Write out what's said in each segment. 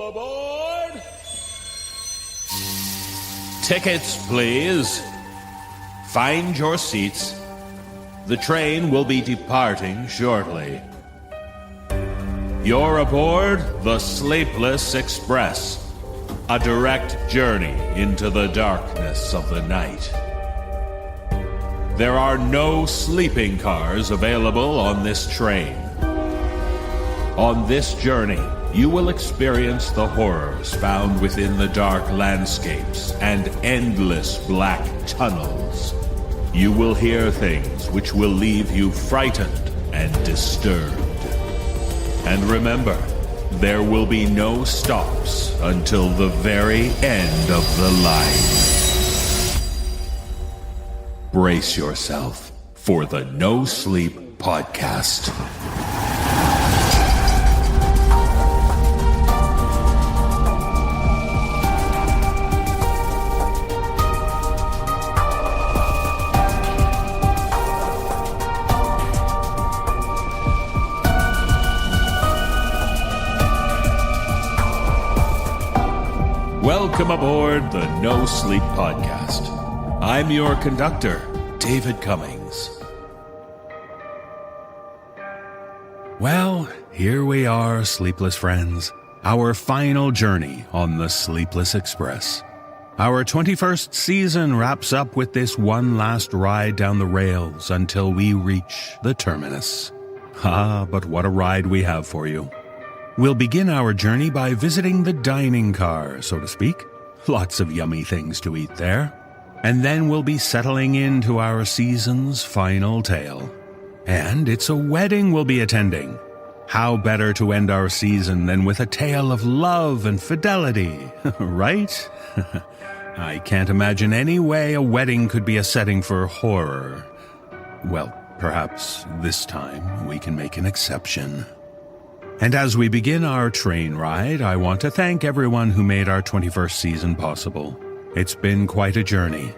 All aboard! Tickets, please. Find your seats. The train will be departing shortly. You're aboard the Sleepless Express, a direct journey into the darkness of the night. There are no sleeping cars available on this train. On this journey, you will experience the horrors found within the dark landscapes and endless black tunnels. You will hear things which will leave you frightened and disturbed. And remember, there will be no stops until the very end of the line. Brace yourself for the No Sleep Podcast. Welcome aboard the No Sleep Podcast. I'm your conductor, David Cummings. Well, here we are, sleepless friends. Our final journey on the Sleepless Express. Our 21st season wraps up with this one last ride down the rails until we reach the terminus. But what a ride we have for you. We'll begin our journey by visiting the dining car, so to speak. Lots of yummy things to eat there. And then we'll be settling into our season's final tale. And it's a wedding we'll be attending. How better to end our season than with a tale of love and fidelity, right? I can't imagine any way a wedding could be a setting for horror. Well, perhaps this time we can make an exception. And as we begin our train ride, I want to thank everyone who made our 21st season possible. It's been quite a journey.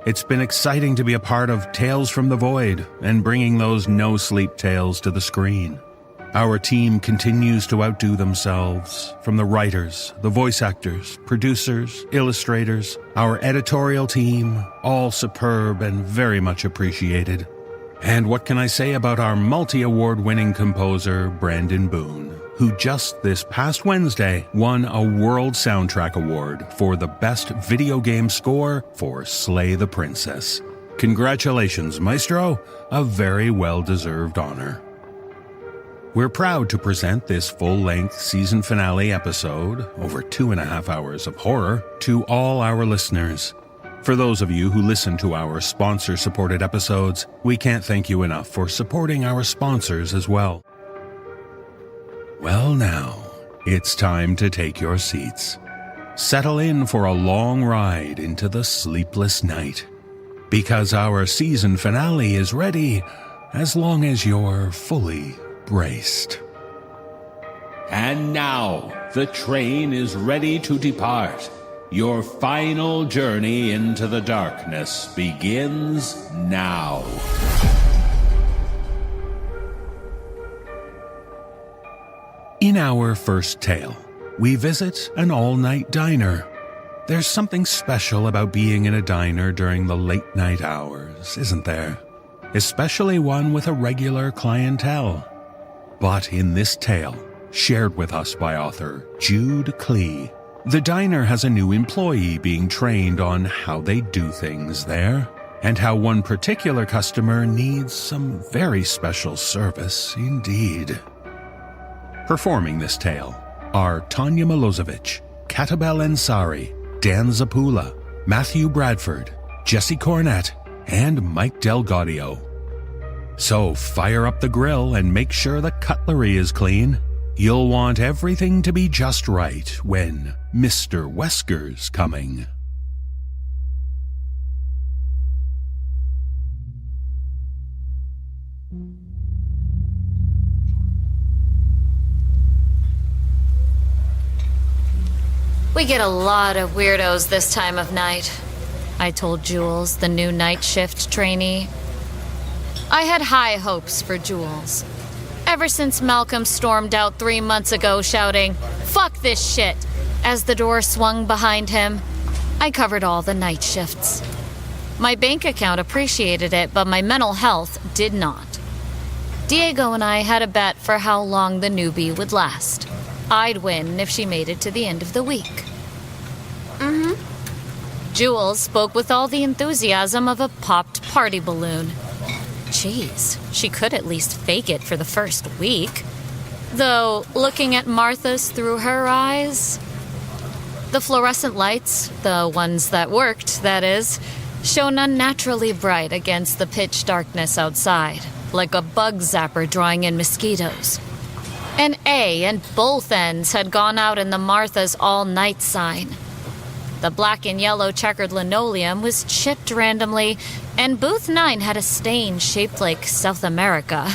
It's been exciting to be a part of Tales from the Void and bringing those no-sleep tales to the screen. Our team continues to outdo themselves, from the writers, the voice actors, producers, illustrators, our editorial team, all superb and very much appreciated. And what can I say about our multi-award-winning composer, Brandon Boone, who just this past Wednesday won a World Soundtrack Award for the Best Video Game Score for Slay the Princess. Congratulations, Maestro, a very well-deserved honor. We're proud to present this full-length season finale episode, over 2.5 hours of horror, to all our listeners. For those of you who listen to our sponsor-supported episodes, we can't thank you enough for supporting our sponsors as well. Well now, it's time to take your seats. Settle in for a long ride into the sleepless night. Because our season finale is ready, as long as you're fully braced. And now, the train is ready to depart. Your final journey into the darkness begins now. In our first tale, we visit an all-night diner. There's something special about being in a diner during the late-night hours, isn't there? Especially one with a regular clientele. But in this tale, shared with us by author Jude Klee, the diner has a new employee being trained on how they do things there, and how one particular customer needs some very special service indeed. Performing this tale are Tanya Milosevic, Katabel Ansari, Dan Zapula, Matthew Bradford, Jesse Cornett, and Mike Delgaudio. So fire up the grill and make sure the cutlery is clean. You'll want everything to be just right when Mr. Wesker's coming. We get a lot of weirdos this time of night, I told Jules, the new night shift trainee. I had high hopes for Jules. Ever since Malcolm stormed out 3 months ago shouting, Fuck this shit. As the door swung behind him, I covered all the night shifts. My bank account appreciated it, but my mental health did not. Diego and I had a bet for how long the newbie would last. I'd win if she made it to the end of the week. Jules spoke with all the enthusiasm of a popped party balloon. Jeez, she could at least fake it for the first week. Though, looking at Martha's through her eyes, the fluorescent lights, the ones that worked, that is, shone unnaturally bright against the pitch darkness outside, like a bug zapper drawing in mosquitoes. An A and both ends had gone out in the Martha's all-night sign. The black and yellow checkered linoleum was chipped randomly, and Booth 9 had a stain shaped like South America.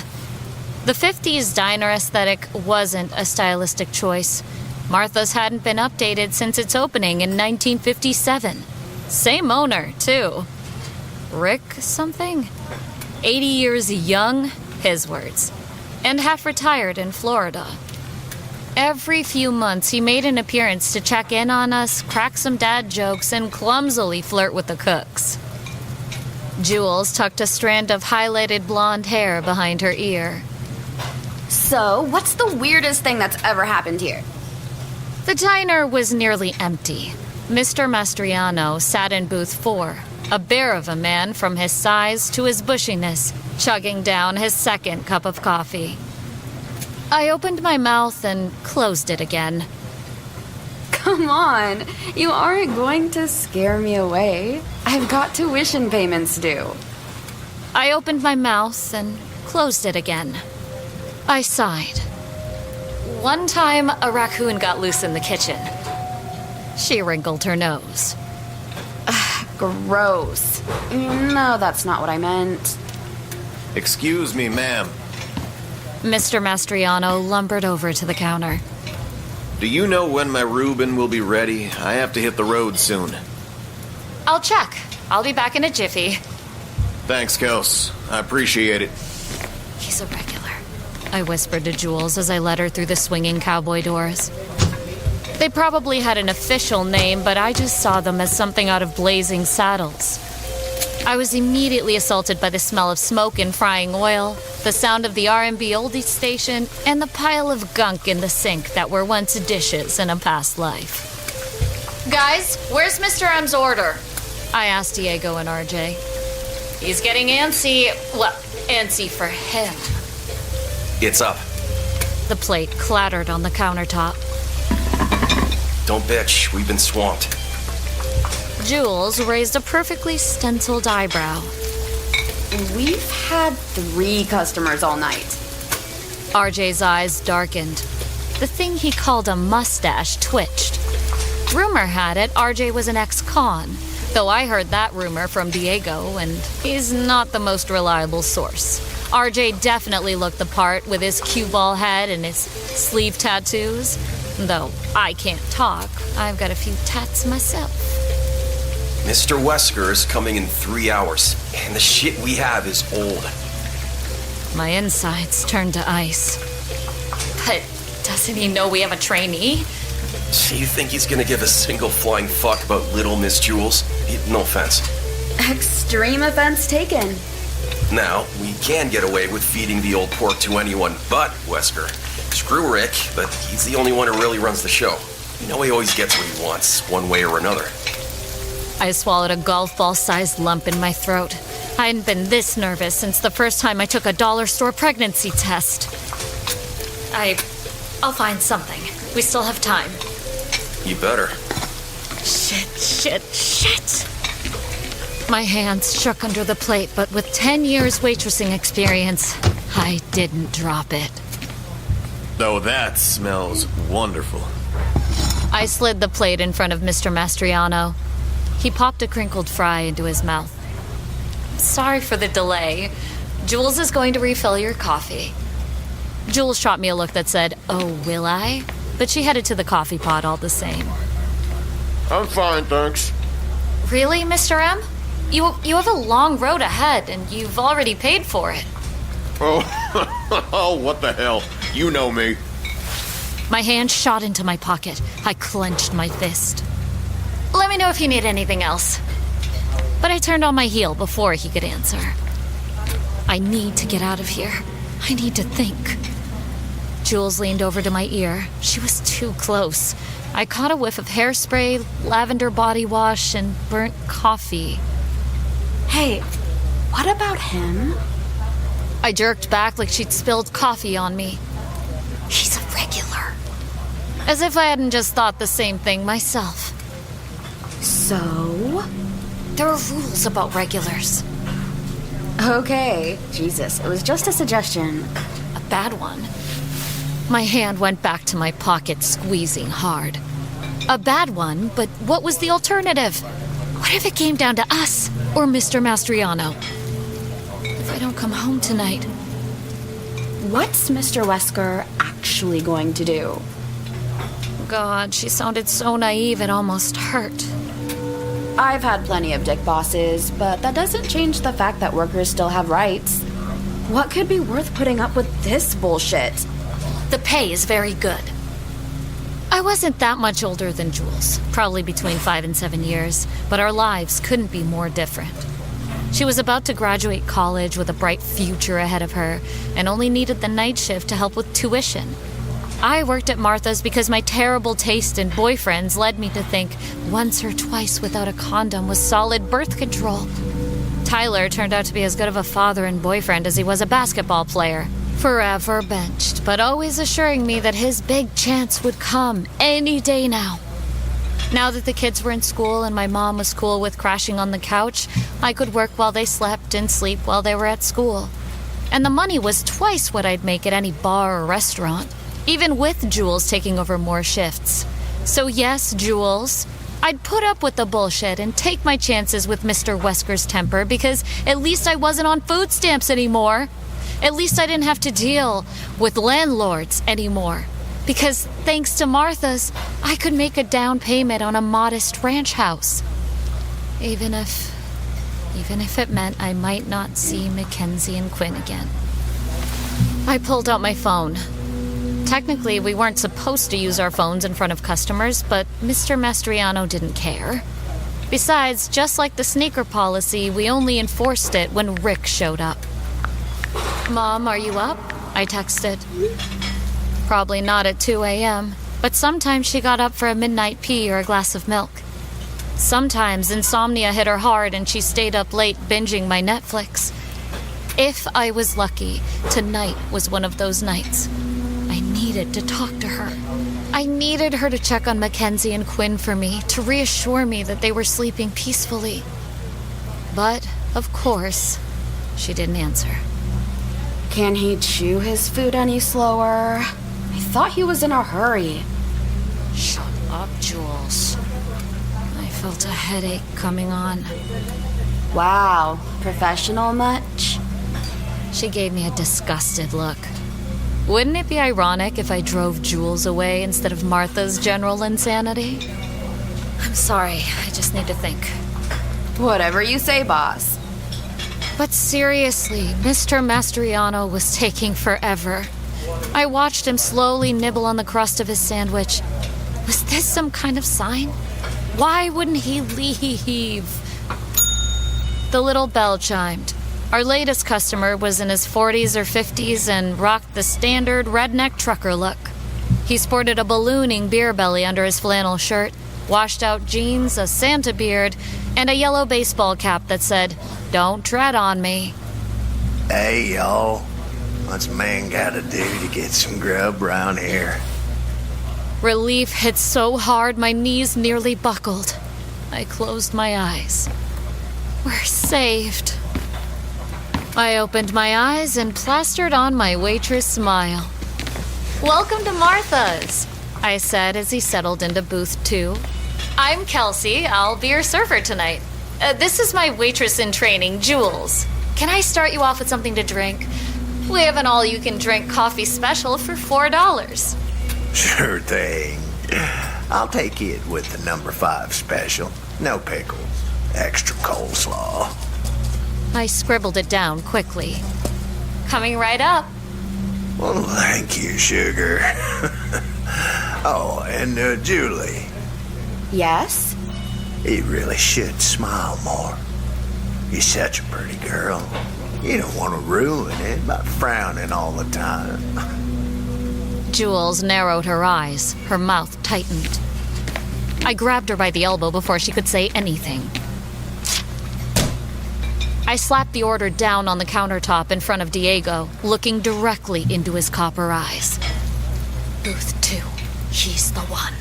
The 50s diner aesthetic wasn't a stylistic choice. Martha's hadn't been updated since its opening in 1957. Same owner, too. Rick something? 80 years young, his words, and half retired in Florida. Every few months, he made an appearance to check in on us, crack some dad jokes, and clumsily flirt with the cooks. Jules tucked a strand of highlighted blonde hair behind her ear. So, what's the weirdest thing that's ever happened here? The diner was nearly empty. Mr. Mastriano sat in booth 4, a bear of a man from his size to his bushiness, chugging down his second cup of coffee. I opened my mouth and closed it again. Come on, you aren't going to scare me away. I've got tuition payments due. I opened my mouth and closed it again. I sighed. One time, a raccoon got loose in the kitchen. She wrinkled her nose. Gross. No, that's not what I meant. Excuse me, ma'am. Mr. Mastriano lumbered over to the counter. Do you know when my Reuben will be ready? I have to hit the road soon. I'll check. I'll be back in a jiffy. Thanks, Kels. I appreciate it. He's a regular, I whispered to Jules as I led her through the swinging cowboy doors. They probably had an official name, but I just saw them as something out of Blazing Saddles. I was immediately assaulted by the smell of smoke and frying oil, the sound of the R&B oldies station, and the pile of gunk in the sink that were once dishes in a past life. Guys, where's Mr. M's order? I asked Diego and RJ. He's getting antsy. Well, antsy for him. It's up. The plate clattered on the countertop. Don't bitch, we've been swamped. Jules raised a perfectly stenciled eyebrow. We've had 3 customers all night. RJ's eyes darkened. The thing he called a mustache twitched. Rumor had it RJ was an ex-con, though I heard that rumor from Diego, and he's not the most reliable source. RJ definitely looked the part with his cue ball head and his sleeve tattoos. Though I can't talk, I've got a few tats myself. Mr. Wesker is coming in 3 hours, and the shit we have is old. My insides turned to ice. But doesn't he know we have a trainee? So you think he's gonna give a single flying fuck about little Miss Jules? No offense. Extreme offense taken. Now, we can get away with feeding the old pork to anyone but Wesker. Screw Rick, but he's the only one who really runs the show. You know he always gets what he wants, one way or another. I swallowed a golf ball-sized lump in my throat. I hadn't been this nervous since the first time I took a dollar store pregnancy test. I'll find something. We still have time. You better. Shit. My hands shook under the plate, but with 10 years waitressing experience, I didn't drop it. Oh, that smells wonderful. I slid the plate in front of Mr. Mastriano. He popped a crinkled fry into his mouth. Sorry for the delay. Jules is going to refill your coffee. Jules shot me a look that said, "Oh, will I?" But she headed to the coffee pot all the same. I'm fine, thanks. Really, Mr. M? You have a long road ahead, and you've already paid for it. Oh, oh, what the hell? You know me. My hand shot into my pocket. I clenched my fist. Let me know if you need anything else. But I turned on my heel before he could answer. I need to get out of here. I need to think. Jules leaned over to my ear. She was too close. I caught a whiff of hairspray, lavender body wash, and burnt coffee. Hey, what about him? I jerked back like she'd spilled coffee on me. He's a regular. As if I hadn't just thought the same thing myself. So? There are rules about regulars. Okay. Jesus, it was just a suggestion. A bad one. My hand went back to my pocket, squeezing hard. A bad one, but what was the alternative? What if it came down to us or Mr. Mastriano? If I don't come home tonight... What's Mr. Wesker actually going to do? God, she sounded so naive it almost hurt. I've had plenty of dick bosses, but that doesn't change the fact that workers still have rights. What could be worth putting up with this bullshit? The pay is very good. I wasn't that much older than Jules, probably between 5 and 7 years, but our lives couldn't be more different. She was about to graduate college with a bright future ahead of her, and only needed the night shift to help with tuition. I worked at Martha's because my terrible taste in boyfriends led me to think once or twice without a condom was solid birth control. Tyler turned out to be as good of a father and boyfriend as he was a basketball player. Forever benched, but always assuring me that his big chance would come any day now. Now that the kids were in school and my mom was cool with crashing on the couch, I could work while they slept and sleep while they were at school. And the money was twice what I'd make at any bar or restaurant, even with Jules taking over more shifts. So yes, Jules, I'd put up with the bullshit and take my chances with Mr. Wesker's temper because at least I wasn't on food stamps anymore. At least I didn't have to deal with landlords anymore. Because thanks to Martha's, I could make a down payment on a modest ranch house. Even if it meant I might not see Mackenzie and Quinn again. I pulled out my phone. Technically, we weren't supposed to use our phones in front of customers, but Mr. Mastriano didn't care. Besides, just like the sneaker policy, we only enforced it when Rick showed up. Mom, are you up? I texted. Probably not at 2 a.m., but sometimes she got up for a midnight pee or a glass of milk. Sometimes insomnia hit her hard and she stayed up late binging my Netflix. If I was lucky, tonight was one of those nights. I needed to talk to her. I needed her to check on Mackenzie and Quinn for me, to reassure me that they were sleeping peacefully. But, of course, she didn't answer. Can he chew his food any slower? I thought he was in a hurry. Shut up, Jules. I felt a headache coming on. Wow, professional much? She gave me a disgusted look. Wouldn't it be ironic if I drove Jules away instead of Martha's general insanity? I'm sorry, I just need to think. Whatever you say, boss. But seriously, Mr. Mastriano was taking forever. I watched him slowly nibble on the crust of his sandwich. Was this some kind of sign? Why wouldn't he leave? The little bell chimed. Our latest customer was in his 40s or 50s and rocked the standard redneck trucker look. He sported a ballooning beer belly under his flannel shirt, washed-out jeans, a Santa beard, and a yellow baseball cap that said, "Don't tread on me." Hey, y'all. What's a man gotta do to get some grub round here? Relief hit so hard my knees nearly buckled. I closed my eyes. We're saved. I opened my eyes and plastered on my waitress smile. "Welcome to Martha's," I said as he settled into booth 2. "I'm Kelsey. I'll be your server tonight. This is my waitress in training, Jules. Can I start you off with something to drink? We have an all-you-can-drink coffee special for $4. Sure thing. I'll take it with the number 5 special. No pickles. Extra coleslaw. I scribbled it down quickly. "Coming right up." Well, thank you, sugar. Oh, and Julie, Yes? you really should smile more. You're such a pretty girl. You don't want to ruin it by frowning all the time. Jules narrowed her eyes. Her mouth tightened. I grabbed her by the elbow before she could say anything. I slapped the order down on the countertop in front of Diego, looking directly into his copper eyes. Booth 2. He's the one.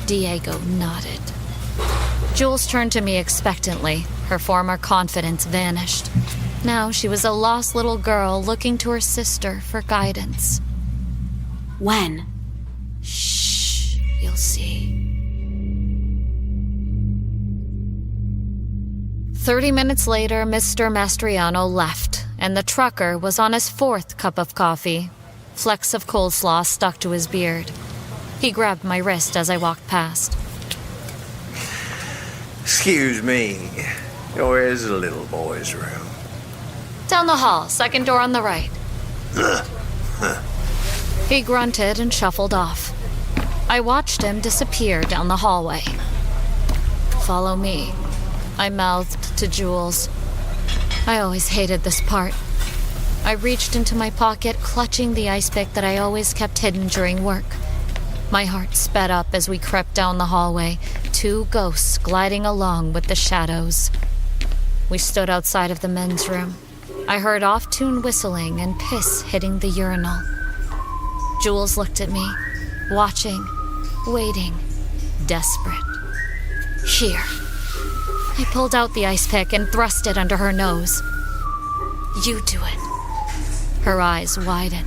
Diego nodded. Jules turned to me expectantly. Her former confidence vanished. Now she was a lost little girl looking to her sister for guidance. When? Shh, you'll see. 30 minutes later, Mr. Mastriano left, and the trucker was on his 4th cup of coffee. Flecks of coleslaw stuck to his beard. He grabbed my wrist as I walked past. Excuse me. Where's the little boy's room? Down the hall, 2nd door on the right. He grunted and shuffled off. I watched him disappear down the hallway. Follow me, I mouthed to Jules. I always hated this part. I reached into my pocket, clutching the ice pick that I always kept hidden during work. My heart sped up as we crept down the hallway, 2 ghosts gliding along with the shadows. We stood outside of the men's room. I heard off-tune whistling and piss hitting the urinal. Jules looked at me, watching, waiting, desperate. Here. I pulled out the ice pick and thrust it under her nose. You do it. Her eyes widened.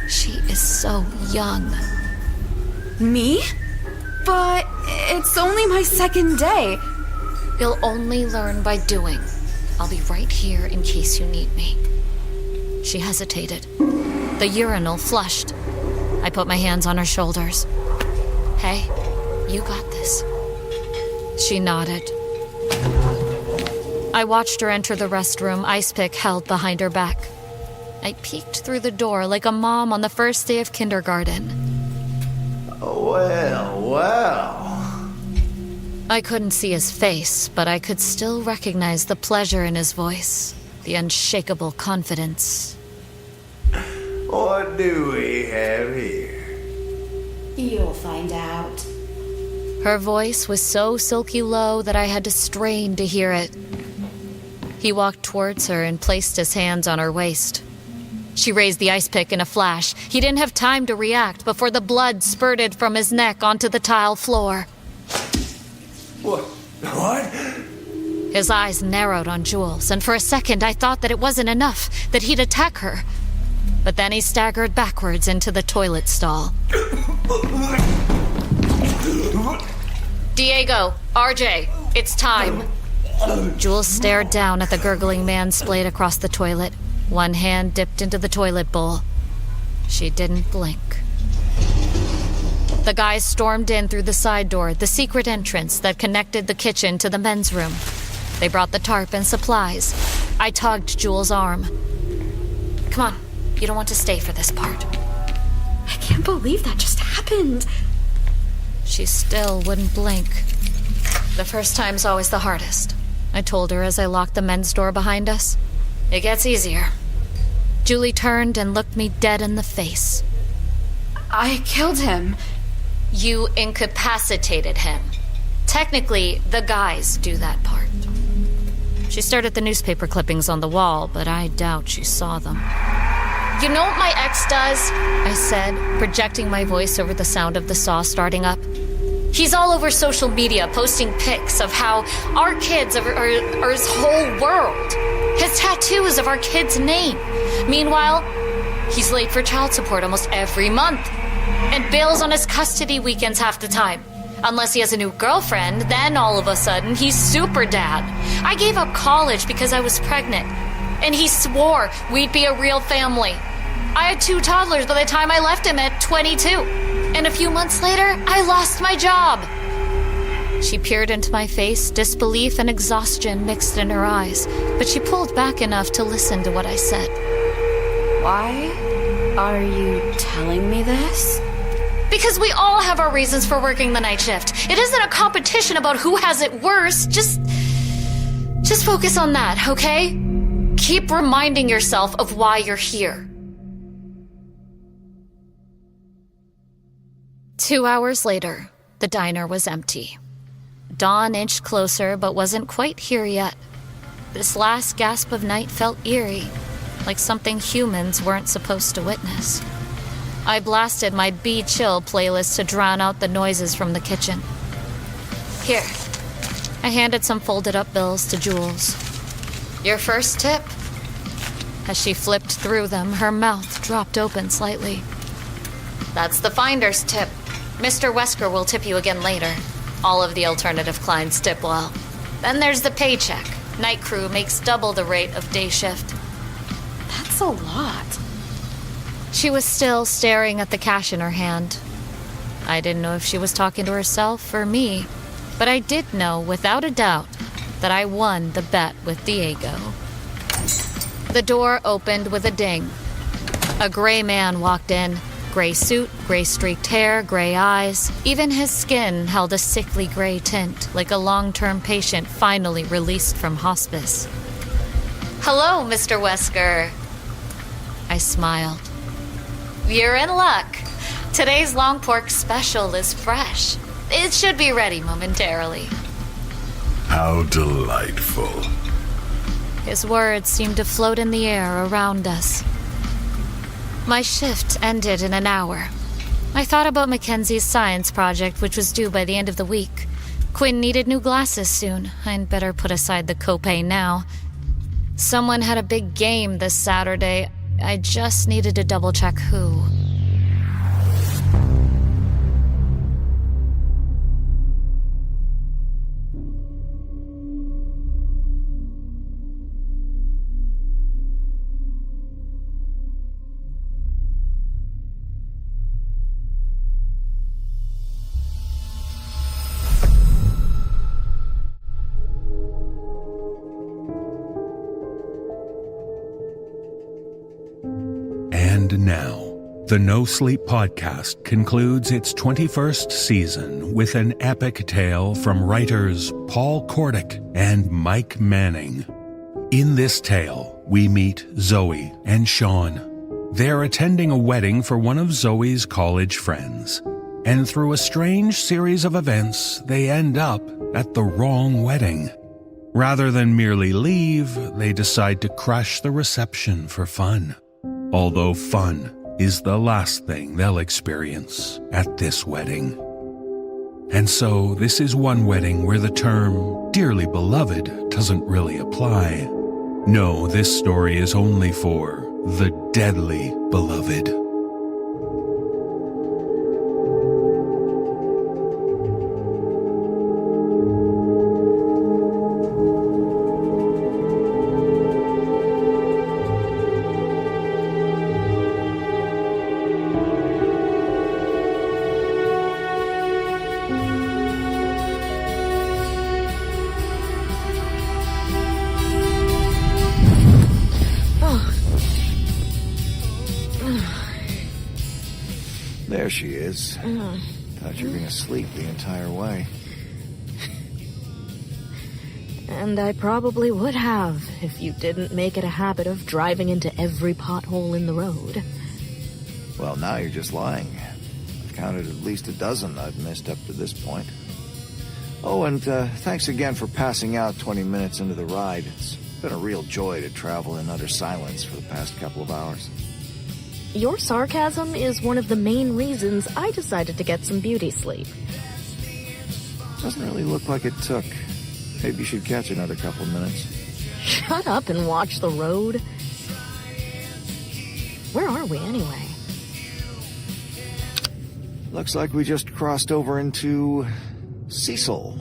She is so young. Me? But it's only my 2nd day. You'll only learn by doing. I'll be right here in case you need me. She hesitated. The urinal flushed. I put my hands on her shoulders. Hey, you got this. She nodded. I watched her enter the restroom, ice pick held behind her back. I peeked through the door like a mom on the first day of kindergarten. Well. I couldn't see his face, but I could still recognize the pleasure in his voice, the unshakable confidence. What do we have here? You'll find out. Her voice was so silky low that I had to strain to hear it. He walked towards her and placed his hands on her waist. She raised the ice pick in a flash. He didn't have time to react before the blood spurted from his neck onto the tile floor. What? His eyes narrowed on Jules, and for a second I thought that it wasn't enough, that he'd attack her. But then he staggered backwards into the toilet stall. Diego, RJ, it's time. Jules stared down at the gurgling man splayed across the toilet. One hand dipped into the toilet bowl. She didn't blink. The guys stormed in through the side door, the secret entrance that connected the kitchen to the men's room. They brought the tarp and supplies. I tugged Jules' arm. Come on, you don't want to stay for this part. I can't believe that just happened. She still wouldn't blink. The first time's always the hardest, I told her as I locked the men's door behind us. It gets easier. Julie turned and looked me dead in the face. I killed him. You incapacitated him. Technically, the guys do that part. She stared at the newspaper clippings on the wall, but I doubt she saw them. You know what my ex does? I said, projecting my voice over the sound of the saw starting up. He's all over social media posting pics of how our kids are his whole world. His tattoos of our kid's name. Meanwhile, he's late for child support almost every month. And bails on his custody weekends half the time. Unless he has a new girlfriend, then all of a sudden he's super dad. I gave up college because I was pregnant. And he swore we'd be a real family. I had 2 toddlers by the time I left him at 22. And a few months later, I lost my job. She peered into my face, disbelief and exhaustion mixed in her eyes, but she pulled back enough to listen to what I said. Why are you telling me this? Because we all have our reasons for working the night shift. It isn't a competition about who has it worse. Just focus on that, okay? Keep reminding yourself of why you're here. 2 hours later, the diner was empty. Dawn inched closer, but wasn't quite here yet. This last gasp of night felt eerie, like something humans weren't supposed to witness. I blasted my Be Chill playlist to drown out the noises from the kitchen. Here. I handed some folded up bills to Jules. Your first tip. As she flipped through them, her mouth dropped open slightly. That's the finder's tip. Mr. Wesker will tip you again later. All of the alternative clients tip well. Then there's the paycheck. Night crew makes double the rate of day shift. That's a lot. She was still staring at the cash in her hand. I didn't know if she was talking to herself or me, but I did know without a doubt that I won the bet with Diego. The door opened with a ding. A gray man walked in. Gray suit, gray streaked hair, gray eyes. Even his skin held a sickly gray tint, like a long-term patient finally released from hospice. Hello, Mr. Wesker. I smiled. You're in luck. Today's long pork special is fresh. It should be ready momentarily. How delightful. His words seemed to float in the air around us. My shift ended in an hour. I thought about Mackenzie's science project, which was due by the end of the week. Quinn needed new glasses soon. I'd better put aside the copay now. Someone had a big game this Saturday. I just needed to double-check who. And now, the Nosleep podcast concludes its 21st season with an epic tale from writers Paul Kordick and Mike Manning. In this tale, we meet Zoe and Sean. They're attending a wedding for one of Zoe's college friends, and through a strange series of events, they end up at the wrong wedding. Rather than merely leave, they decide to crash the reception for fun. Although fun is the last thing they'll experience at this wedding. And so this is one wedding where the term dearly beloved doesn't really apply. No, this story is only for the deadly beloved. There she is. Thought you were going to sleep the entire way. And I probably would have if you didn't make it a habit of driving into every pothole in the road. Well, now you're just lying. I've counted at least a dozen I've missed up to this point. Oh, and thanks again for passing out 20 minutes into the ride. It's been a real joy to travel in utter silence for the past couple of hours. Your sarcasm is one of the main reasons I decided to get some beauty sleep. Doesn't really look like it took. Maybe you should catch another couple minutes. Shut up and watch the road. Where are we anyway? Looks like we just crossed over into Cecil.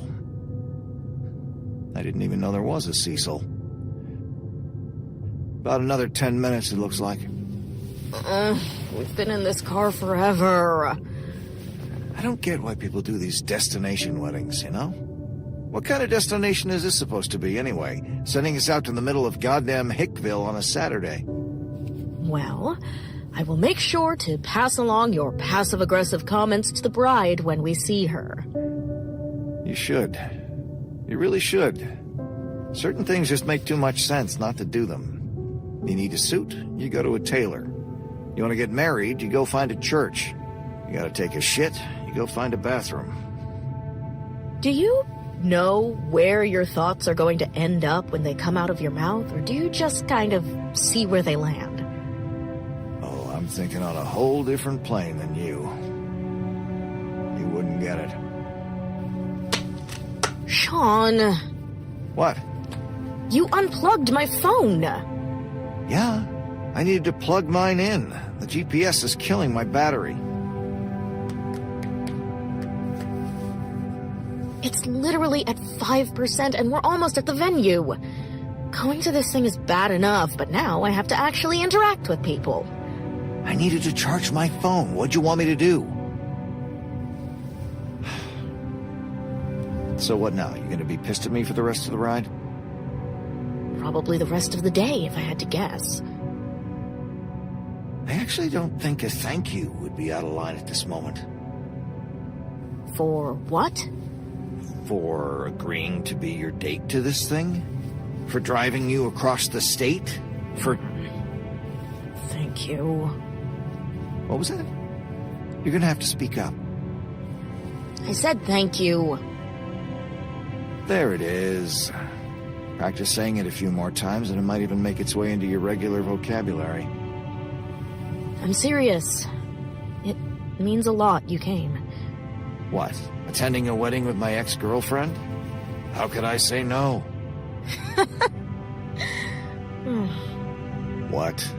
I didn't even know there was a Cecil. About another 10 minutes, it looks like. We've been in this car forever. I don't get why people do these destination weddings, you know? What kind of destination is this supposed to be, anyway? Sending us out to the middle of goddamn Hickville on a Saturday. Well, I will make sure to pass along your passive-aggressive comments to the bride when we see her. You should. You really should. Certain things just make too much sense not to do them. You need a suit, you go to a tailor. You want to get married, you go find a church. You gotta take a shit, you go find a bathroom. Do you know where your thoughts are going to end up when they come out of your mouth, or do you just kind of see where they land? Oh, I'm thinking on a whole different plane than you. You wouldn't get it. Sean, What? you unplugged my phone. Yeah, I needed to plug mine in. The GPS is killing my battery. It's literally at 5% and we're almost at the venue. Going to this thing is bad enough, but now I have to actually interact with people. I needed to charge my phone. What'd you want me to do? So what now? You gonna be pissed at me for the rest of the ride? Probably the rest of the day, if I had to guess. I actually don't think a thank you would be out of line at this moment. For what? For agreeing to be your date to this thing? For driving you across the state? For... Thank you. What was that? You're gonna have to speak up. I said thank you. There it is. Practice saying it a few more times and it might even make its way into your regular vocabulary. I'm serious. It means a lot you came. What? Attending a wedding with my ex-girlfriend? How could I say no? What?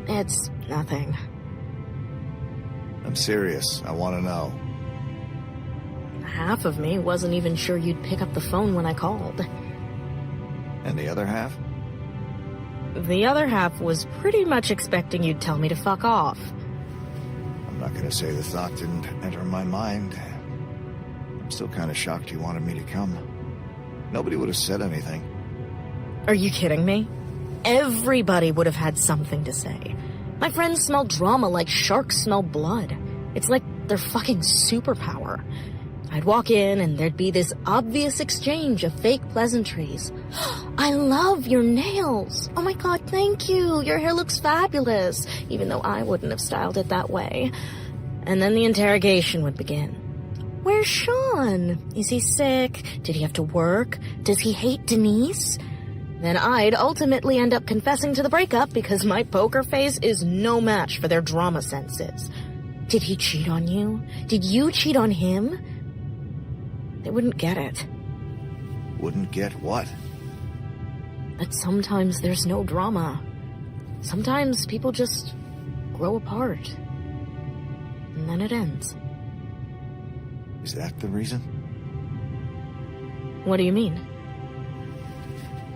It's nothing. I'm serious. I want to know. Half of me wasn't even sure you'd pick up the phone when I called. And the other half? The other half was pretty much expecting you'd tell me to fuck off. I'm not gonna say the thought didn't enter my mind. I'm still kind of shocked you wanted me to come. Nobody would have said anything. Are you kidding me? Everybody would have had something to say. My friends smell drama like sharks smell blood. It's like their fucking superpower. I'd walk in and there'd be this obvious exchange of fake pleasantries. I love your nails. Oh my god, thank you. Your hair looks fabulous. Even though I wouldn't have styled it that way. And then the interrogation would begin. Where's Sean? Is he sick? Did he have to work? Does he hate Denise? Then I'd ultimately end up confessing to the breakup because my poker face is no match for their drama senses. Did he cheat on you? Did you cheat on him? They wouldn't get it. Wouldn't get what? That sometimes there's no drama. Sometimes people just grow apart. And then it ends. Is that the reason? What do you mean?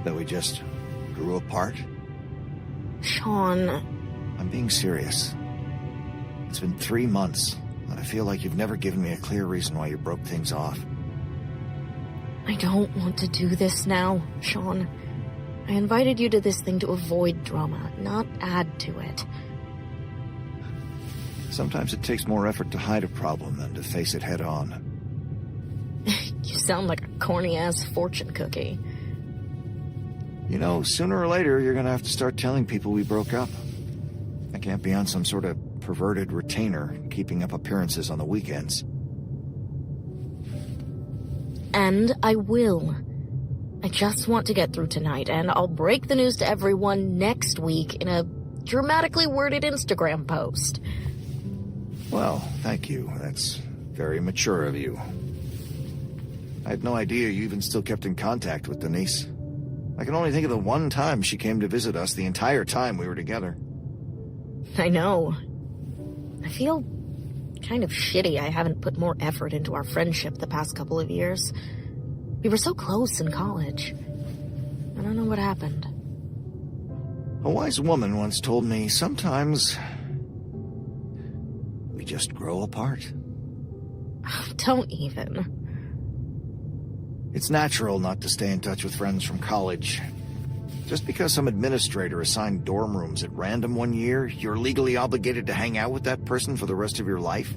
That we just grew apart? Sean... I'm being serious. It's been 3 months, and I feel like you've never given me a clear reason why you broke things off. I don't want to do this now, Sean. I invited you to this thing to avoid drama, not add to it. Sometimes it takes more effort to hide a problem than to face it head on. You sound like a corny-ass fortune cookie. You know, sooner or later, you're gonna have to start telling people we broke up. I can't be on some sort of perverted retainer, keeping up appearances on the weekends. And I will. I just want to get through tonight, and I'll break the news to everyone next week in a dramatically worded Instagram post. Well, thank you. That's very mature of you. I had no idea you even still kept in contact with Denise. I can only think of the one time she came to visit us the entire time we were together. I know. I feel kind of shitty I haven't put more effort into our friendship the past couple of years. We were so close in college. I don't know what happened. A wise woman once told me sometimes we just grow apart. Don't even. It's natural not to stay in touch with friends from college. Just because some administrator assigned dorm rooms at random one year, you're legally obligated to hang out with that person for the rest of your life?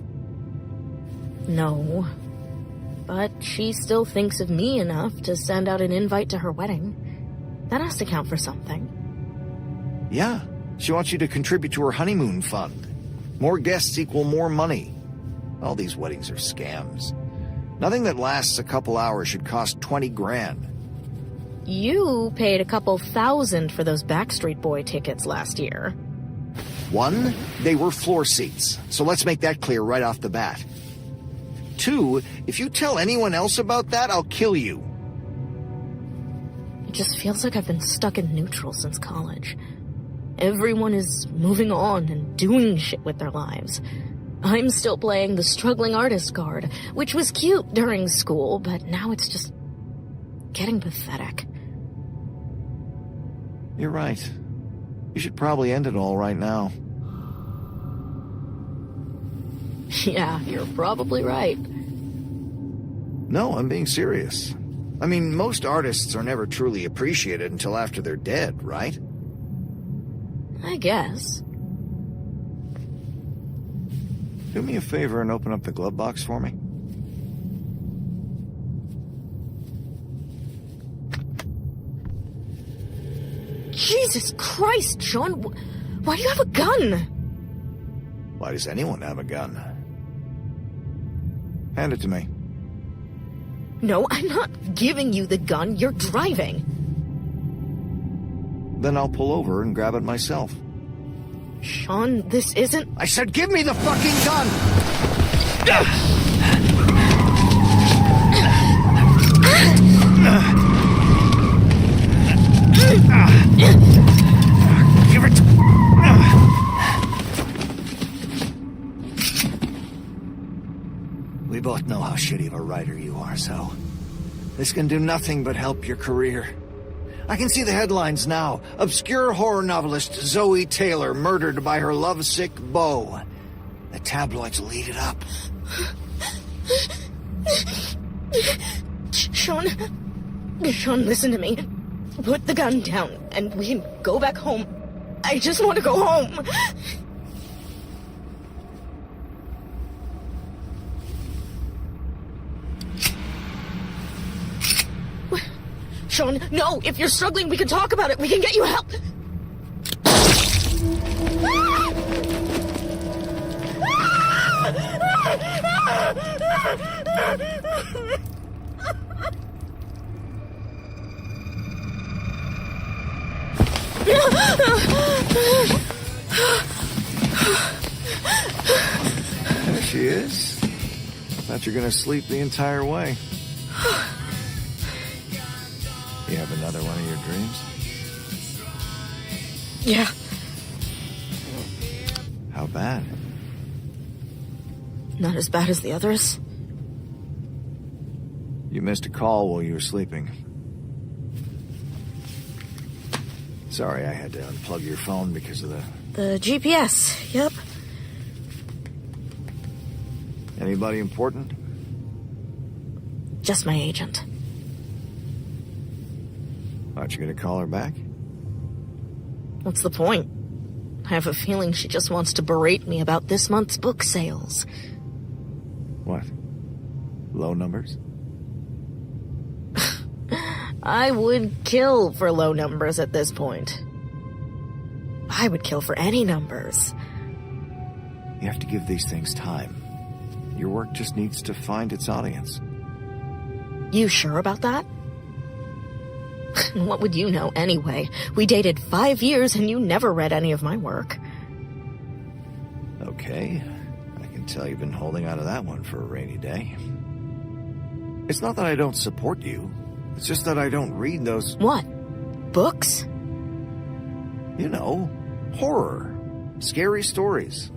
No. But she still thinks of me enough to send out an invite to her wedding. That has to count for something. Yeah. She wants you to contribute to her honeymoon fund. More guests equal more money. All these weddings are scams. Nothing that lasts a couple hours should cost 20 grand. You paid a couple $1,000 for those Backstreet Boy tickets last year. One, they were floor seats, so let's make that clear right off the bat. Two, if you tell anyone else about that, I'll kill you. It just feels like I've been stuck in neutral since college. Everyone is moving on and doing shit with their lives. I'm still playing the struggling artist card, which was cute during school, but now it's just getting pathetic. You're right. You should probably end it all right now. Yeah, you're probably right. No, I'm being serious. I mean, most artists are never truly appreciated until after they're dead, right? I guess. Do me a favor and open up the glove box for me. Jesus Christ, Sean! Why do you have a gun? Why does anyone have a gun? Hand it to me. No, I'm not giving you the gun. You're driving. Then I'll pull over and grab it myself. Sean, this isn't... I said give me the fucking gun! Give it. We both know how shitty of a writer you are, so this can do nothing but help your career. I can see the headlines now. Obscure horror novelist Zoe Taylor murdered by her lovesick beau. The tabloids will eat it up. Sean, listen to me. Put the gun down, and we can go back home. I just want to go home. Sean, no! If you're struggling, we can talk about it. We can get you help. There she is. Thought you're gonna sleep the entire way. You have another one of your dreams? Yeah. How bad? Not as bad as the others. You missed a call while you were sleeping. Sorry, I had to unplug your phone because of The GPS, yep. Anybody important? Just my agent. Aren't you gonna call her back? What's the point? I have a feeling she just wants to berate me about this month's book sales. What? Low numbers? I would kill for low numbers at this point. I would kill for any numbers. You have to give these things time. Your work just needs to find its audience. You sure about that? What would you know anyway? We dated 5 years and you never read any of my work. Okay. I can tell you've been holding on to that one for a rainy day. It's not that I don't support you. It's just that I don't read those... What? Books? You know, horror. Scary stories.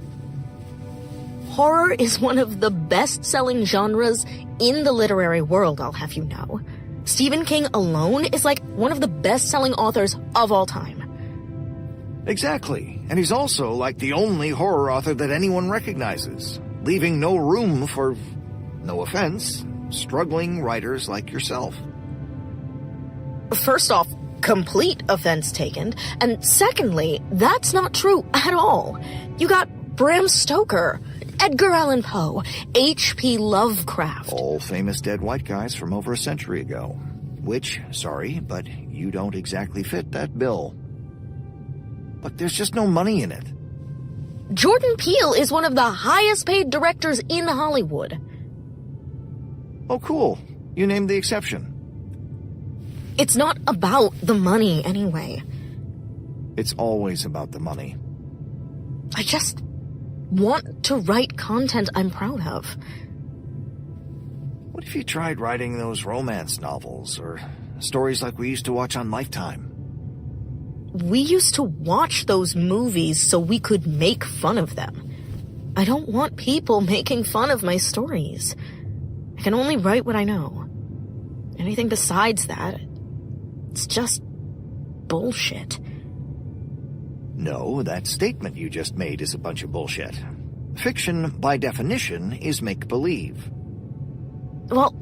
Horror is one of the best-selling genres in the literary world, I'll have you know. Stephen King alone is like one of the best-selling authors of all time. Exactly. And he's also like the only horror author that anyone recognizes, leaving no room for, no offense, struggling writers like yourself. First off, complete offense taken. And secondly, that's not true at all. You got Bram Stoker, Edgar Allan Poe, H.P. Lovecraft. All famous dead white guys from over a century ago. Which, sorry, but you don't exactly fit that bill. Look, there's just no money in it. Jordan Peele is one of the highest paid directors in Hollywood. Oh, cool. You named the exception. It's not about the money anyway. It's always about the money. I just want to write content I'm proud of. What if you tried writing those romance novels or stories like we used to watch on Lifetime? We used to watch those movies so we could make fun of them. I don't want people making fun of my stories. I can only write what I know. Anything besides that, it's just bullshit. No, that statement you just made is a bunch of bullshit. Fiction, by definition, is make-believe. Well,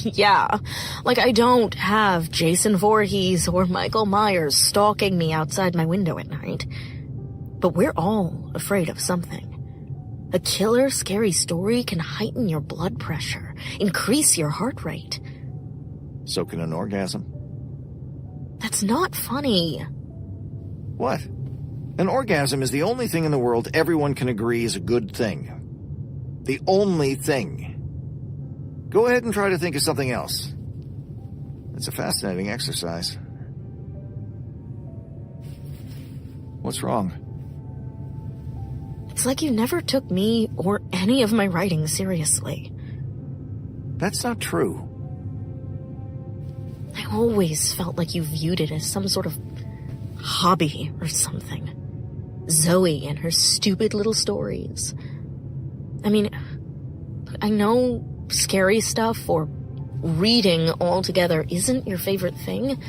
yeah. Like, I don't have Jason Voorhees or Michael Myers stalking me outside my window at night. But we're all afraid of something. A killer, scary story can heighten your blood pressure, increase your heart rate. So can an orgasm. That's not funny. What? An orgasm is the only thing in the world everyone can agree is a good thing. The only thing. Go ahead and try to think of something else. It's a fascinating exercise. What's wrong? It's like you never took me or any of my writing seriously. That's not true. I always felt like you viewed it as some sort of hobby or something. Zoe and her stupid little stories. I mean, I know scary stuff or reading altogether isn't your favorite thing,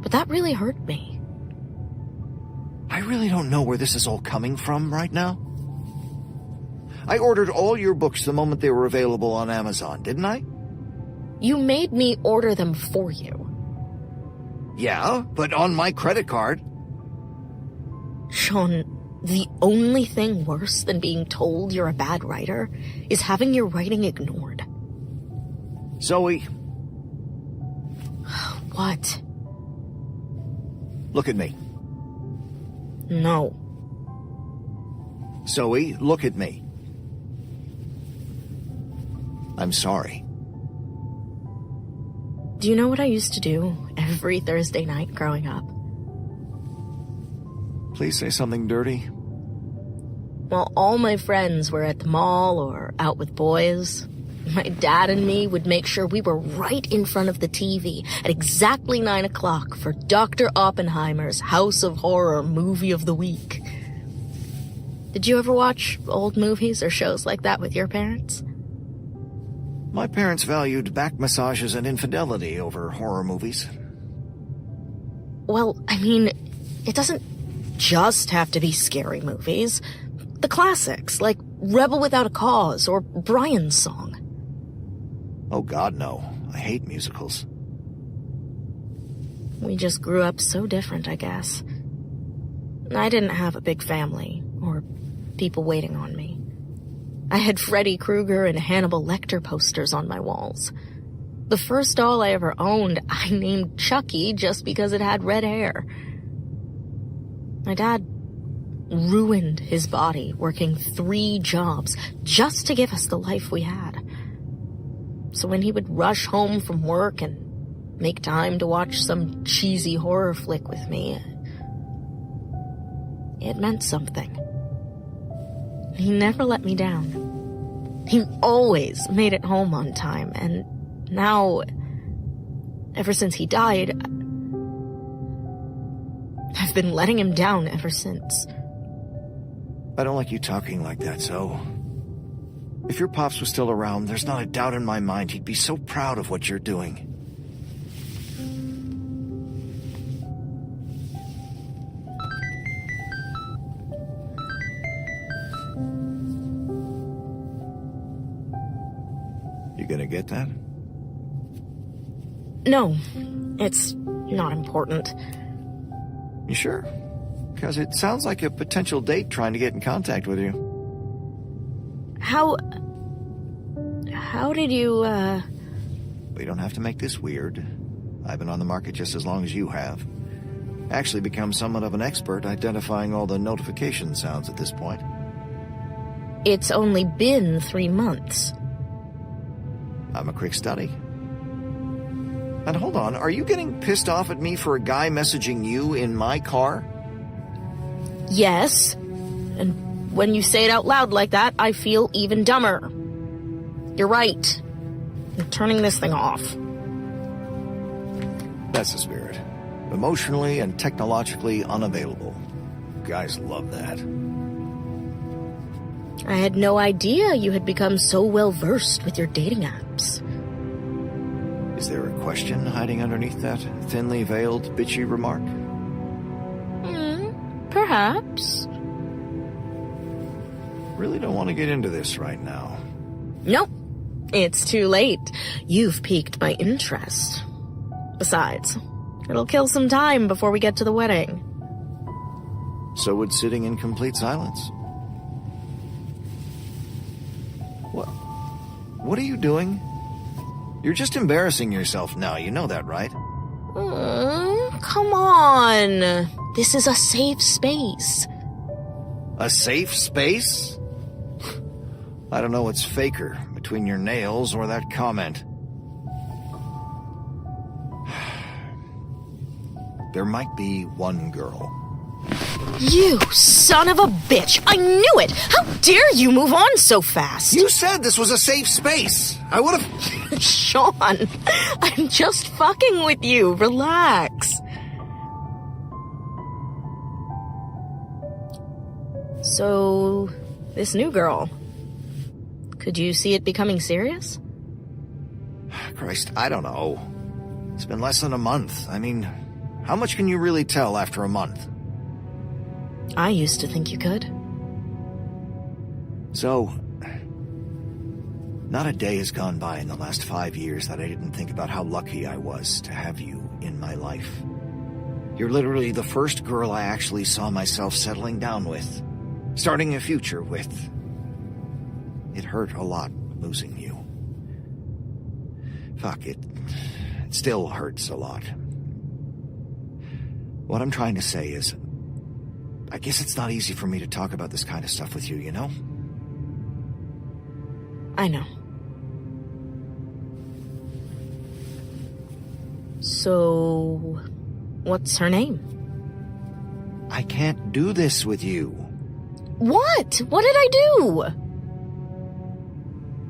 but that really hurt me. I really don't know where this is all coming from right now. I ordered all your books the moment they were available on Amazon, didn't I? You made me order them for you. Yeah, but on my credit card. Sean, the only thing worse than being told you're a bad writer is having your writing ignored. Zoe. What? Look at me. No. Zoe, look at me. I'm sorry. Do you know what I used to do every Thursday night growing up? Please say something dirty. While all my friends were at the mall or out with boys, my dad and me would make sure we were right in front of the TV at exactly 9 o'clock for Dr. Oppenheimer's House of Horror Movie of the Week. Did you ever watch old movies or shows like that with your parents? My parents valued back massages and infidelity over horror movies. Well, I mean, it doesn't just have to be scary movies. The classics, like Rebel Without a Cause or Brian's Song. Oh God, no. I hate musicals. We just grew up so different, I guess. I didn't have a big family or people waiting on me. I had Freddy Krueger and Hannibal Lecter posters on my walls. The first doll I ever owned, I named Chucky just because it had red hair. My dad ruined his body working 3 jobs just to give us the life we had. So when he would rush home from work and make time to watch some cheesy horror flick with me, it meant something. He never let me down. He always made it home on time, and now, ever since he died, I've been letting him down ever since. I don't like you talking like that, Zoe. If your pops was still around, there's not a doubt in my mind he'd be so proud of what you're doing. You gonna get that? No, it's not important. You sure? Because it sounds like a potential date trying to get in contact with you. How did you, We don't have to make this weird. I've been on the market just as long as you have. Actually become somewhat of an expert identifying all the notification sounds at this point. It's only been 3 months. I'm a quick study. And hold on, are you getting pissed off at me for a guy messaging you in my car? Yes. And when you say it out loud like that, I feel even dumber. You're right. I'm turning this thing off. That's the spirit. Emotionally and technologically unavailable. Guys love that. I had no idea you had become so well-versed with your dating apps. Is there a question hiding underneath that thinly veiled, bitchy remark? Perhaps. Really don't want to get into this right now. Nope. It's too late. You've piqued my interest. Besides, it'll kill some time before we get to the wedding. So would sitting in complete silence. What are you doing? You're just embarrassing yourself now, you know that, right? Come on. This is a safe space. A safe space? I don't know what's faker, between your nails or that comment. There might be one girl. You son of a bitch! I knew it! How dare you move on so fast? You said this was a safe space! I would've... Sean, I'm just fucking with you. Relax. So, this new girl, could you see it becoming serious? Christ, I don't know. It's been less than a month. I mean, how much can you really tell after a month? I used to think you could. So, not a day has gone by in the last 5 years that I didn't think about how lucky I was to have you in my life. You're literally the first girl I actually saw myself settling down with, starting a future with. It hurt a lot losing you. Fuck, it still hurts a lot. What I'm trying to say is, I guess it's not easy for me to talk about this kind of stuff with you, you know? I know. So, what's her name? I can't do this with you. What? What did I do?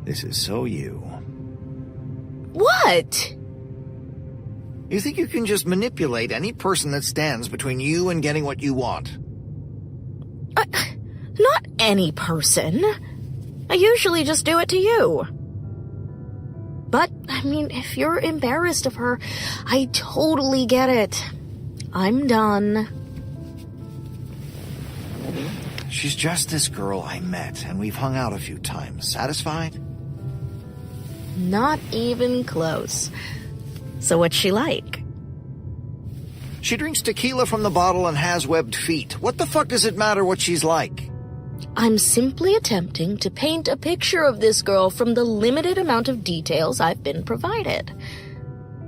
This is so you. What? You think you can just manipulate any person that stands between you and getting what you want? Not any person. I usually just do it to you. But, I mean, if you're embarrassed of her, I totally get it. I'm done. She's just this girl I met, and we've hung out a few times. Satisfied? Not even close. So what's she like? She drinks tequila from the bottle and has webbed feet. What the fuck does it matter what she's like? I'm simply attempting to paint a picture of this girl from the limited amount of details I've been provided.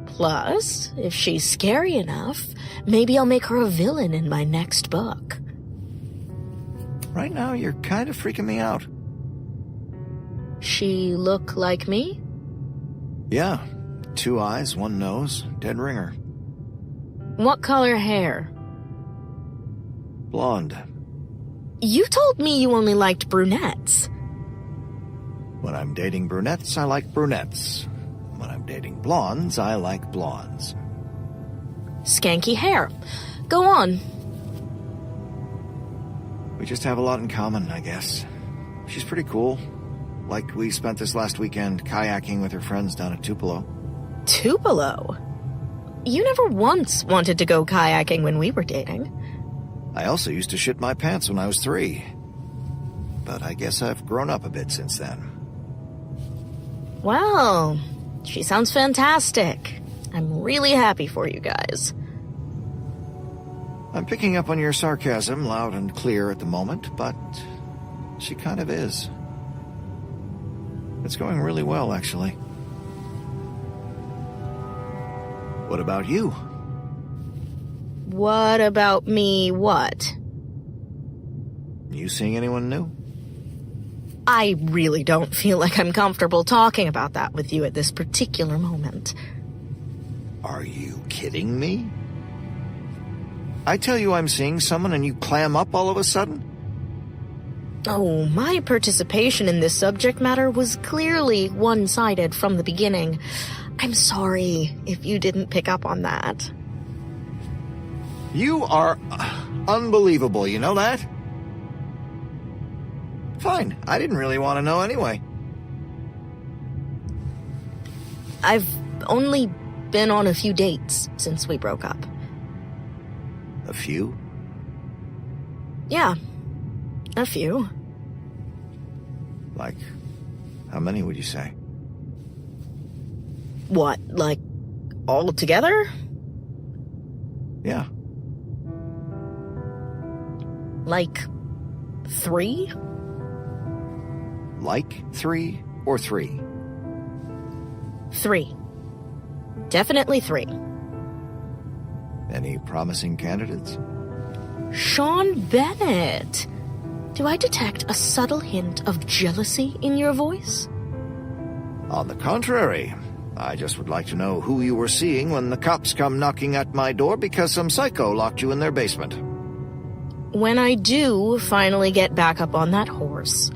Plus, if she's scary enough, maybe I'll make her a villain in my next book. Right now, you're kind of freaking me out. She look like me? Yeah. 2 eyes, 1 nose, dead ringer. What color hair? Blonde. You told me you only liked brunettes. When I'm dating brunettes, I like brunettes. When I'm dating blondes, I like blondes. Skanky hair. Go on. We just have a lot in common, I guess. She's pretty cool. Like we spent this last weekend kayaking with her friends down at Tupelo. Tupelo? You never once wanted to go kayaking when we were dating. I also used to shit my pants when I was 3. But I guess I've grown up a bit since then. Well, she sounds fantastic. I'm really happy for you guys. I'm picking up on your sarcasm loud and clear at the moment, but she kind of is. It's going really well, actually. What about you? What about me, what? You seeing anyone new? I really don't feel like I'm comfortable talking about that with you at this particular moment. Are you kidding me? I tell you I'm seeing someone and you clam up all of a sudden? Oh, my participation in this subject matter was clearly one-sided from the beginning. I'm sorry if you didn't pick up on that. You are unbelievable, you know that? Fine, I didn't really want to know anyway. I've only been on a few dates since we broke up. A few? Yeah, a few. Like, how many would you say? What, like, all together? Yeah. Like, 3? Like 3 or 3? 3. Definitely 3. Any promising candidates? Sean Bennett! Do I detect a subtle hint of jealousy in your voice? On the contrary, I just would like to know who you were seeing when the cops come knocking at my door because some psycho locked you in their basement. When I do finally get back up on that horse,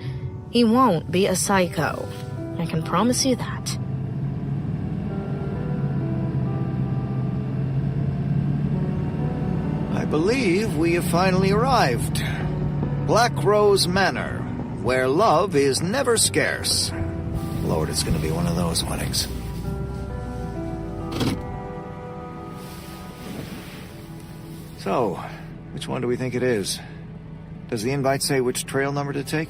he won't be a psycho. I can promise you that. I believe we have finally arrived. Black Rose Manor, where love is never scarce. Lord, it's going to be one of those weddings. So, which one do we think it is? Does the invite say which trail number to take?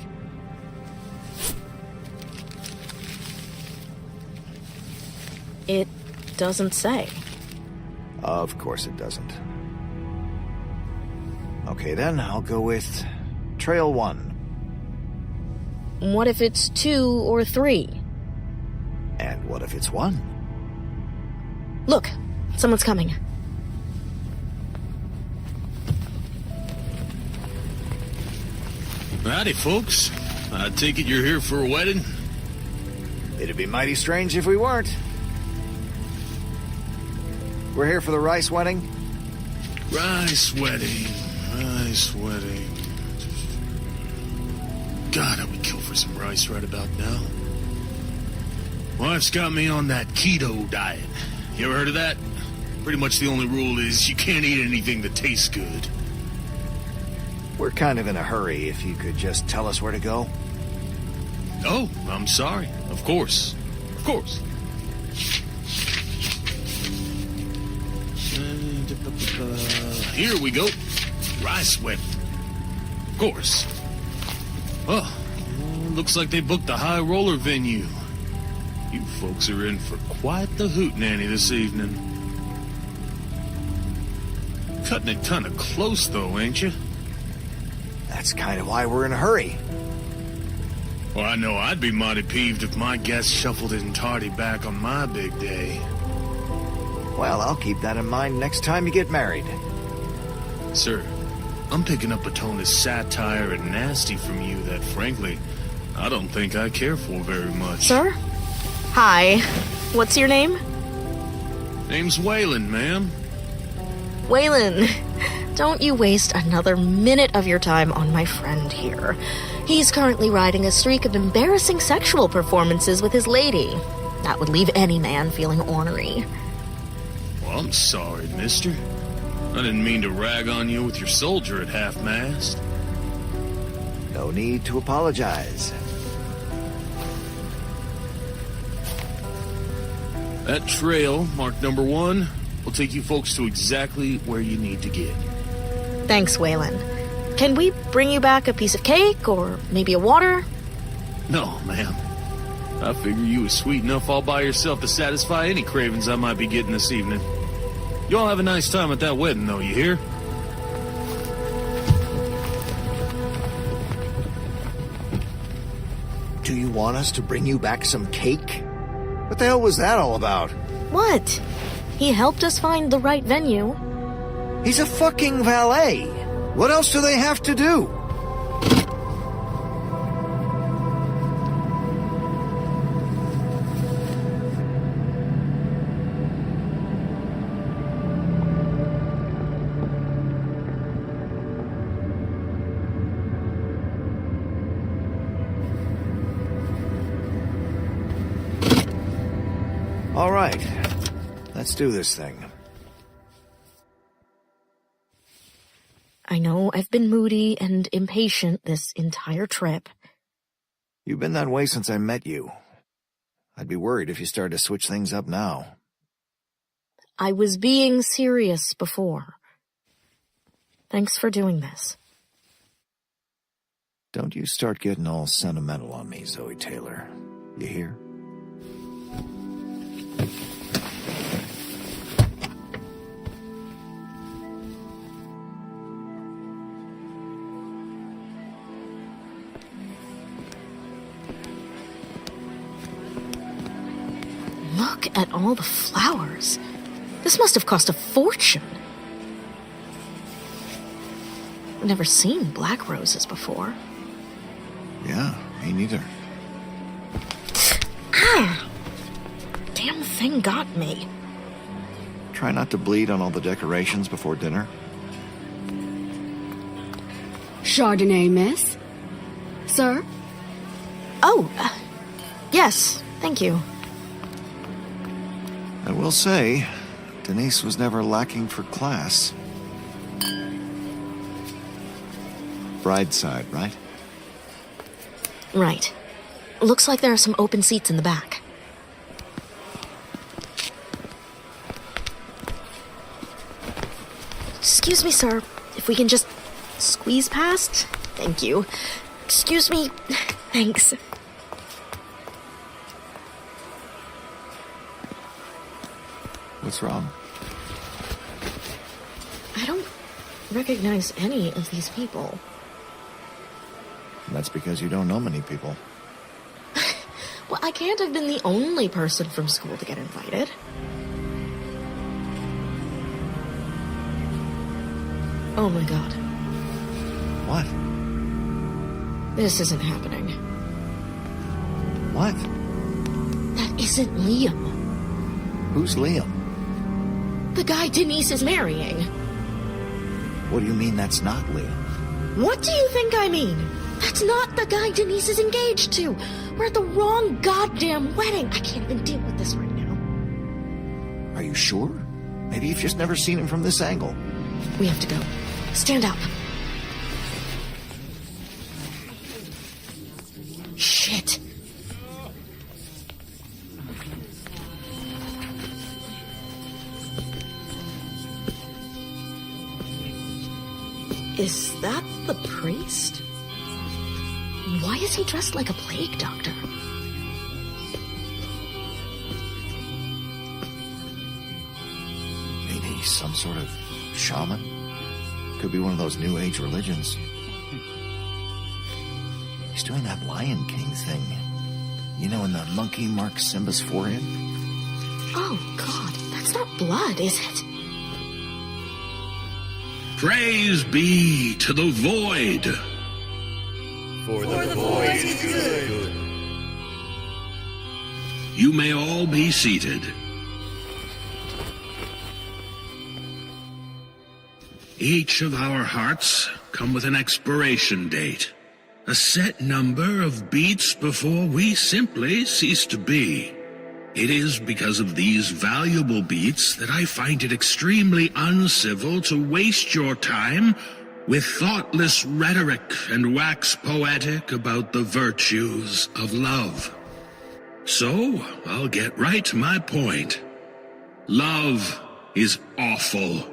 It doesn't say. Of course it doesn't. Okay then, I'll go with Trail 1. What if it's 2 or 3? And what if it's 1? Look, someone's coming. Howdy, folks. I take it you're here for a wedding? It'd be mighty strange if we weren't. We're here for the rice wedding? Rice wedding. Rice wedding. God, I would kill for some rice right about now. Wife's got me on that keto diet. You ever heard of that? Pretty much the only rule is you can't eat anything that tastes good. We're kind of in a hurry. If you could just tell us where to go. Oh, I'm sorry. Of course. Of course. Here we go. Rice wedding. Of course. Oh, looks like they booked the high roller venue. You folks are in for quite the hootenanny this evening. Cutting it kind of close, though, ain't you? That's kind of why we're in a hurry. Well, I know I'd be mighty peeved if my guests shuffled in tardy back on my big day. Well, I'll keep that in mind next time you get married. Sir, I'm picking up a tone of satire and nasty from you that, frankly, I don't think I care for very much. Sir? Hi. What's your name? Name's Waylon, ma'am. Waylon, don't you waste another minute of your time on my friend here. He's currently riding a streak of embarrassing sexual performances with his lady. That would leave any man feeling ornery. Well, I'm sorry, mister. I didn't mean to rag on you with your soldier at half-mast. No need to apologize. That trail, marked number 1, will take you folks to exactly where you need to get. Thanks, Waylon. Can we bring you back a piece of cake or maybe a water? No, ma'am. I figure you was sweet enough all by yourself to satisfy any cravings I might be getting this evening. You all have a nice time at that wedding, though, you hear? Do you want us to bring you back some cake? What the hell was that all about? What? He helped us find the right venue. He's a fucking valet. What else do they have to do? All right, let's do this thing. I know I've been moody and impatient this entire trip. You've been that way since I met you. I'd be worried if you started to switch things up now. I was being serious before. Thanks for doing this. Don't you start getting all sentimental on me, Zoe Taylor. You hear? Look at all the flowers. This must have cost a fortune. I've never seen black roses before. Yeah, me neither. Ah! Damn thing got me. Try not to bleed on all the decorations before dinner. Chardonnay, miss? Sir? Oh, yes, thank you. I will say, Denise was never lacking for class. Bride side, right? Right. Looks like there are some open seats in the back. Excuse me, sir. If we can just squeeze past? Thank you. Excuse me. Thanks. What's wrong? I don't recognize any of these people. That's because you don't know many people. Well, I can't have been the only person from school to get invited. Oh my god. What? This isn't happening. What? That isn't Liam. Who's Liam? The guy Denise is marrying. What do you mean that's not Liam? What do you think I mean? That's not the guy Denise is engaged to. We're at the wrong goddamn wedding. I can't even deal with this right now. Are you sure? Maybe you've just never seen him from this angle. We have to go. Stand up. Shit. Is that the priest? Why is he dressed like a plague doctor? Maybe some sort of shaman? Could be one of those new age religions. He's doing that Lion King thing. You know, when the monkey marks Simba's forehead? Oh, God. That's not blood, is it? Praise be to the void. For the void is good. You may all be seated. Each of our hearts come with an expiration date, a set number of beats before we simply cease to be. It is because of these valuable beats that I find it extremely uncivil to waste your time with thoughtless rhetoric and wax poetic about the virtues of love. So, I'll get right to my point. Love is awful.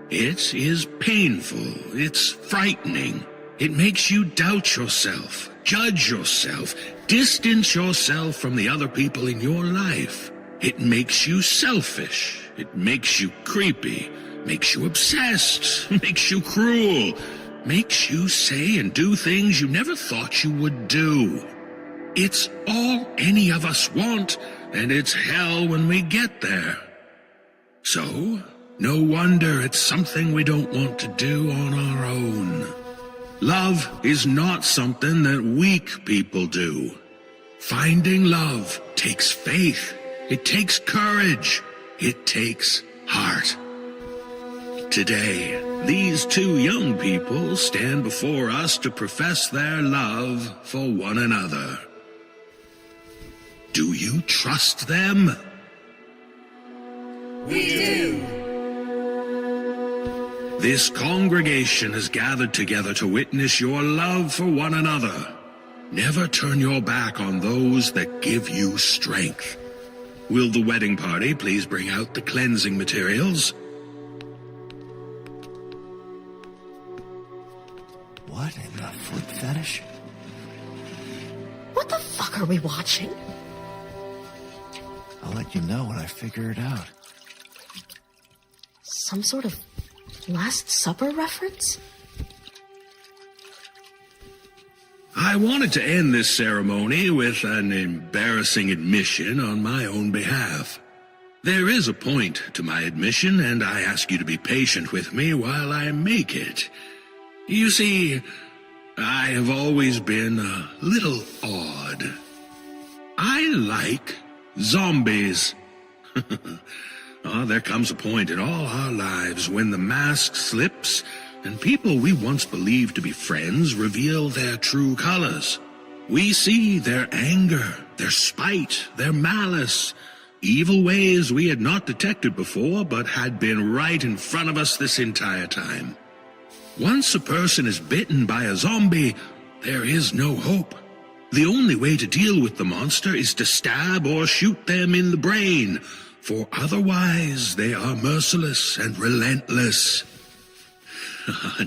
It is painful. It's frightening. It makes you doubt yourself, judge yourself, distance yourself from the other people in your life. It makes you selfish. It makes you creepy. Makes you obsessed. Makes you cruel. Makes you say and do things you never thought you would do. It's all any of us want, and it's hell when we get there. So, no wonder it's something we don't want to do on our own. Love is not something that weak people do. Finding love takes faith. It takes courage. It takes heart. Today, these two young people stand before us to profess their love for one another. Do you trust them? We do. This congregation has gathered together to witness your love for one another. Never turn your back on those that give you strength. Will the wedding party please bring out the cleansing materials? What in the foot fetish? What the fuck are we watching? I'll let you know when I figure it out. Some sort of Last Supper reference? I wanted to end this ceremony with an embarrassing admission on my own behalf. There is a point to my admission, and I ask you to be patient with me while I make it. You see, I have always been a little odd. I like zombies. There comes a point in all our lives when the mask slips and people we once believed to be friends reveal their true colors. We see their anger, their spite, their malice, evil ways we had not detected before but had been right in front of us this entire time. Once a person is bitten by a zombie, there is no hope. The only way to deal with the monster is to stab or shoot them in the brain, for otherwise they are merciless and relentless.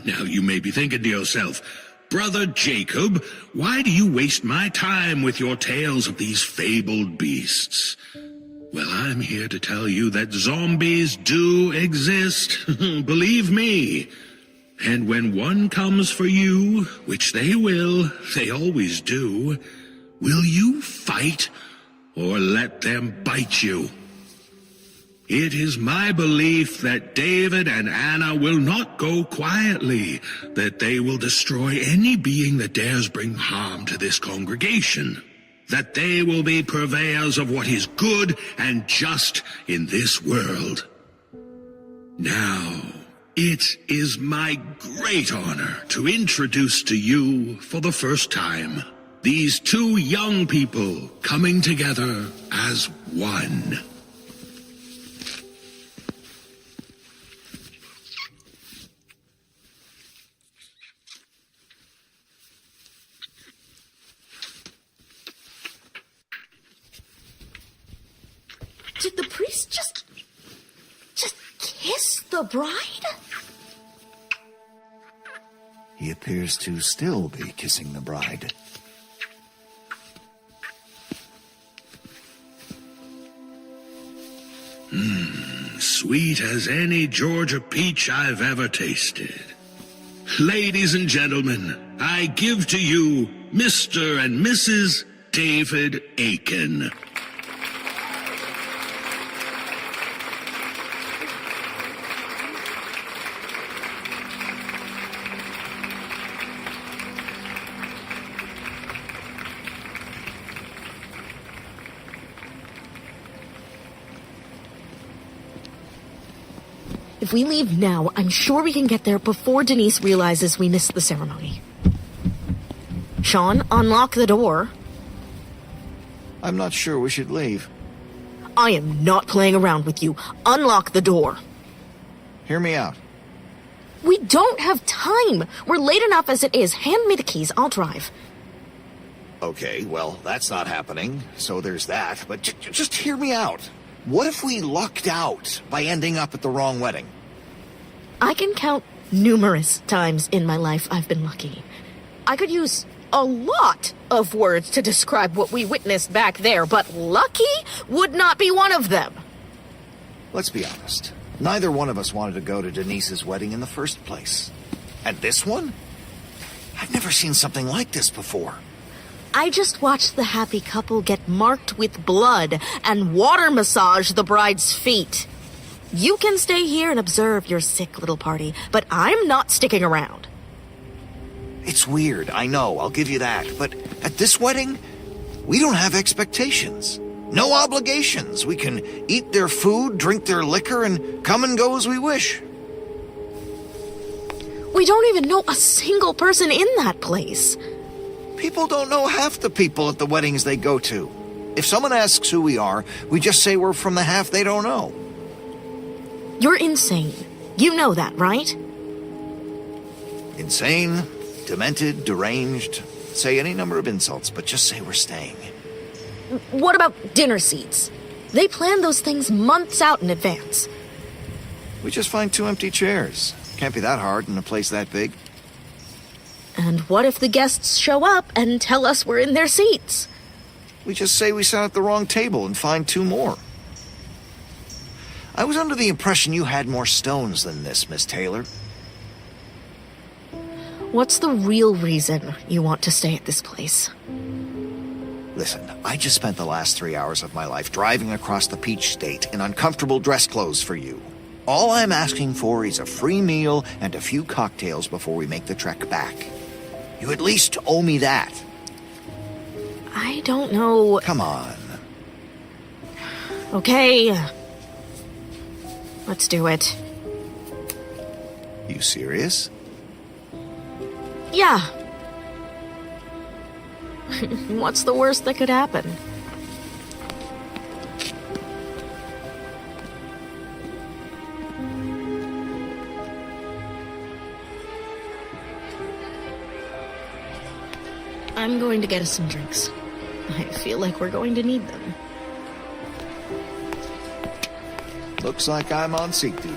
Now you may be thinking to yourself, Brother Jacob, why do you waste my time with your tales of these fabled beasts? Well, I'm here to tell you that zombies do exist, believe me. And when one comes for you, which they will, they always do, will you fight or let them bite you? It is my belief that David and Anna will not go quietly, that they will destroy any being that dares bring harm to this congregation, that they will be purveyors of what is good and just in this world. Now, it is my great honor to introduce to you for the first time these two young people coming together as one. Did the priest just kiss the bride? He appears to still be kissing the bride. Sweet as any Georgia peach I've ever tasted. Ladies and gentlemen, I give to you Mr. and Mrs. David Aiken. If we leave now, I'm sure we can get there before Denise realizes we missed the ceremony. Sean, unlock the door. I'm not sure we should leave. I am not playing around with you. Unlock the door. Hear me out. We don't have time. We're late enough as it is. Hand me the keys. I'll drive. Okay, well, that's not happening, so there's that. But just hear me out. What if we lucked out by ending up at the wrong wedding? I can count numerous times in my life I've been lucky. I could use a lot of words to describe what we witnessed back there, but lucky would not be one of them. Let's be honest. Neither one of us wanted to go to Denise's wedding in the first place. And this one? I've never seen something like this before. I just watched the happy couple get marked with blood and water massage the bride's feet. You can stay here and observe your sick little party, but I'm not sticking around. It's weird, I know, I'll give you that. But at this wedding, we don't have expectations. No obligations. We can eat their food, drink their liquor, and come and go as we wish. We don't even know a single person in that place. People don't know half the people at the weddings they go to. If someone asks who we are, we just say we're from the half they don't know. You're insane. You know that, right? Insane, demented, deranged. Say any number of insults, but just say we're staying. What about dinner seats? They plan those things months out in advance. We just find 2 empty chairs. Can't be that hard in a place that big. And what if the guests show up and tell us we're in their seats? We just say we sat at the wrong table and find 2 more. I was under the impression you had more stones than this, Miss Taylor. What's the real reason you want to stay at this place? Listen, I just spent the last 3 hours of my life driving across the Peach State in uncomfortable dress clothes for you. All I'm asking for is a free meal and a few cocktails before we make the trek back. You at least owe me that. I don't know... Come on. Okay. Let's do it. You serious? Yeah. What's the worst that could happen? I'm going to get us some drinks. I feel like we're going to need them. Looks like I'm on seat duty.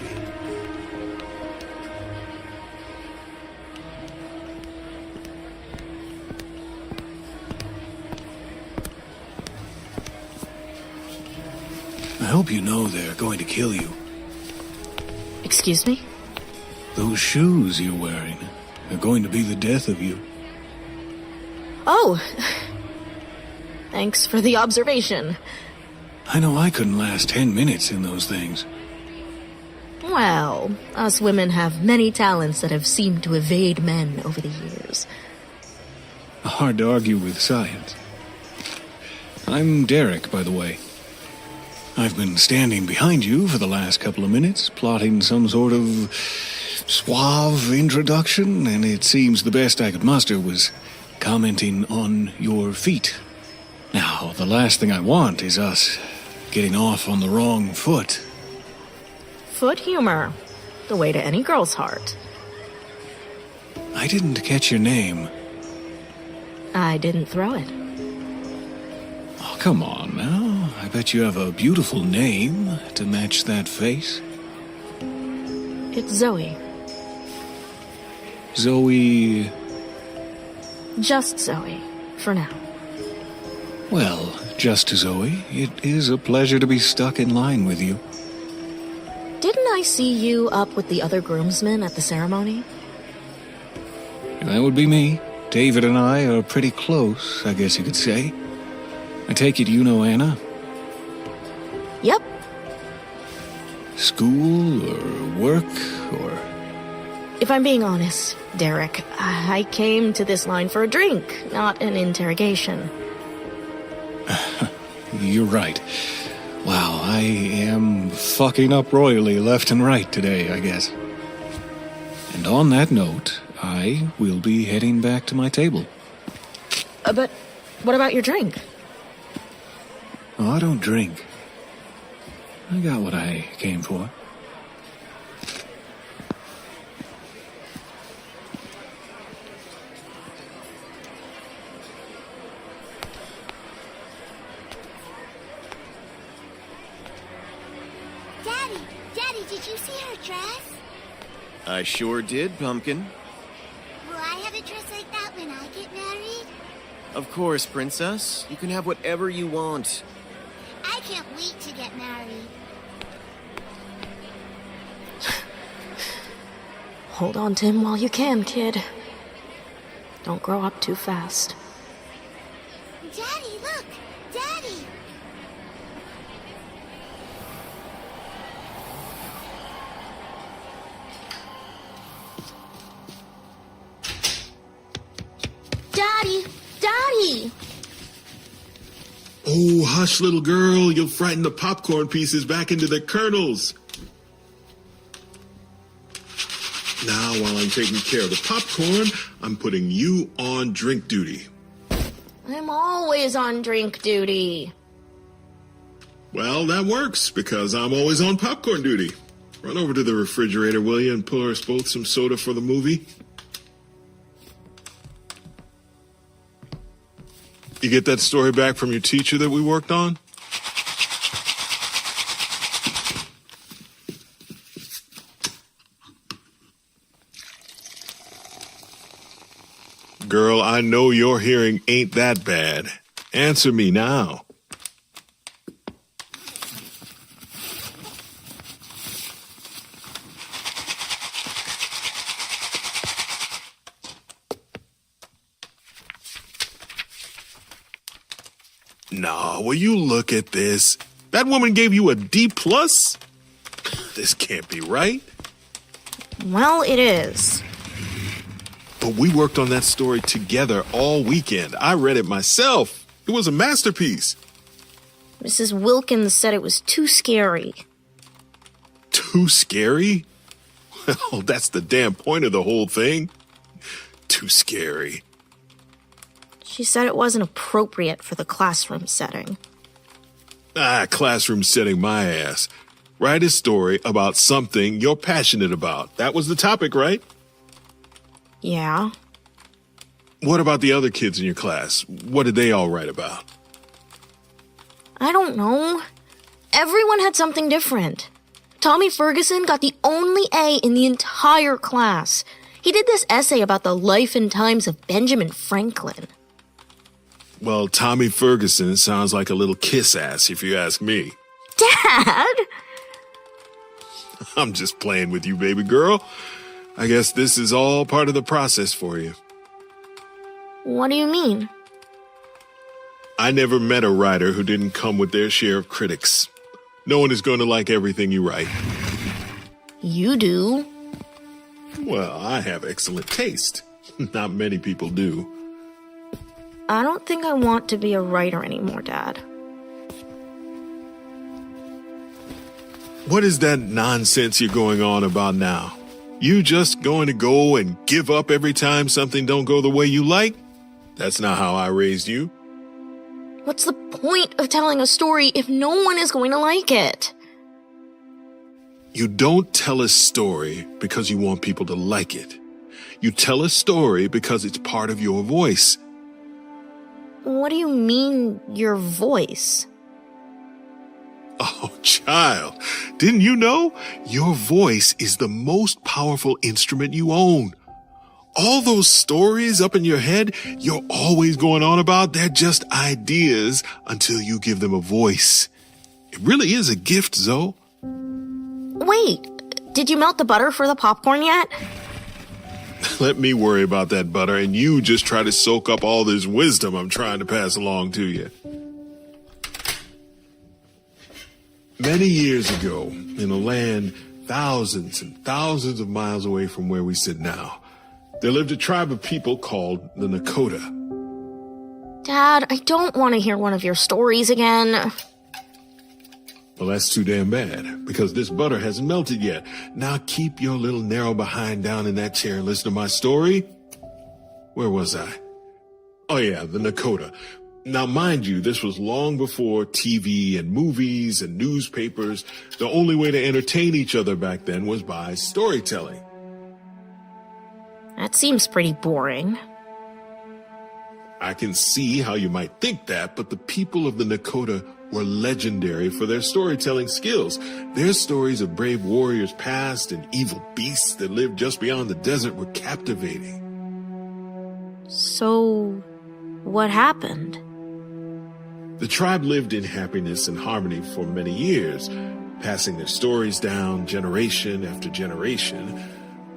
I hope you know they're going to kill you. Excuse me? Those shoes you're wearing are going to be the death of you. Oh. Thanks for the observation. I know I couldn't last 10 minutes in those things. Well, us women have many talents that have seemed to evade men over the years. Hard to argue with science. I'm Derek, by the way. I've been standing behind you for the last couple of minutes, plotting some sort of suave introduction, and it seems the best I could muster was commenting on your feet. Now, the last thing I want is us getting off on the wrong foot. Foot humor. The way to any girl's heart. I didn't catch your name. I didn't throw it. Oh, come on now. I bet you have a beautiful name to match that face. It's Zoe. Zoe... Just Zoe, for now. Well, just Zoe, it is a pleasure to be stuck in line with you. Didn't I see you up with the other groomsmen at the ceremony? That would be me. David and I are pretty close, I guess you could say. I take it you know Anna? Yep. School or work or... If I'm being honest, Derek, I came to this line for a drink, not an interrogation. You're right. Wow, I am fucking up royally left and right today, I guess. And on that note, I will be heading back to my table. But what about your drink? Oh, I don't drink. I got what I came for. Daddy, did you see her dress? I sure did, Pumpkin. Will I have a dress like that when I Of course, Princess. You can have whatever you want. I can't wait to get married. Hold on to him while you can, kid. Don't grow up too fast. Daddy, look! Daddy! Daddy! Daddy! Oh, hush, little girl. You'll frighten the popcorn pieces back into the kernels. Now, while I'm taking care of the popcorn, I'm putting you on drink duty. I'm always on drink duty. Well, that works, because I'm always on popcorn duty. Run over to the refrigerator, will you, and pour us both some soda for the movie? You get that story back from your teacher that we worked on? Girl, I know your hearing ain't that bad. Answer me now. Nah, will you look at this? That woman gave you a D+? This can't be right. Well, it is. But we worked on that story together all weekend. I read it myself. It was a masterpiece. Mrs. Wilkins said it was too scary. Too scary? Well, that's the damn point of the whole thing. Too scary. She said it wasn't appropriate for the classroom setting. Classroom setting my ass. Write a story about something you're passionate about. That was the topic, right? Yeah. What about the other kids in your class? What did they all write about? I don't know. Everyone had something different. Tommy Ferguson got the only A in the entire class. He did this essay about the life and times of Benjamin Franklin. Well, Tommy Ferguson sounds like a little kiss ass, if you ask me. Dad! I'm just playing with you, baby girl. I guess this is all part of the process for you. What do you mean? I never met a writer who didn't come with their share of critics. No one is going to like everything you write. You do. Well, I have excellent taste. Not many people do. I don't think I want to be a writer anymore, Dad. What is that nonsense you're going on about now? You just going to go and give up every time something don't go the way you like? That's not how I raised you. What's the point of telling a story if no one is going to like it? You don't tell a story because you want people to like it. You tell a story because it's part of your voice. What do you mean, your voice? Oh, child, didn't you know? Your voice is the most powerful instrument you own. All those stories up in your head you're always going on about, they're just ideas until you give them a voice. It really is a gift, Zoe. Wait, did you melt the butter for the popcorn yet? Let me worry about that butter, and you just try to soak up all this wisdom I'm trying to pass along to you. Many years ago, in a land thousands and thousands of miles away from where we sit now, there lived a tribe of people called the Nakota. Dad, I don't want to hear one of your stories again. Well, that's too damn bad, because this butter hasn't melted yet. Now keep your little narrow behind down in that chair and listen to my story. Where was I? Oh yeah, the Nakota. Now, mind you, this was long before TV and movies and newspapers. The only way to entertain each other back then was by storytelling. That seems pretty boring. I can see how you might think that, but the people of the Nakota were legendary for their storytelling skills. Their stories of brave warriors past and evil beasts that lived just beyond the desert were captivating. So, What happened? The tribe lived in happiness and harmony for many years, passing their stories down generation after generation,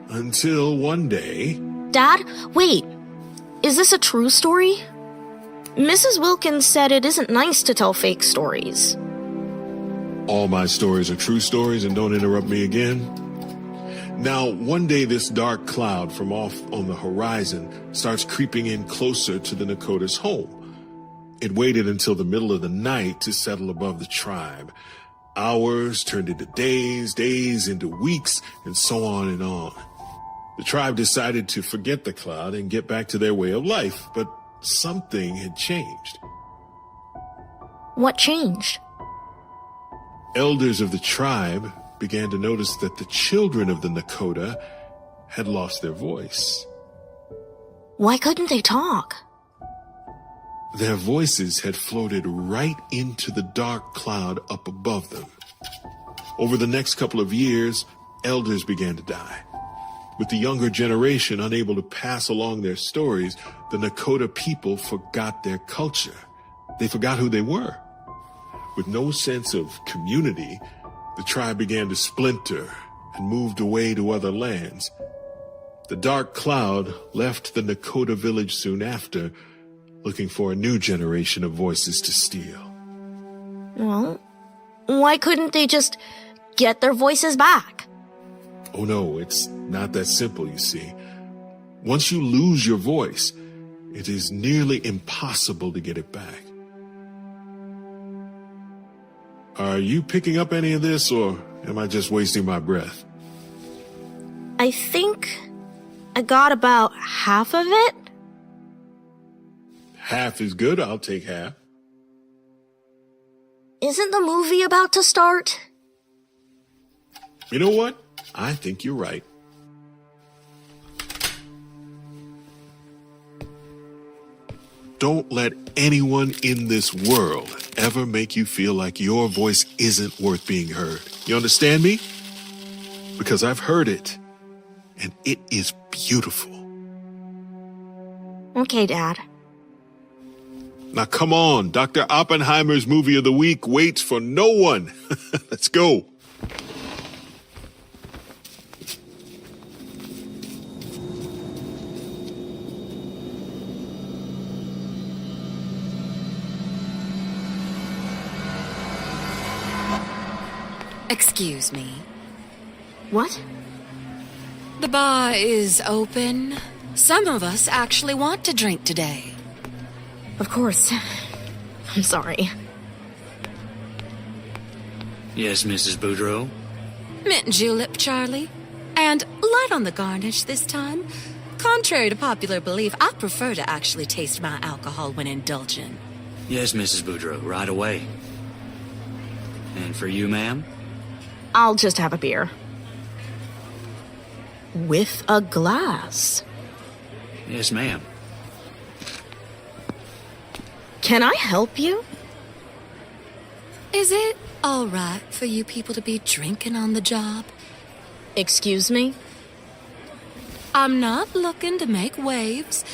until one day... Dad, wait. Is this a true story? Mrs. Wilkins said it isn't nice to tell fake stories. All my stories are true stories, and don't interrupt me again. Now, one day this dark cloud from off on the horizon starts creeping in closer to the Nakota's home. It waited until the middle of the night to settle above the tribe. Hours turned into days, days into weeks, and so on and on. The tribe decided to forget the cloud and get back to their way of life, but something had changed. What changed? Elders of the tribe began to notice that the children of the Nakota had lost their voice. Why couldn't they talk? Their voices had floated right into the dark cloud up above them. Over the next couple of years, elders began to die. With the younger generation unable to pass along their stories, the Nakota people forgot their culture. They forgot who they were. With no sense of community, the tribe began to splinter and moved away to other lands. The dark cloud left the Nakota village soon after, looking for a new generation of voices to steal. Well, why couldn't they just get their voices back? Oh no, it's not that simple, you see. Once you lose your voice, it is nearly impossible to get it back. Are you picking up any of this, or am I just wasting my breath? I think I got about half of it. Half is good, I'll take half. Isn't the movie about to start? You know what? I think you're right. Don't let anyone in this world ever make you feel like your voice isn't worth being heard. You understand me? Because I've heard it, and it is beautiful. Okay, Dad. Now come on, Dr. Oppenheimer's movie of the week waits for no one. Let's go. Excuse me. What? The bar is open. Some of us actually want to drink today. Of course. I'm sorry. Yes, Mrs. Boudreaux? Mint julep, Charlie. And light on the garnish this time. Contrary to popular belief, I prefer to actually taste my alcohol when indulgent. Yes, Mrs. Boudreaux, right away. And for you, ma'am? I'll just have a beer. With a glass. Yes, ma'am. Can I help you? Is it all right for you people to be drinking on the job? Excuse me? I'm not looking to make waves.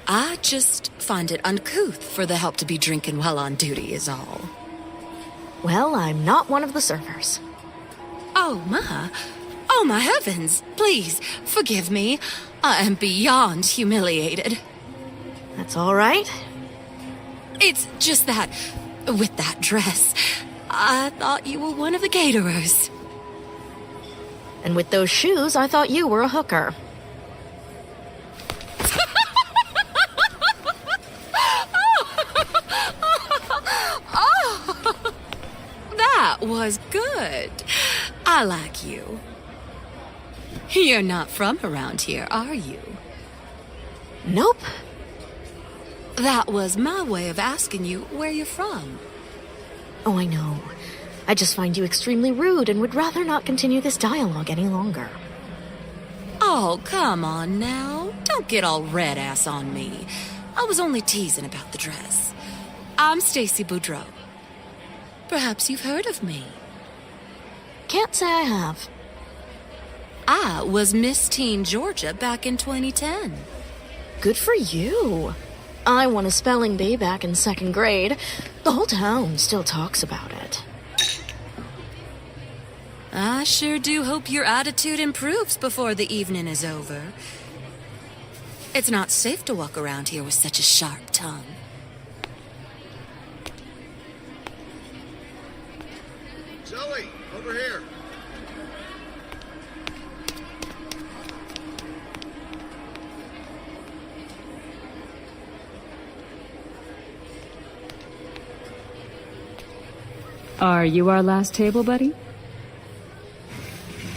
I just find it uncouth for the help to be drinking while on duty is all. Well, I'm not one of the servers. Oh my heavens, please, forgive me. I am beyond humiliated. That's all right. It's just that, with that dress, I thought you were one of the caterers. And with those shoes, I thought you were a hooker. That was good. I like you. You're not from around here, are you? Nope. That was my way of asking you where you're from. Oh, I know. I just find you extremely rude and would rather not continue this dialogue any longer. Oh, come on now. Don't get all red-ass on me. I was only teasing about the dress. I'm Stacy Boudreaux. Perhaps you've heard of me. Can't say I have. I was Miss Teen Georgia back in 2010. Good for you. I won a spelling bee back in 2nd grade. The whole town still talks about it. I sure do hope your attitude improves before the evening is over. It's not safe to walk around here with such a sharp tongue. Zoe, over here. Are you our last table buddy?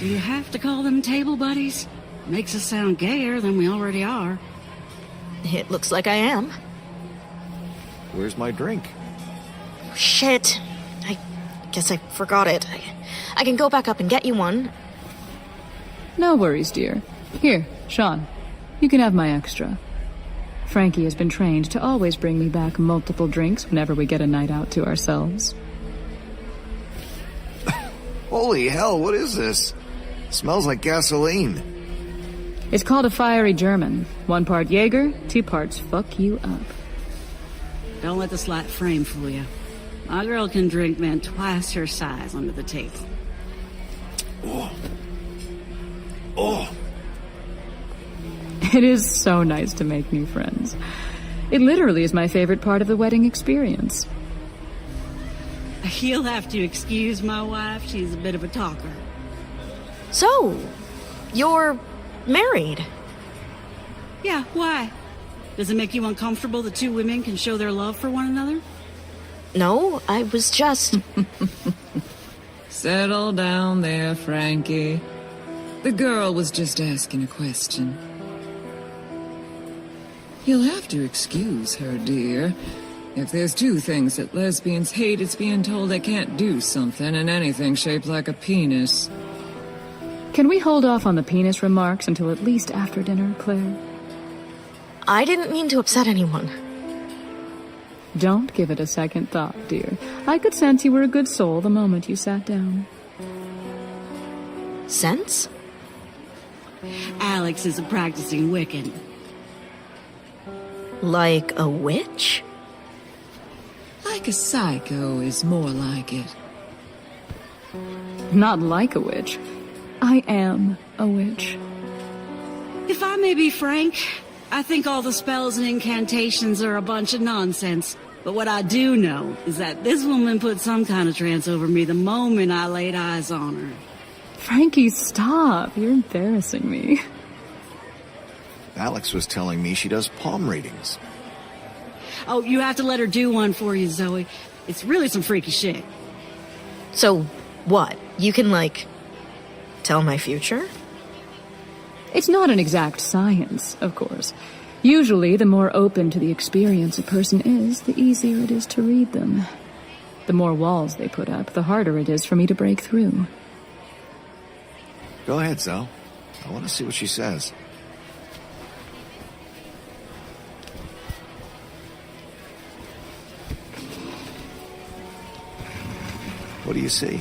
Do you have to call them table buddies? Makes us sound gayer than we already are. It looks like I am. Where's my drink? Shit. I guess I forgot it. I can go back up and get you one. No worries, dear. Here, Sean. You can have my extra. Frankie has been trained to always bring me back multiple drinks whenever we get a night out to ourselves. Holy hell, what is this? Smells like gasoline. It's called a fiery German. 1 part Jaeger, 2 parts fuck you up. Don't let the slight frame fool you. My girl can drink men twice her size under the table. Oh. Oh. It is so nice to make new friends. It literally is my favorite part of the wedding experience. You'll have to excuse my wife. She's a bit of a talker. So, you're married? Yeah, why? Does it make you uncomfortable that 2 women can show their love for one another? No, I was just... Settle down there, Frankie. The girl was just asking a question. You'll have to excuse her, dear. If there's 2 things that lesbians hate, it's being told they can't do something in anything shaped like a penis. Can we hold off on the penis remarks until at least after dinner, Claire? I didn't mean to upset anyone. Don't give it a second thought, dear. I could sense you were a good soul the moment you sat down. Sense? Alex is a practicing Wiccan. Like a witch? Like a psycho is more like it. Not like a witch. I am a witch. If I may be frank, I think all the spells and incantations are a bunch of nonsense. But what I do know is that this woman put some kind of trance over me the moment I laid eyes on her. Frankie, stop. You're embarrassing me. Alex was telling me she does palm readings. Oh, you have to let her do one for you, Zoe. It's really some freaky shit. So, what? You can, tell my future? It's not an exact science, of course. Usually, the more open to the experience a person is, the easier it is to read them. The more walls they put up, the harder it is for me to break through. Go ahead, Zoe. I want to see what she says. What do you see?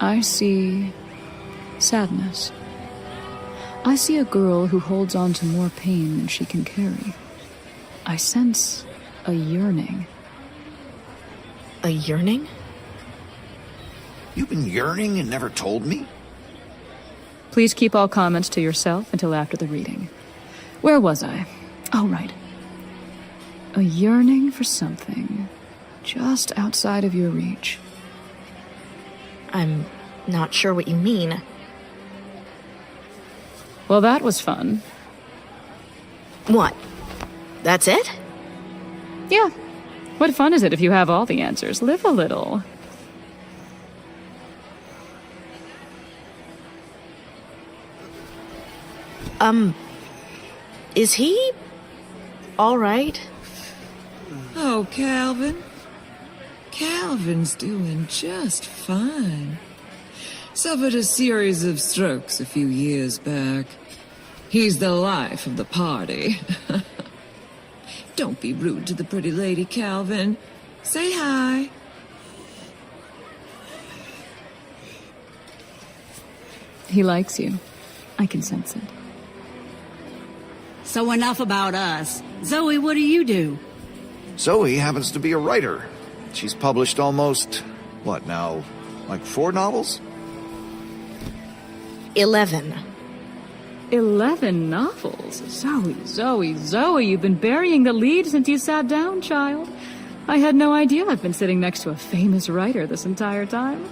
I see sadness. I see a girl who holds on to more pain than she can carry. I sense a yearning. A yearning? You've been yearning and never told me? Please keep all comments to yourself until after the reading. Where was I? Oh, right. A yearning for something just outside of your reach. I'm not sure what you mean. Well, that was fun. What? That's it? Yeah. What fun is it if you have all the answers? Live a little. Is he all right? Oh, Calvin. Calvin's doing just fine. Suffered a series of strokes a few years back. He's the life of the party. Don't be rude to the pretty lady, Calvin. Say hi. He likes you. I can sense it. So enough about us. Zoe, what do you do? Zoe happens to be a writer. She's published almost, what now, like 4 novels? 11. 11 novels? Zoe, you've been burying the lead since you sat down, child. I had no idea I've been sitting next to a famous writer this entire time.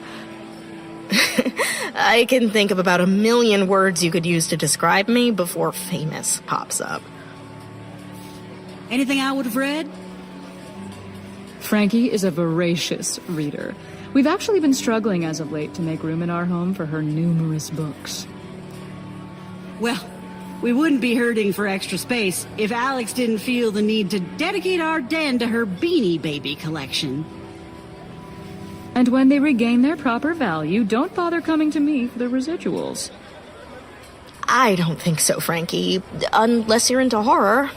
I can think of about 1 million words you could use to describe me before famous pops up. Anything I would have read? Frankie is a voracious reader. We've actually been struggling as of late to make room in our home for her numerous books. Well, we wouldn't be hurting for extra space if Alex didn't feel the need to dedicate our den to her Beanie Baby collection. And when they regain their proper value, don't bother coming to me for the residuals. I don't think so, Frankie. Unless you're into horror.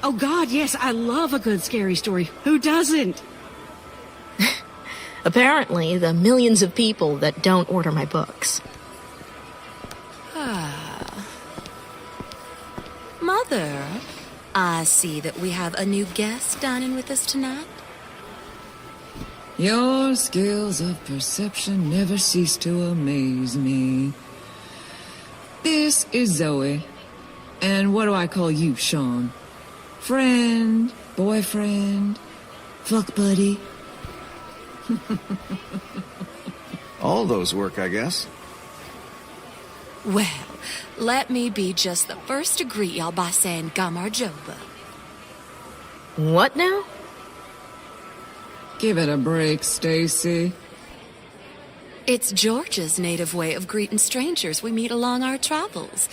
Oh God, yes, I love a good scary story. Who doesn't? Apparently, the millions of people that don't order my books. Mother, I see that we have a new guest dining with us tonight. Your skills of perception never cease to amaze me. This is Zoe. And what do I call you, Sean? Friend, boyfriend, fuck buddy? All those work, I guess. Well, let me be just the first to greet y'all by saying Gamarjoba. What now? Give it a break, Stacy. It's Georgia's native way of greeting strangers we meet along our travels.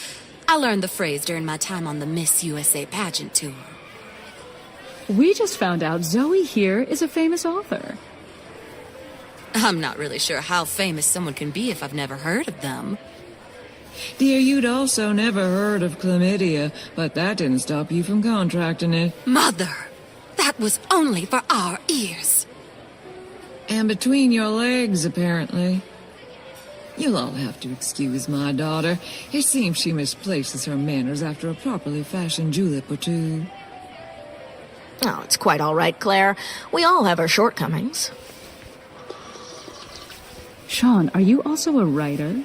I learned the phrase during my time on the Miss USA pageant tour. We just found out Zoe here is a famous author. I'm not really sure how famous someone can be if I've never heard of them. Dear, you'd also never heard of chlamydia, but that didn't stop you from contracting it. Mother, that was only for our ears. And between your legs, apparently. You'll all have to excuse my daughter. It seems she misplaces her manners after a properly fashioned julep or two. Oh, it's quite all right, Claire. We all have our shortcomings. Sean, are you also a writer?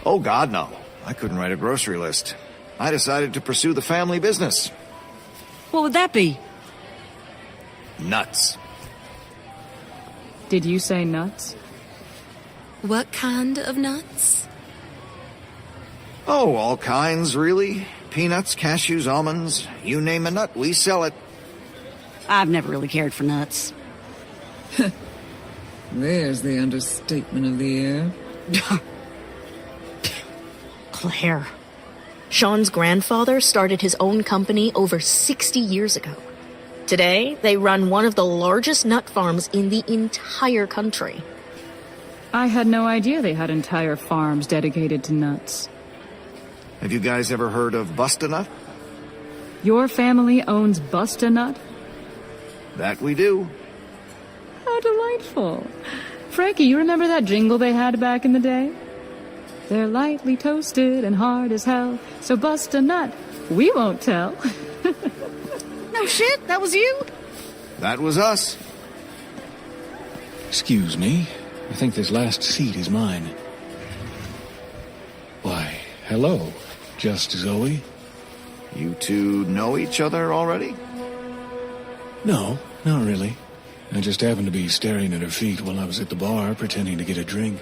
Oh, God, no. I couldn't write a grocery list. I decided to pursue the family business. What would that be? Nuts. Did you say nuts? What kind of nuts? Oh, all kinds, really. Peanuts, cashews, almonds. You name a nut, we sell it. I've never really cared for nuts. There's the understatement of the year. Claire. Sean's grandfather started his own company over 60 years ago. Today, they run one of the largest nut farms in the entire country. I had no idea they had entire farms dedicated to nuts. Have you guys ever heard of Bust-A-Nut? Your family owns Bust-A-Nut? That we do. How delightful. Frankie, you remember that jingle they had back in the day? They're lightly toasted and hard as hell, so bust a nut. We won't tell. No shit, that was you? That was us. Excuse me. I think this last seat is mine. Why, hello. Just Zoe? You two know each other already? No, not really. I just happened to be staring at her feet while I was at the bar pretending to get a drink.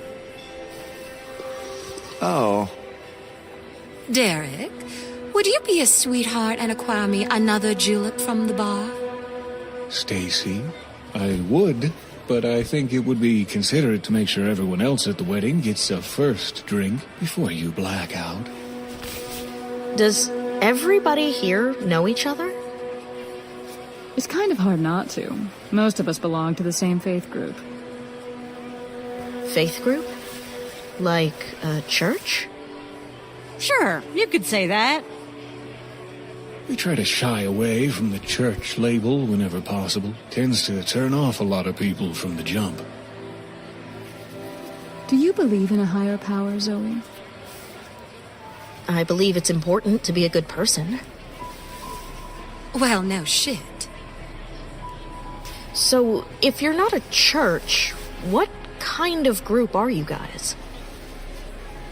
Oh. Derek, would you be a sweetheart and acquire me another julep from the bar? Stacy, I would, but I think it would be considerate to make sure everyone else at the wedding gets a first drink before you black out. Does everybody here know each other? It's kind of hard not to. Most of us belong to the same faith group. Faith group? Like a church? Sure, you could say that. We try to shy away from the church label whenever possible. Tends to turn off a lot of people from the jump. Do you believe in a higher power, Zoe? I believe it's important to be a good person. Well, no shit. So, if you're not a church, what kind of group are you guys?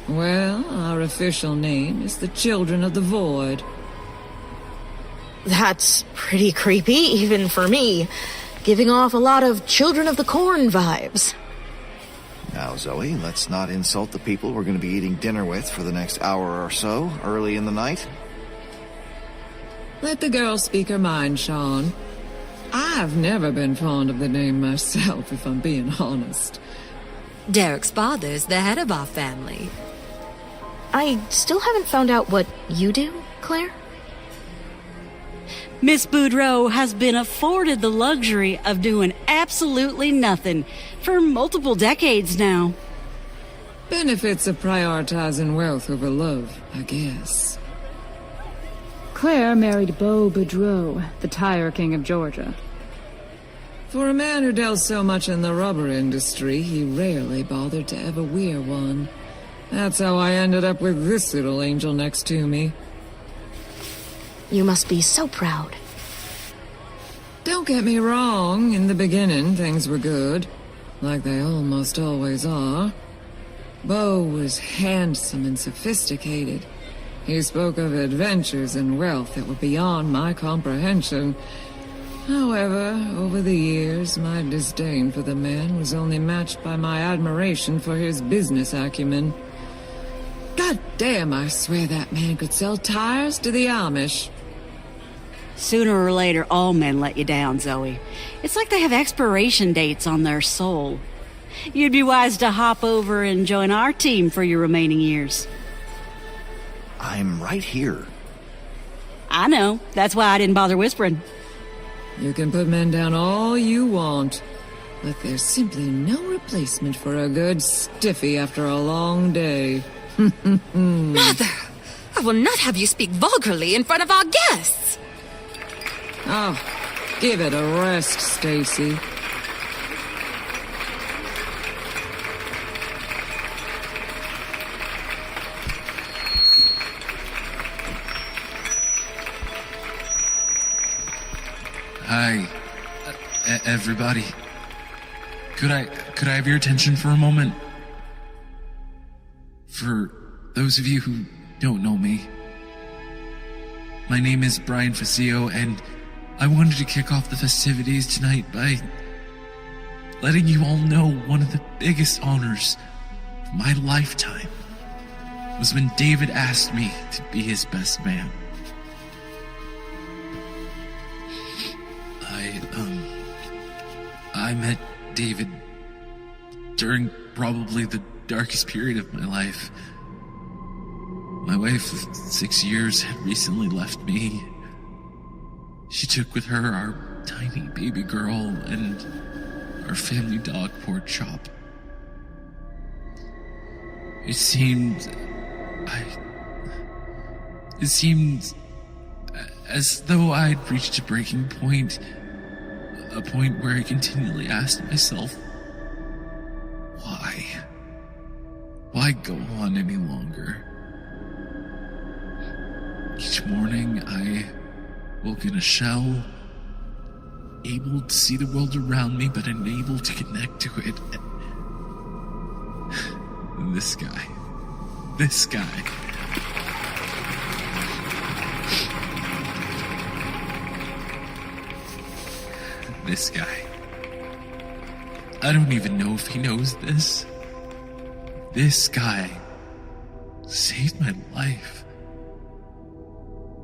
Well, our official name is the Children of the Void. That's pretty creepy, even for me. Giving off a lot of Children of the Corn vibes. Now, Zoe, let's not insult the people we're going to be eating dinner with for the next hour or so, early in the night. Let the girl speak her mind, Sean. I've never been fond of the name myself, if I'm being honest. Derek's father's the head of our family. I still haven't found out what you do, Claire? Miss Boudreaux has been afforded the luxury of doing absolutely nothing for multiple decades now. Benefits of prioritizing wealth over love, I guess. Claire married Beau Boudreaux, the tire king of Georgia. For a man who dealt so much in the rubber industry, he rarely bothered to ever wear one. That's how I ended up with this little angel next to me. You must be so proud. Don't get me wrong, in the beginning things were good, like they almost always are. Beau was handsome and sophisticated. He spoke of adventures and wealth that were beyond my comprehension. However, over the years, my disdain for the man was only matched by my admiration for his business acumen. God damn, I swear that man could sell tires to the Amish. Sooner or later, all men let you down, Zoe. It's like they have expiration dates on their soul. You'd be wise to hop over and join our team for your remaining years. I'm right here. I know. That's why I didn't bother whispering. You can put men down all you want, but there's simply no replacement for a good stiffy after a long day. Mother, I will not have you speak vulgarly in front of our guests. Oh, give it a rest, Stacy. Hi, everybody. Could I have your attention for a moment? For those of you who don't know me, my name is Brian Facio, and I wanted to kick off the festivities tonight by letting you all know one of the biggest honors of my lifetime was when David asked me to be his best man. I met David during probably the darkest period of my life. My wife of 6 years had recently left me. She took with her our tiny baby girl and our family dog, poor Chop. It seemed as though I'd reached a breaking point. A point where I continually asked myself, why? Why go on any longer? Each morning I woke in a shell, able to see the world around me, but unable to connect to it. And this guy. This guy. I don't even know if he knows this. This guy saved my life.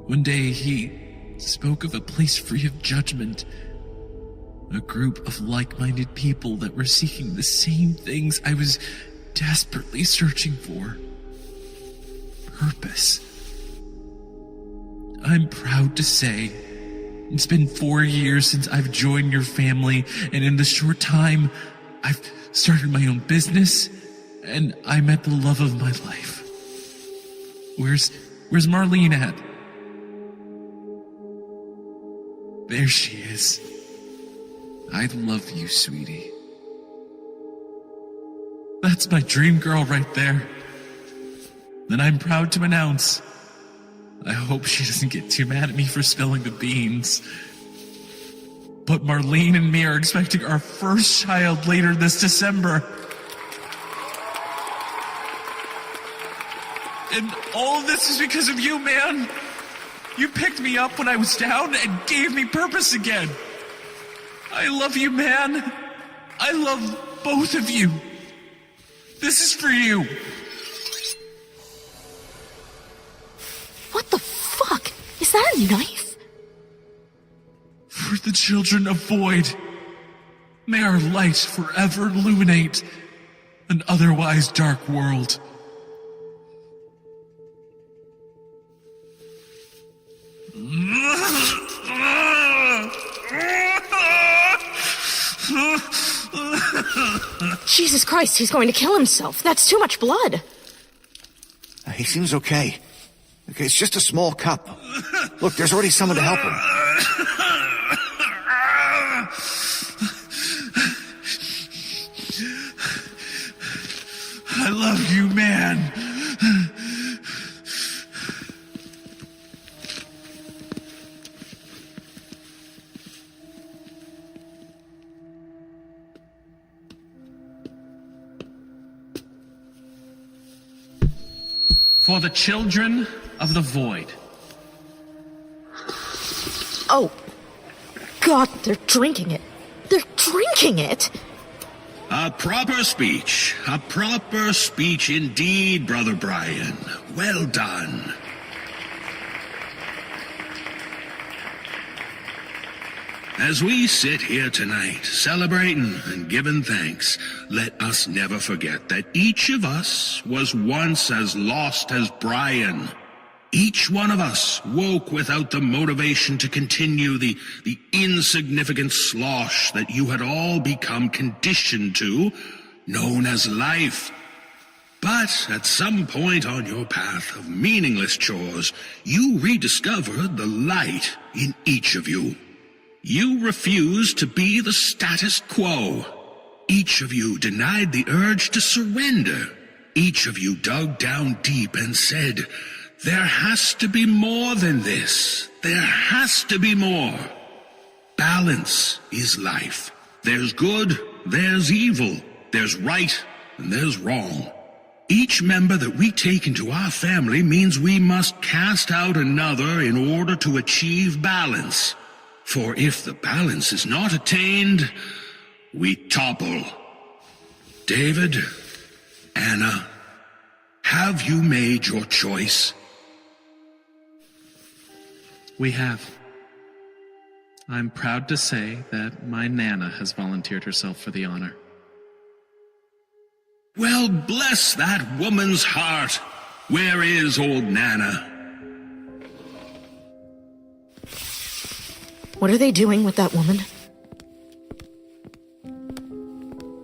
One day he spoke of a place free of judgment, a group of like-minded people that were seeking the same things I was desperately searching for. Purpose. I'm proud to say it's been 4 years since I've joined your family, and in the short time, I've started my own business, and I met the love of my life. Where's Marlene at? There she is. I love you, sweetie. That's my dream girl right there. then I'm proud to announce, I hope she doesn't get too mad at me for spilling the beans, but Marlene and me are expecting our first child later this December. And all of this is because of you, man. You picked me up when I was down and gave me purpose again. I love you, man. I love both of you. This is for you. What the fuck? Is that a knife? For the children of Void, may our light forever illuminate an otherwise dark world. Jesus Christ, he's going to kill himself. That's too much blood. He seems okay. Okay, it's just a small cup. Look, there's already someone to help him. I love you, man. For the children of the Void. Oh, God, they're drinking it. They're drinking it! A proper speech indeed, Brother Brian. Well done. As we sit here tonight, celebrating and giving thanks, let us never forget that each of us was once as lost as Brian. Each one of us woke without the motivation to continue the insignificant slosh that you had all become conditioned to, known as life. But at some point on your path of meaningless chores, you rediscovered the light in each of you. You refused to be the status quo. Each of you denied the urge to surrender. Each of you dug down deep and said, there has to be more than this. There has to be more. Balance is life. There's good, there's evil, there's right, and there's wrong. Each member that we take into our family means we must cast out another in order to achieve balance. For if the balance is not attained, we topple. David, Anna, have you made your choice? We have. I'm proud to say that my Nana has volunteered herself for the honor. Well, bless that woman's heart. Where is old Nana? What are they doing with that woman?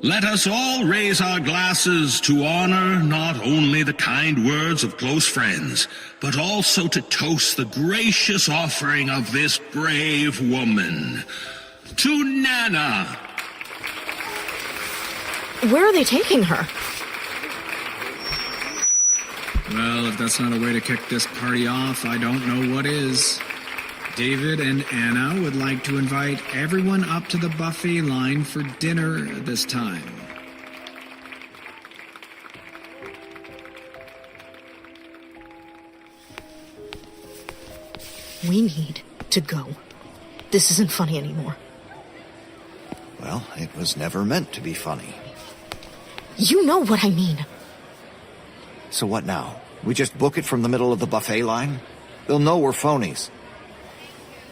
Let us all raise our glasses to honor not only the kind words of close friends, but also to toast the gracious offering of this brave woman. To Nana! Where are they taking her? Well, if that's not a way to kick this party off, I don't know what is. David and Anna would like to invite everyone up to the buffet line for dinner this time. We need to go. This isn't funny anymore. Well, it was never meant to be funny. You know what I mean. So what now? We just book it from the middle of the buffet line? They'll know we're phonies.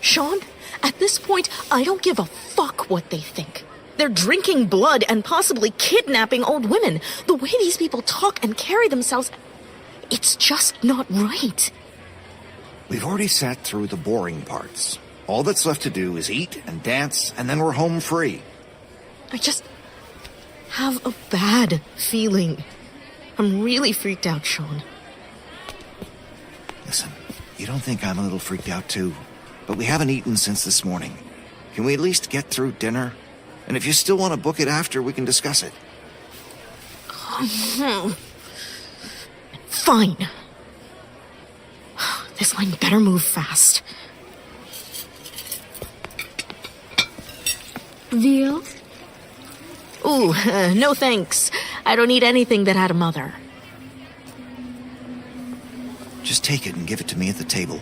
Sean, at this point, I don't give a fuck what they think. They're drinking blood and possibly kidnapping old women. The way these people talk and carry themselves, it's just not right. We've already sat through the boring parts. All that's left to do is eat and dance, and then we're home free. I just have a bad feeling. I'm really freaked out, Sean. Listen, you don't think I'm a little freaked out too? But we haven't eaten since this morning. Can we at least get through dinner? And if you still want to book it after, we can discuss it. Fine. This line better move fast. Veal? Ooh, no thanks. I don't eat anything that had a mother. Just take it and give it to me at the table.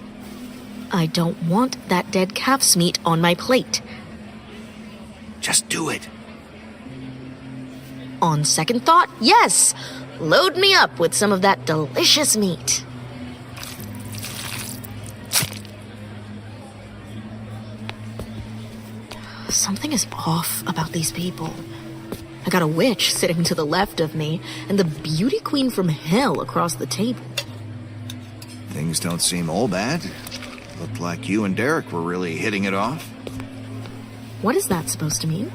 I don't want that dead calf's meat on my plate. Just do it. On second thought, yes. Load me up with some of that delicious meat. Something is off about these people. I got a witch sitting to the left of me, and the beauty queen from hell across the table. Things don't seem all bad. Looked like you and Derek were really hitting it off. What is that supposed to mean?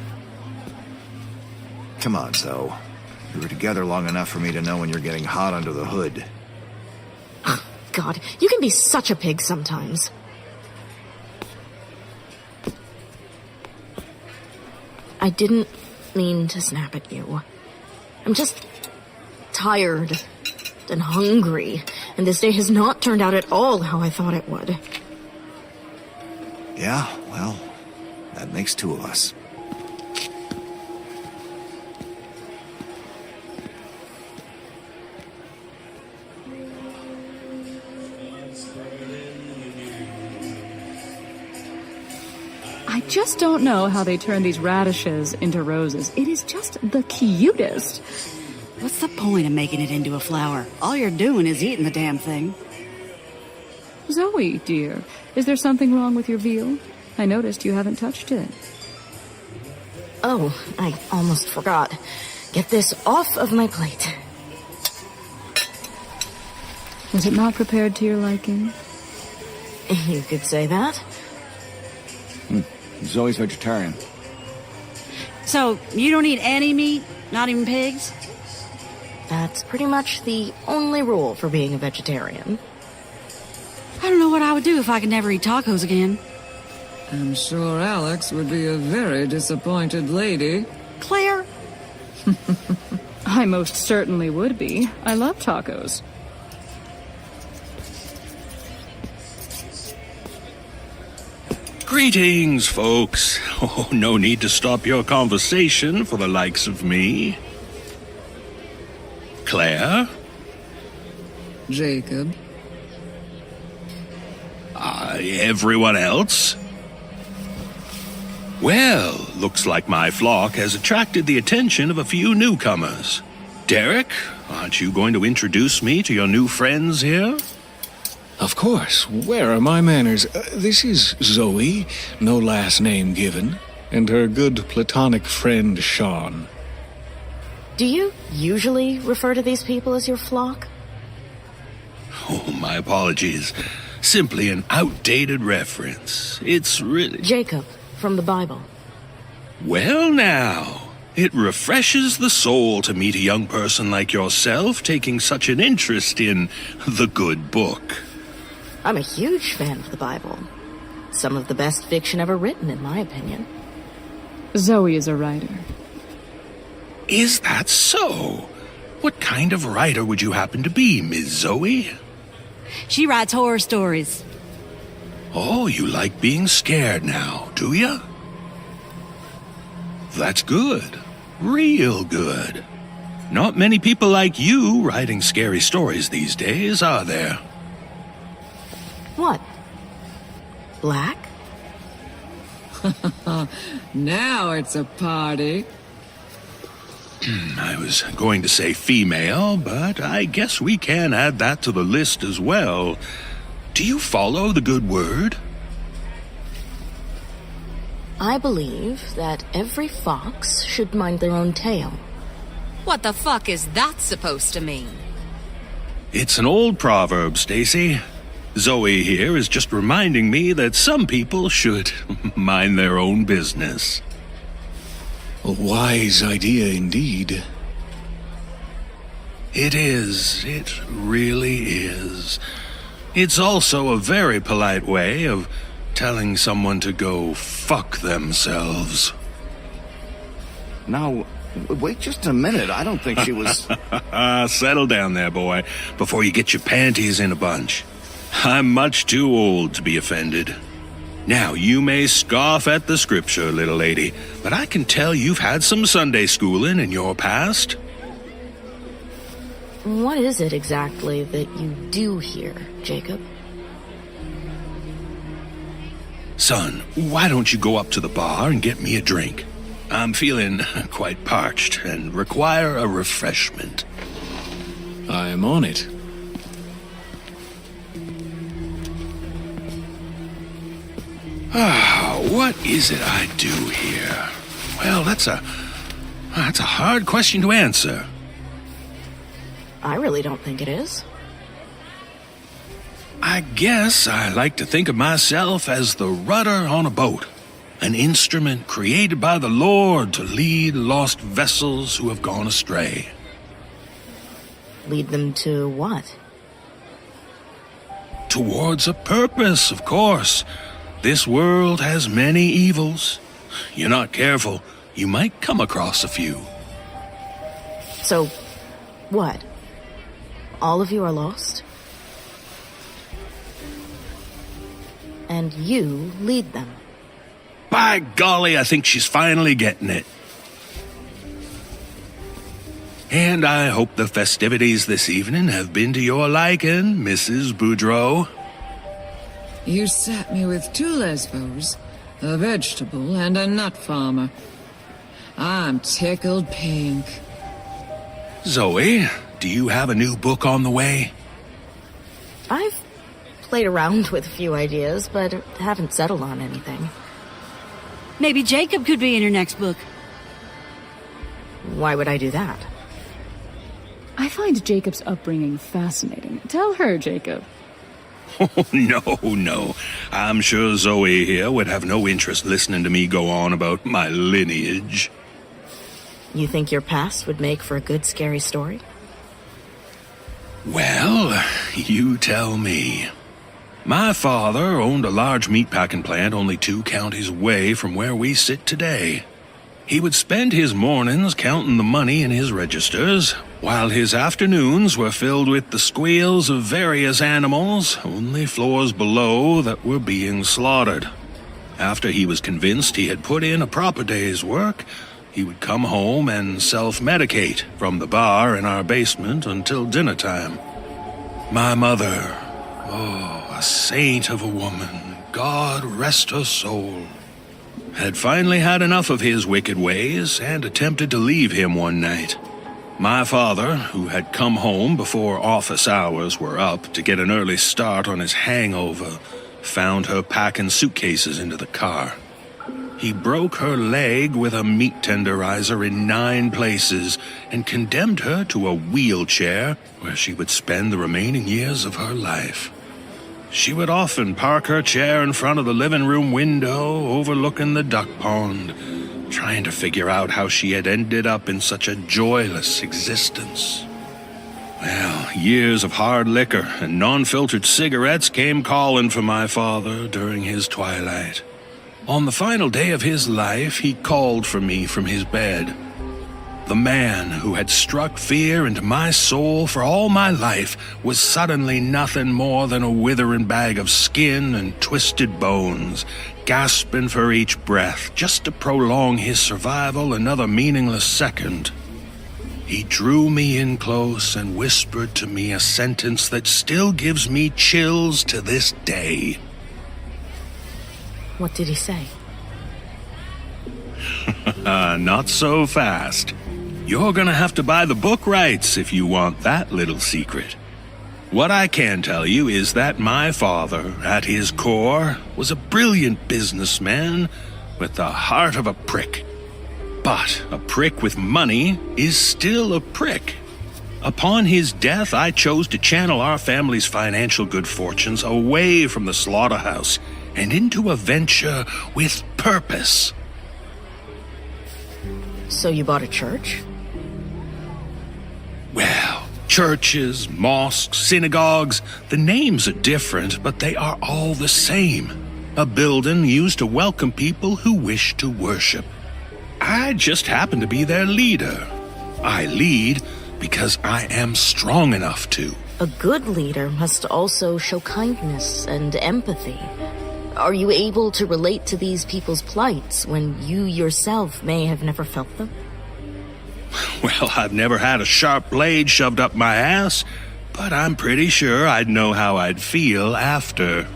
Come on, Zoe. We were together long enough for me to know when you're getting hot under the hood. God, you can be such a pig sometimes. I didn't mean to snap at you. I'm just tired and hungry, and this day has not turned out at all how I thought it would. Yeah, well, that makes two of us. I just don't know how they turn these radishes into roses. It is just the cutest. What's the point of making it into a flower? All you're doing is eating the damn thing. Zoe, dear, is there something wrong with your veal? I noticed you haven't touched it. Oh, I almost forgot. Get this off of my plate. Was it not prepared to your liking? You could say that. Zoe's vegetarian. So, you don't eat any meat? Not even pigs? That's pretty much the only rule for being a vegetarian. I don't know what I would do if I could never eat tacos again. I'm sure Alex would be a very disappointed lady. Claire? I most certainly would be. I love tacos. Greetings, folks. Oh, no need to stop your conversation for the likes of me. Claire? Jacob? Everyone else? Well, looks like my flock has attracted the attention of a few newcomers. Derek, aren't you going to introduce me to your new friends here? Of course. Where are my manners? This is Zoe, no last name given, and her good platonic friend, Sean. Do you usually refer to these people as your flock? Oh, my apologies. Simply an outdated reference. It's really... Jacob, from the Bible. Well, now, it refreshes the soul to meet a young person like yourself taking such an interest in the good book. I'm a huge fan of the Bible. Some of the best fiction ever written, in my opinion. Zoe is a writer. Is that so? What kind of writer would you happen to be, Miss Zoe? She writes horror stories. Oh, you like being scared now, do you? That's good. Real good. Not many people like you writing scary stories these days, are there? What? Black? Now it's a party. I was going to say female, but I guess we can add that to the list as well. Do you follow the good word? I believe that every fox should mind their own tail. What the fuck is that supposed to mean? It's an old proverb, Stacy. Zoe here is just reminding me that some people should mind their own business. A wise idea indeed. It is. It really is. It's also a very polite way of telling someone to go fuck themselves. Now, wait just a minute. I don't think she was... Settle down there, boy, before you get your panties in a bunch. I'm much too old to be offended. Now, you may scoff at the scripture, little lady, but I can tell you've had some Sunday schooling in your past. What is it exactly that you do here, Jacob? Son, why don't you go up to the bar and get me a drink? I'm feeling quite parched and require a refreshment. I am on it. What is it I do here? Well, that's a hard question to answer. I really don't think it is. I guess I like to think of myself as the rudder on a boat, an instrument created by the Lord to lead lost vessels who have gone astray. Lead them to what? Towards a purpose, of course. This world has many evils. You're not careful, you might come across a few. So, what? All of you are lost? And you lead them? By golly, I think she's finally getting it. And I hope the festivities this evening have been to your liking, Mrs. Boudreaux. You sat me with 2 lesbos, a vegetable, and a nut farmer. I'm tickled pink. Zoe, do you have a new book on the way? I've played around with a few ideas, but haven't settled on anything. Maybe Jacob could be in your next book. Why would I do that? I find Jacob's upbringing fascinating. Tell her, Jacob. Oh, no. I'm sure Zoe here would have no interest listening to me go on about my lineage. You think your past would make for a good scary story? Well, you tell me. My father owned a large meatpacking plant only 2 counties away from where we sit today. He would spend his mornings counting the money in his registers, while his afternoons were filled with the squeals of various animals, only floors below, that were being slaughtered. After he was convinced he had put in a proper day's work, he would come home and self-medicate from the bar in our basement until dinner time. My mother, a saint of a woman, God rest her soul, had finally had enough of his wicked ways and attempted to leave him one night. My father, who had come home before office hours were up to get an early start on his hangover, found her packing suitcases into the car. He broke her leg with a meat tenderizer in 9 places and condemned her to a wheelchair where she would spend the remaining years of her life. She would often park her chair in front of the living room window overlooking the duck pond, trying to figure out how she had ended up in such a joyless existence. Well, years of hard liquor and non-filtered cigarettes came calling for my father during his twilight. On the final day of his life, he called for me from his bed. The man who had struck fear into my soul for all my life was suddenly nothing more than a withering bag of skin and twisted bones, gasping for each breath just to prolong his survival another meaningless second. He drew me in close and whispered to me a sentence that still gives me chills to this day. What did he say? Not so fast. You're gonna have to buy the book rights if you want that little secret. What I can tell you is that my father, at his core, was a brilliant businessman with the heart of a prick. But a prick with money is still a prick. Upon his death, I chose to channel our family's financial good fortunes away from the slaughterhouse and into a venture with purpose. So you bought a church? Well, churches, mosques, synagogues, the names are different, but they are all the same. A building used to welcome people who wish to worship. I just happen to be their leader. I lead because I am strong enough to. A good leader must also show kindness and empathy. Are you able to relate to these people's plights when you yourself may have never felt them? Well, I've never had a sharp blade shoved up my ass, but I'm pretty sure I'd know how I'd feel after.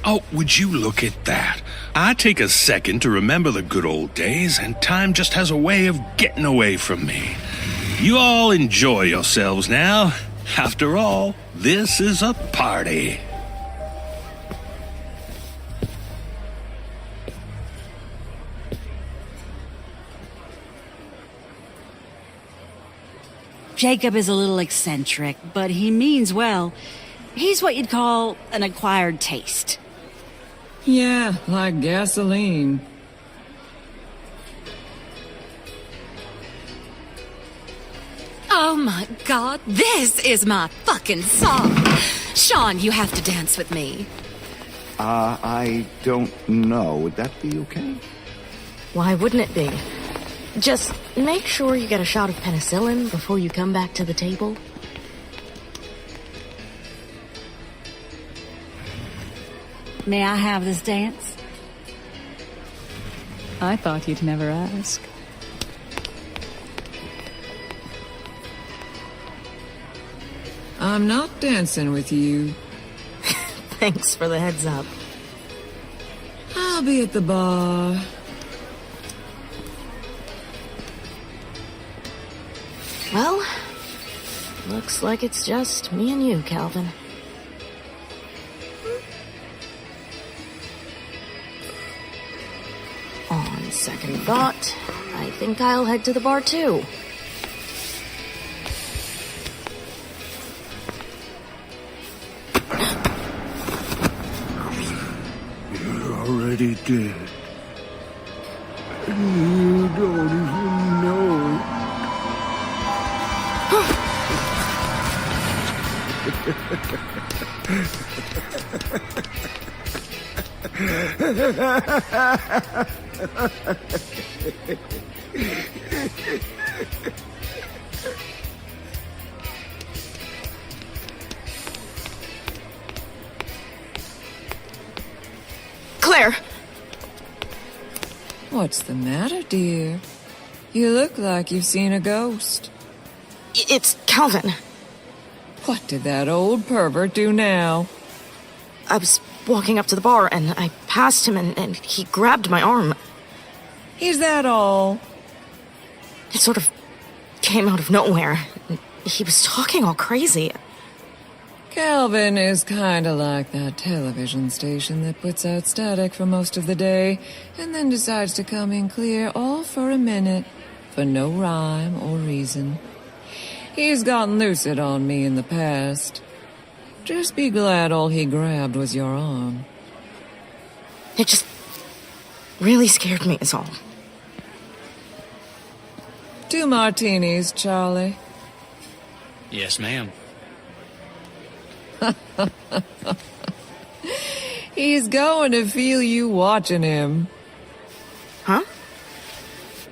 Oh, would you look at that? I take a second to remember the good old days, and time just has a way of getting away from me. You all enjoy yourselves now. After all, this is a party. Jacob is a little eccentric, but he means well. He's what you'd call an acquired taste. Yeah, like gasoline. Oh my god, this is my fucking song! Sean, you have to dance with me. I don't know. Would that be okay? Why wouldn't it be? Just make sure you get a shot of penicillin before you come back to the table. May I have this dance? I thought you'd never ask. I'm not dancing with you. Thanks for the heads up. I'll be at the bar. Well, looks like it's just me and you, Calvin. On second thought, I think I'll head to the bar too. You're already dead. You don't even know it. Claire! What's the matter, dear? You look like you've seen a ghost. It's Calvin. What did that old pervert do now? I was walking up to the bar and I passed him and he grabbed my arm. Is that all? It sort of came out of nowhere. He was talking all crazy. Calvin is kinda like that television station that puts out static for most of the day and then decides to come in clear all for a minute for no rhyme or reason. He's gotten lucid on me in the past. Just be glad all he grabbed was your arm. It just really scared me is all. 2 martinis, Charlie. Yes, ma'am. He's going to feel you watching him. Huh?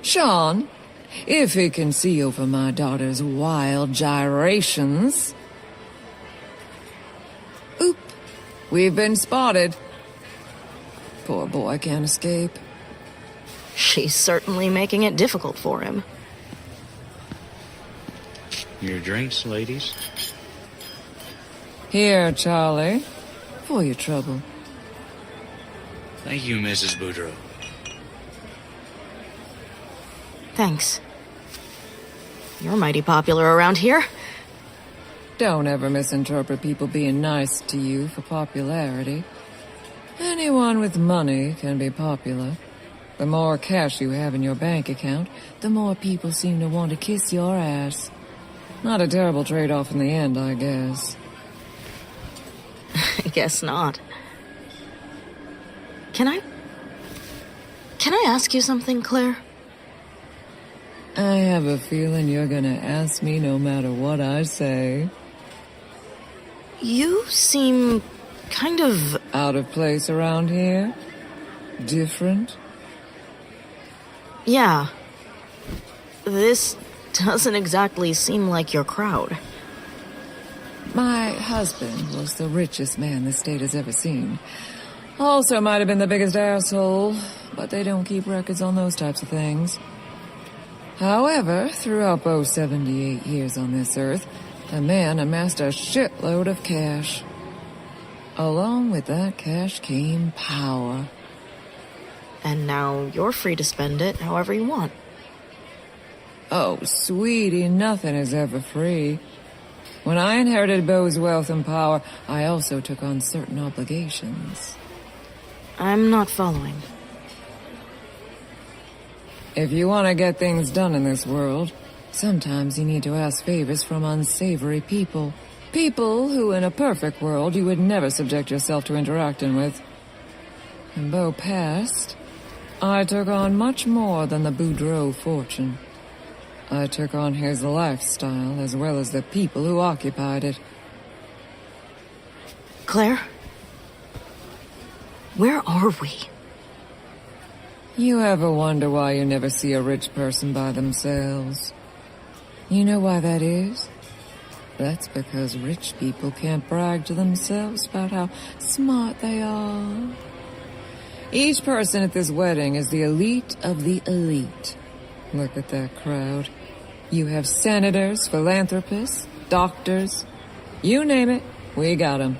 Sean, if he can see over my daughter's wild gyrations. Oop, we've been spotted. Poor boy can't escape. She's certainly making it difficult for him. Your drinks, ladies. Here, Charlie, for your trouble. Thank you, Mrs. Boudreaux. Thanks. You're mighty popular around here. Don't ever misinterpret people being nice to you for popularity. Anyone with money can be popular. The more cash you have in your bank account, the more people seem to want to kiss your ass. Not a terrible trade-off in the end, I guess. I guess not. Can I ask you something, Claire? I have a feeling you're gonna ask me no matter what I say. You seem kind of... out of place around here? Different? Yeah. This Doesn't exactly seem like your crowd. My husband was the richest man the state has ever seen. Also might have been the biggest asshole, but they don't keep records on those types of things. However, throughout Bo's 78 years on this earth, the man amassed a shitload of cash. Along with that cash came power. And now you're free to spend it however you want. Oh, sweetie, nothing is ever free. When I inherited Bo's wealth and power, I also took on certain obligations. I'm not following. If you want to get things done in this world, sometimes you need to ask favors from unsavory people. People who, in a perfect world, you would never subject yourself to interacting with. When Bo passed, I took on much more than the Boudreaux fortune. I took on his lifestyle as well as the people who occupied it. Claire? Where are we? You ever wonder why you never see a rich person by themselves? You know why that is? That's because rich people can't brag to themselves about how smart they are. Each person at this wedding is the elite of the elite. Look at that crowd. You have senators, philanthropists, doctors. You name it, we got 'em.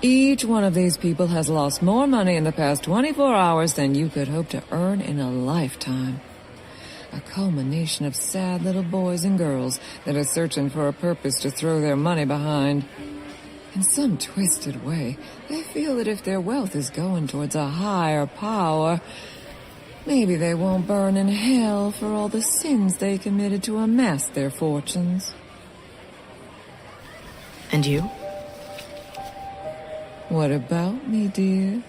Each one of these people has lost more money in the past 24 hours than you could hope to earn in a lifetime. A culmination of sad little boys and girls that are searching for a purpose to throw their money behind. In some twisted way, they feel that if their wealth is going towards a higher power, maybe they won't burn in hell for all the sins they committed to amass their fortunes. And you? What about me, dear?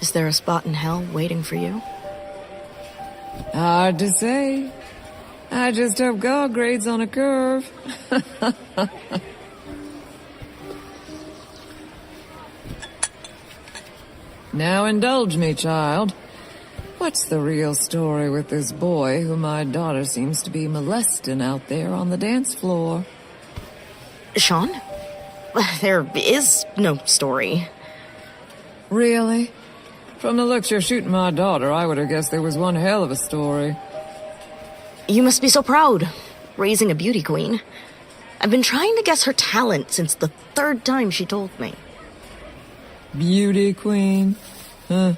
Is there a spot in hell waiting for you? Hard to say. I just hope God grades on a curve. Now indulge me, child. What's the real story with this boy who my daughter seems to be molesting out there on the dance floor? Sean? There is no story. Really? From the looks you're shooting my daughter, I would have guessed there was one hell of a story. You must be so proud, raising a beauty queen. I've been trying to guess her talent since the third time she told me. Beauty queen? Huh.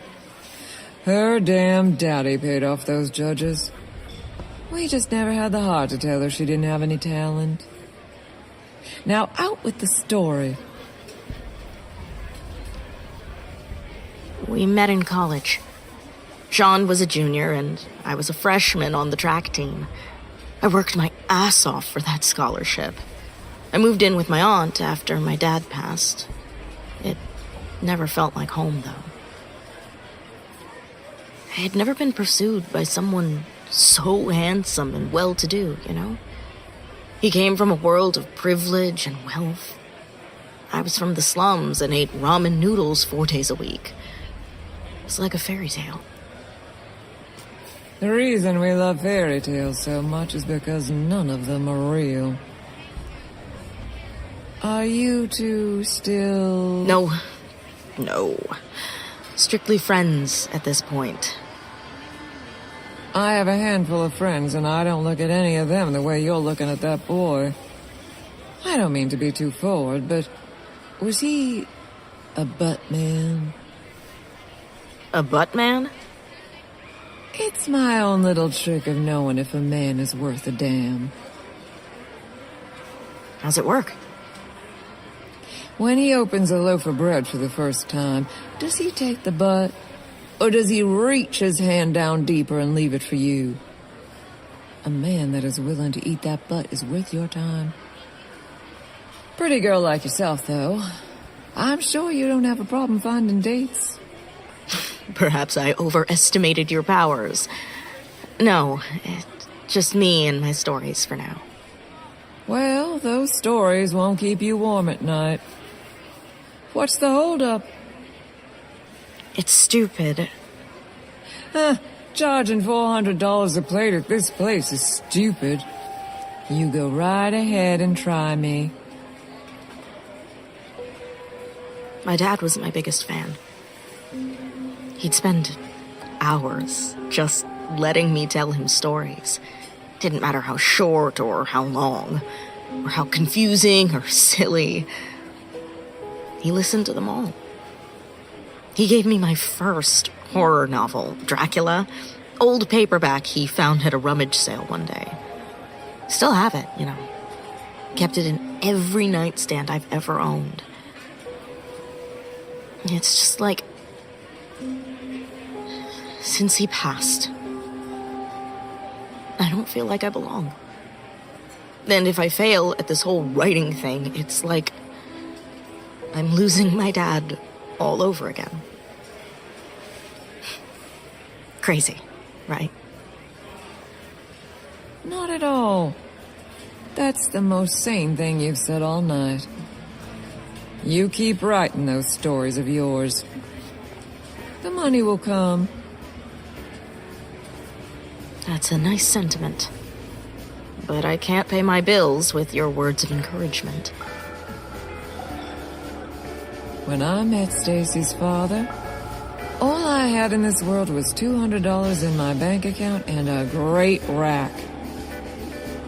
Her damn daddy paid off those judges. We just never had the heart to tell her she didn't have any talent. Now out with the story. We met in college. Sean was a junior and I was a freshman on the track team. I worked my ass off for that scholarship. I moved in with my aunt after my dad passed. It never felt like home, though. I had never been pursued by someone so handsome and well-to-do, you know? He came from a world of privilege and wealth. I was from the slums and ate ramen noodles 4 days a week. It was like a fairy tale. The reason we love fairy tales so much is because none of them are real. Are you two still... No. Strictly friends at this point. I have a handful of friends, and I don't look at any of them the way you're looking at that boy. I don't mean to be too forward, but was he a butt man? A butt man? It's my own little trick of knowing if a man is worth a damn. How's it work? When he opens a loaf of bread for the first time, does he take the butt? Or does he reach his hand down deeper and leave it for you? A man that is willing to eat that butt is worth your time. Pretty girl like yourself, though. I'm sure you don't have a problem finding dates. Perhaps I overestimated your powers. No, it's just me and my stories for now. Well, those stories won't keep you warm at night. What's the holdup? It's stupid. Charging $400 a plate at this place is stupid. You go right ahead and try me. My dad was my biggest fan. He'd spend hours just letting me tell him stories. Didn't matter how short or how long, or how confusing or silly. He listened to them all. He gave me my first horror novel, Dracula, old paperback he found at a rummage sale one day. Still have it, you know. Kept it in every nightstand I've ever owned. It's just like, since he passed, I don't feel like I belong. And if I fail at this whole writing thing, it's like I'm losing my dad all over again. Crazy, right? Not at all. That's the most sane thing you've said all night. You keep writing those stories of yours. The money will come. That's a nice sentiment. But I can't pay my bills with your words of encouragement. When I met Stacy's father, all I had in this world was $200 in my bank account and a great rack.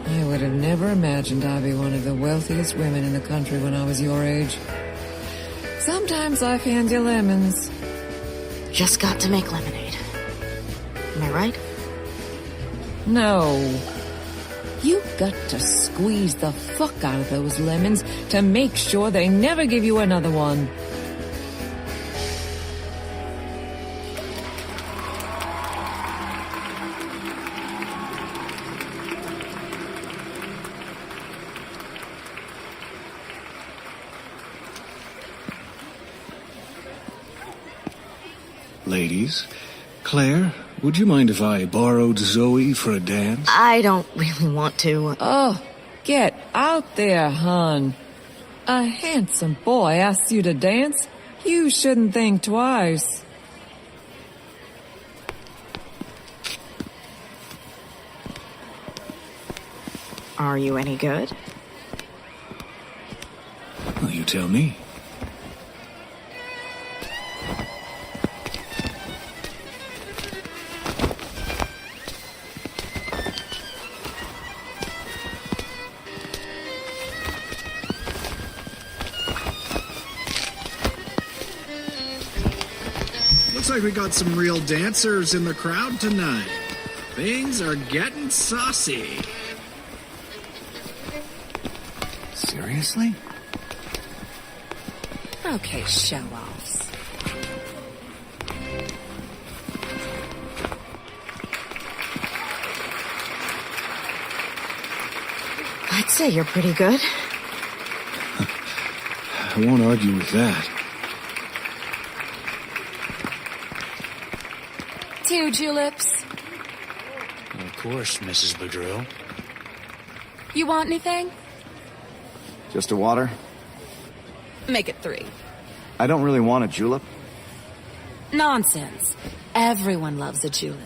I would have never imagined I'd be one of the wealthiest women in the country when I was your age. Sometimes I hand you lemons. Just got to make lemonade. Am I right? No. You got to squeeze the fuck out of those lemons to make sure they never give you another one. Ladies, Claire, would you mind if I borrowed Zoe for a dance? I don't really want to. Oh, get out there, hon. A handsome boy asks you to dance? You shouldn't think twice. Are you any good? Well, you tell me. Looks like we got some real dancers in the crowd tonight. Things are getting saucy. Seriously? Okay, show-offs. I'd say you're pretty good. I won't argue with that. 2 juleps. Of course, Mrs. Boudreau. You want anything? Just a water? Make it 3. I don't really want a julep. Nonsense. Everyone loves a julep.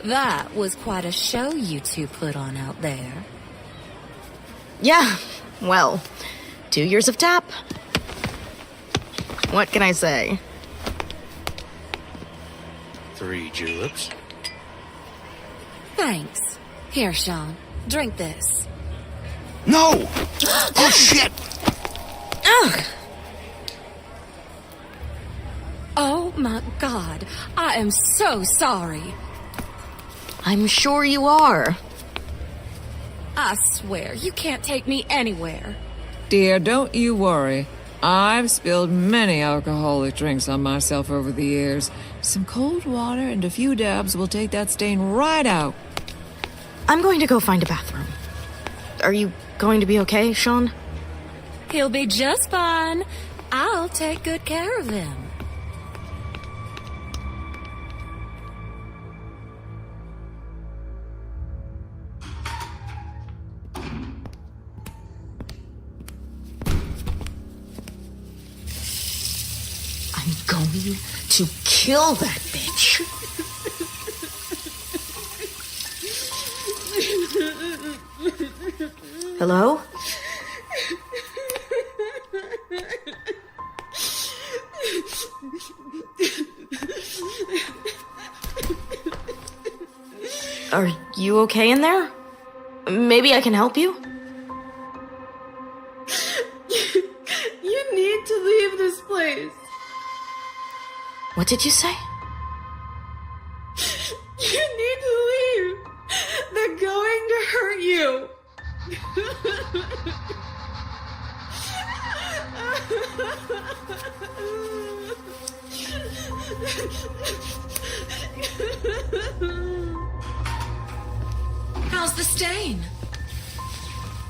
That was quite a show you two put on out there. Yeah, well, 2 years of tap. What can I say? 3 juleps. Thanks. Here, Sean. Drink this. No! Oh, shit! Ugh! Oh, my God. I am so sorry. I'm sure you are. I swear, you can't take me anywhere. Dear, don't you worry. I've spilled many alcoholic drinks on myself over the years. Some cold water and a few dabs will take that stain right out. I'm going to go find a bathroom. Are you going to be okay, Sean? He'll be just fine. I'll take good care of him. I'm going to kill that bitch. Hello? Are you okay in there? Maybe I can help you? You need to leave this place. What did you say? You need to leave. They're going to hurt you. How's the stain?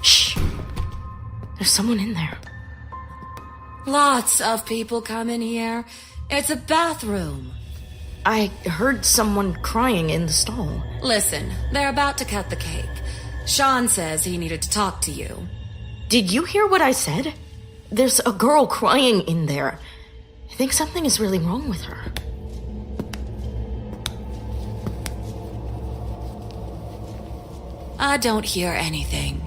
Shh. There's someone in there. Lots of people come in here. It's a bathroom. I heard someone crying in the stall. Listen, they're about to cut the cake. Sean says he needed to talk to you. Did you hear what I said? There's a girl crying in there. I think something is really wrong with her. I don't hear anything.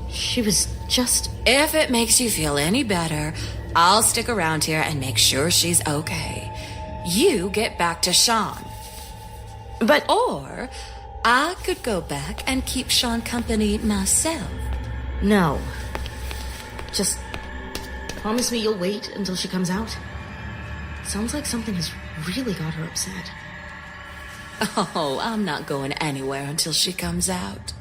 She was just... If it makes you feel any better, I'll stick around here and make sure she's okay. You get back to Sean. But... Or I could go back and keep Sean company myself. No. Just promise me you'll wait until she comes out. Sounds like something has really got her upset. Oh, I'm not going anywhere until she comes out.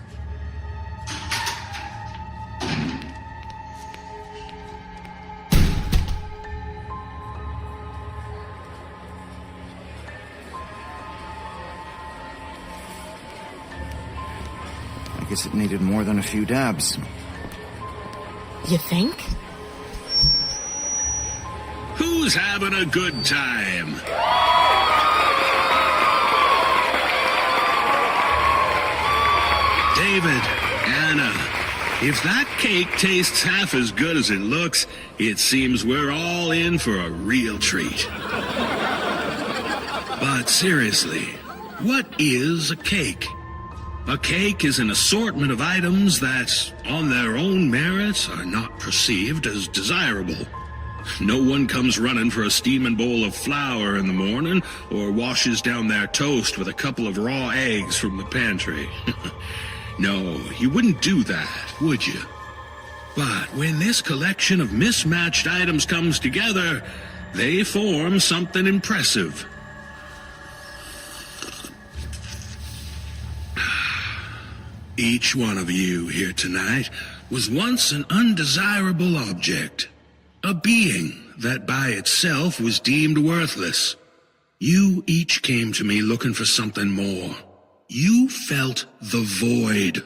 I guess it needed more than a few dabs. You think? Who's having a good time? David, Anna, if that cake tastes half as good as it looks, it seems we're all in for a real treat. But seriously, what is a cake? A cake is an assortment of items that, on their own merits, are not perceived as desirable. No one comes running for a steaming bowl of flour in the morning or washes down their toast with a couple of raw eggs from the pantry. No, you wouldn't do that, would you? But when this collection of mismatched items comes together, they form something impressive. Each one of you here tonight was once an undesirable object, a being that by itself was deemed worthless. You each came to me looking for something more. You felt the void.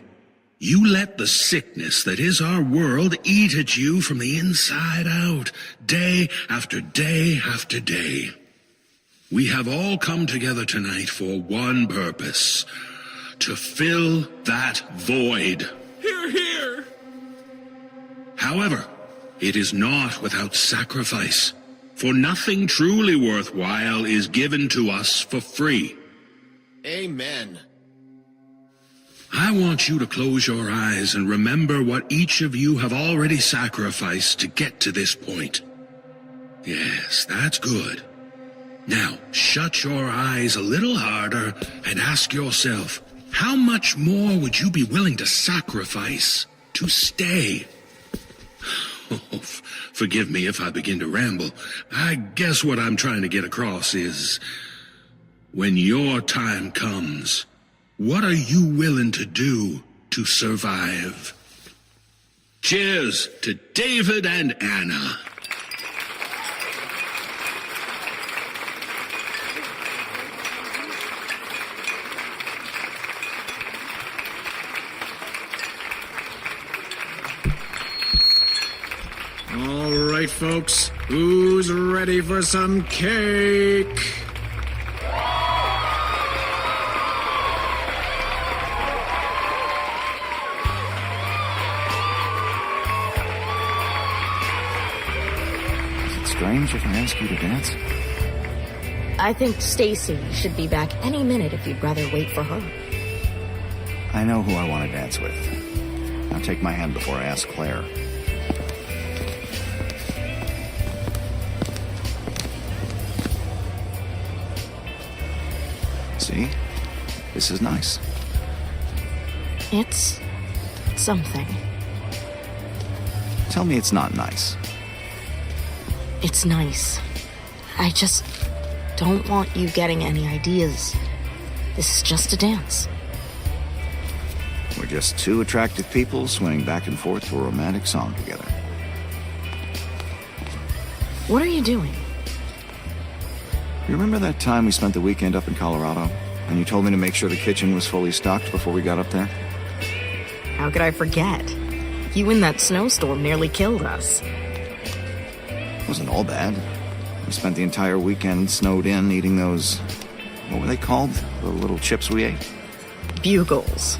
You let the sickness that is our world eat at you from the inside out, day after day after day. We have all come together tonight for one purpose: to fill that void. Hear, hear! However, it is not without sacrifice, for nothing truly worthwhile is given to us for free. Amen. I want you to close your eyes and remember what each of you have already sacrificed to get to this point. Yes, that's good. Now, shut your eyes a little harder and ask yourself, how much more would you be willing to sacrifice to stay? Oh, forgive me if I begin to ramble. I guess what I'm trying to get across is, when your time comes, what are you willing to do to survive? Cheers to David and Anna. All right, folks, who's ready for some cake? Is it strange if I ask you to dance? I think Stacy should be back any minute if you'd rather wait for her. I know who I want to dance with. Now take my hand before I ask Claire. See? This is nice. It's something. Tell me it's not nice. It's nice. I just don't want you getting any ideas. This is just a dance. We're just two attractive people swinging back and forth to a romantic song together. What are you doing? You remember that time we spent the weekend up in Colorado? And you told me to make sure the kitchen was fully stocked before we got up there? How could I forget? You and that snowstorm nearly killed us. It wasn't all bad. We spent the entire weekend snowed in eating those... what were they called? The little chips we ate? Bugles.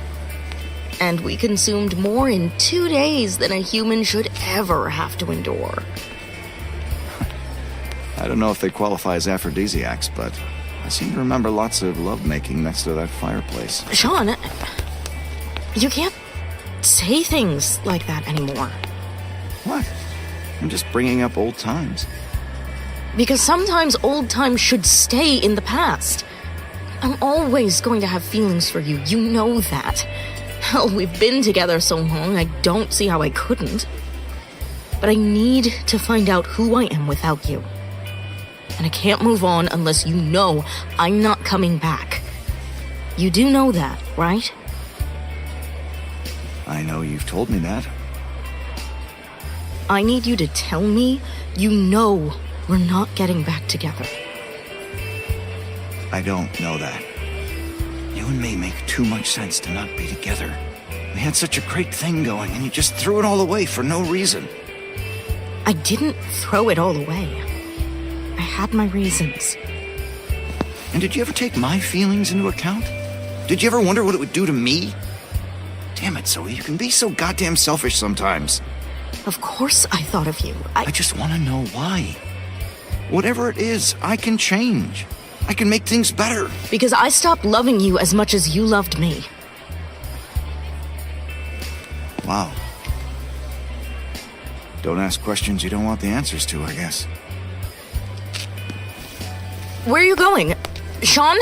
And we consumed more in 2 days than a human should ever have to endure. I don't know if they qualify as aphrodisiacs, but I seem to remember lots of lovemaking next to that fireplace. Sean, you can't say things like that anymore. What? I'm just bringing up old times. Because sometimes old times should stay in the past. I'm always going to have feelings for you. You know that. Hell, we've been together so long, I don't see how I couldn't. But I need to find out who I am without you. And I can't move on unless you know I'm not coming back. You do know that, right? I know you've told me that. I need you to tell me you know we're not getting back together. I don't know that. You and me make too much sense to not be together. We had such a great thing going, and you just threw it all away for no reason. I didn't throw it all away. I had my reasons. And did you ever take my feelings into account? Did you ever wonder what it would do to me? Damn it, Zoe, you can be so goddamn selfish sometimes. Of course I thought of you. I just want to know why. Whatever it is, I can change. I can make things better. Because I stopped loving you as much as you loved me. Wow. Don't ask questions you don't want the answers to, I guess. Where are you going? Sean?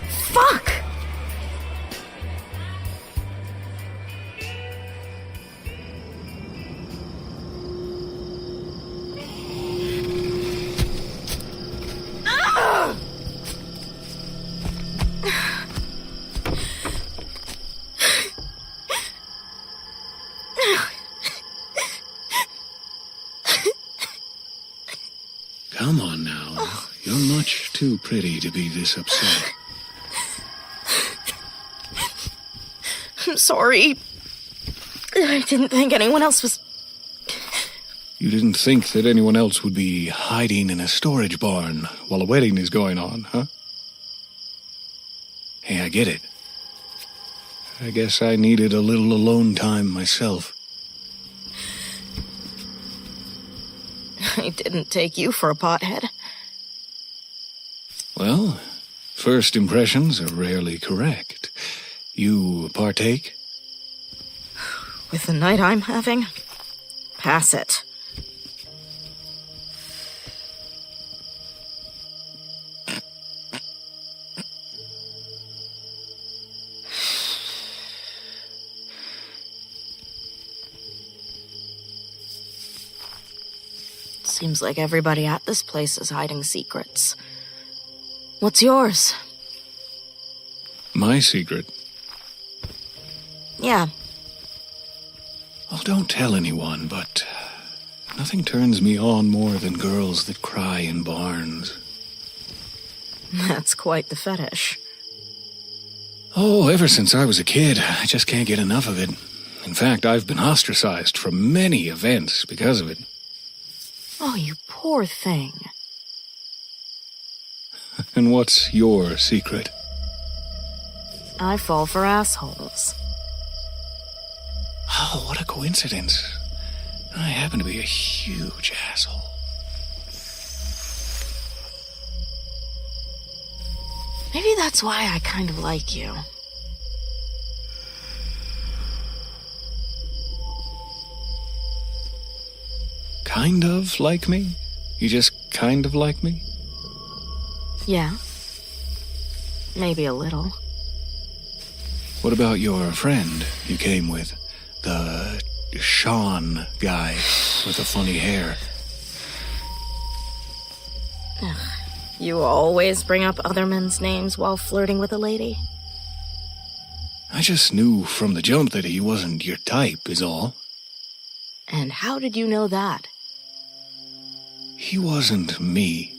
Fuck! Come on now. You're much too pretty to be this upset. I'm sorry. I didn't think anyone else was... You didn't think that anyone else would be hiding in a storage barn while a wedding is going on, huh? Hey, I get it. I guess I needed a little alone time myself. I didn't take you for a pothead. Well, first impressions are rarely correct. You partake? With the night I'm having? Pass it. Seems like everybody at this place is hiding secrets. What's yours? My secret? Yeah. Well, don't tell anyone, but nothing turns me on more than girls that cry in barns. That's quite the fetish. Oh, ever since I was a kid, I just can't get enough of it. In fact, I've been ostracized from many events because of it. Oh, you poor thing. And what's your secret? I fall for assholes. Oh, what a coincidence. I happen to be a huge asshole. Maybe that's why I kind of like you. Kind of like me? You just kind of like me? Yeah. Maybe a little. What about your friend you came with? The Sean guy with the funny hair. You always bring up other men's names while flirting with a lady? I just knew from the jump that he wasn't your type, is all. And how did you know that? He wasn't me.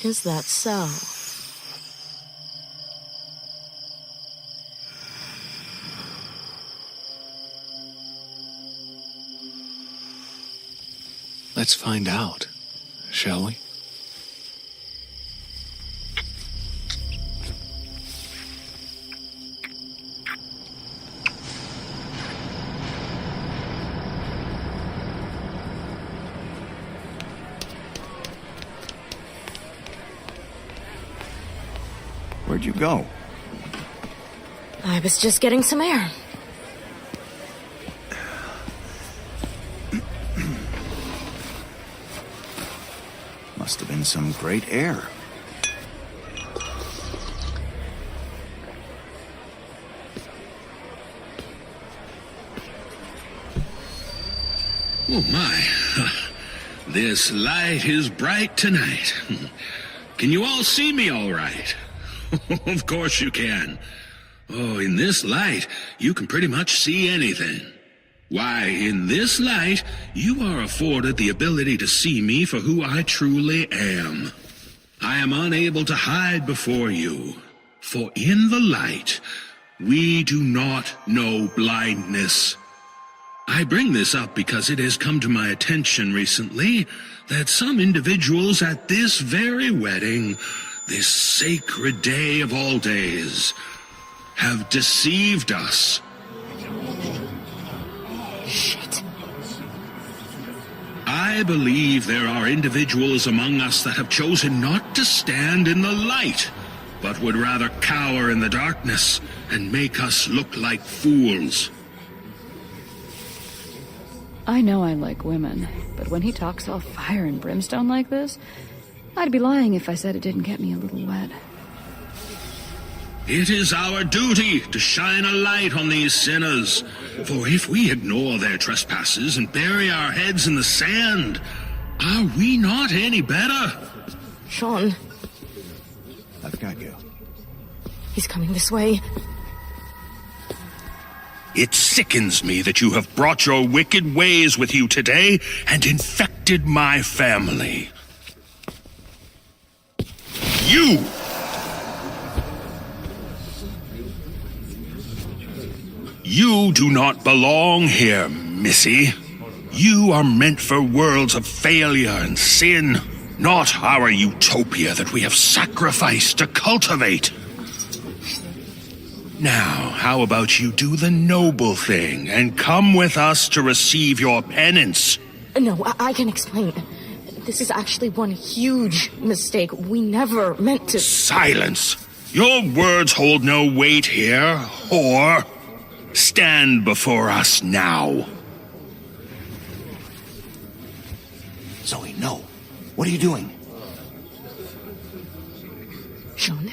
Is that so? Let's find out, shall we? Where'd you go? I was just getting some air. Must have been some great air. Oh my. This light is bright tonight. Can you all see me all right? Of course you can. Oh, in this light, you can pretty much see anything. Why, in this light, you are afforded the ability to see me for who I truly am. I am unable to hide before you, for in the light, we do not know blindness. I bring this up because it has come to my attention recently that some individuals at this very wedding, this sacred day of all days, have deceived us. Shit. I believe there are individuals among us that have chosen not to stand in the light, but would rather cower in the darkness and make us look like fools. I know I like women, but when he talks all fire and brimstone like this, I'd be lying if I said it didn't get me a little wet. It is our duty to shine a light on these sinners, for if we ignore their trespasses and bury our heads in the sand, are we not any better? Sean. I've got you. He's coming this way. It sickens me that you have brought your wicked ways with you today and infected my family. You! You do not belong here, Missy. You are meant for worlds of failure and sin, not our utopia that we have sacrificed to cultivate. Now, how about you do the noble thing and come with us to receive your penance? No, I can explain. This is actually one huge mistake. We never meant to... Silence! Your words hold no weight here, whore. Stand before us now. Zoe, no. What are you doing? Sean,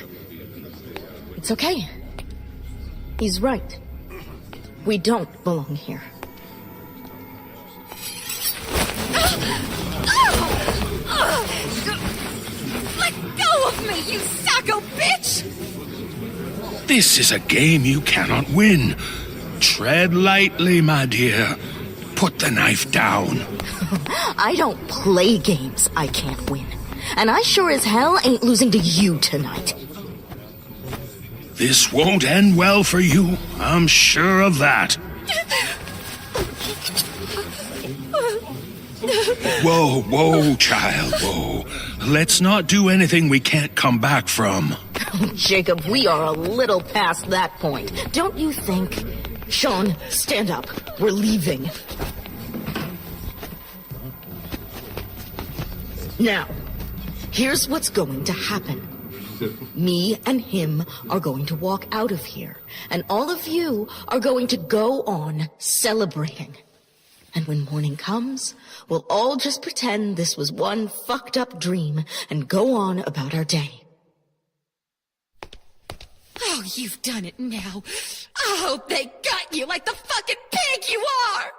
it's okay. He's right. We don't belong here. Let go of me, you sacco bitch! This is a game you cannot win. Tread lightly, my dear. Put the knife down. I don't play games I can't win. And I sure as hell ain't losing to you tonight. This won't end well for you. I'm sure of that. Whoa, whoa, child, whoa. Let's not do anything we can't come back from. Jacob, we are a little past that point. Don't you think? Sean, stand up. We're leaving. Now, here's what's going to happen. Me and him are going to walk out of here, and all of you are going to go on celebrating. And when morning comes, we'll all just pretend this was one fucked up dream and go on about our day. Oh, you've done it now. I hope they got you like the fucking pig you are!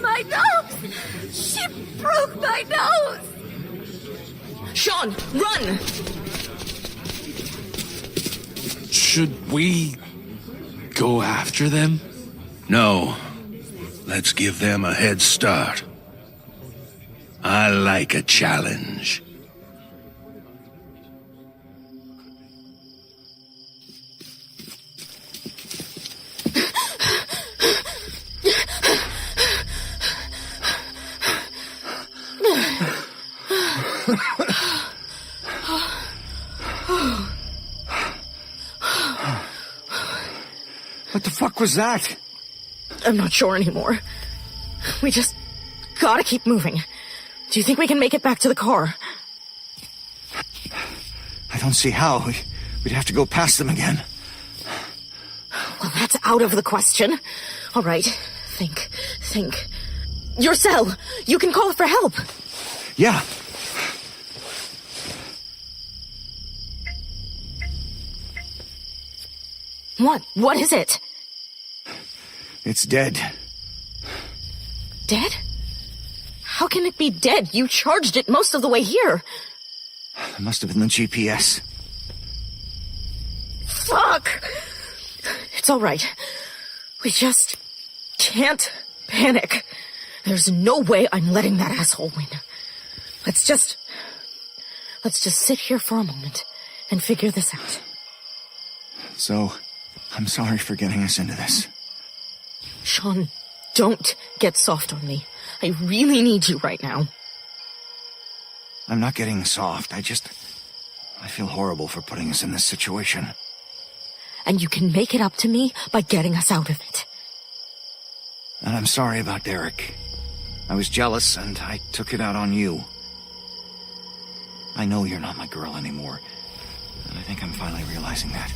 My nose! She broke my nose! Sean, run! Should we go after them? No. Let's give them a head start. I like a challenge. What the fuck was that? I'm not sure anymore. We just gotta keep moving. Do you think we can make it back to the car? I don't see how. We'd have to go past them again. Well, that's out of the question. All right, think. Your cell! You can call for help! Yeah. What? What is it? It's dead. Dead? How can it be dead? You charged it most of the way here. It must have been the GPS. Fuck! It's all right. We just can't panic. There's no way I'm letting that asshole win. Let's just sit here for a moment and figure this out. So, I'm sorry for getting us into this. Sean, don't get soft on me. I really need you right now. I'm not getting soft. I feel horrible for putting us in this situation. And you can make it up to me by getting us out of it. And I'm sorry about Derek. I was jealous and I took it out on you. I know you're not my girl anymore. And I think I'm finally realizing that.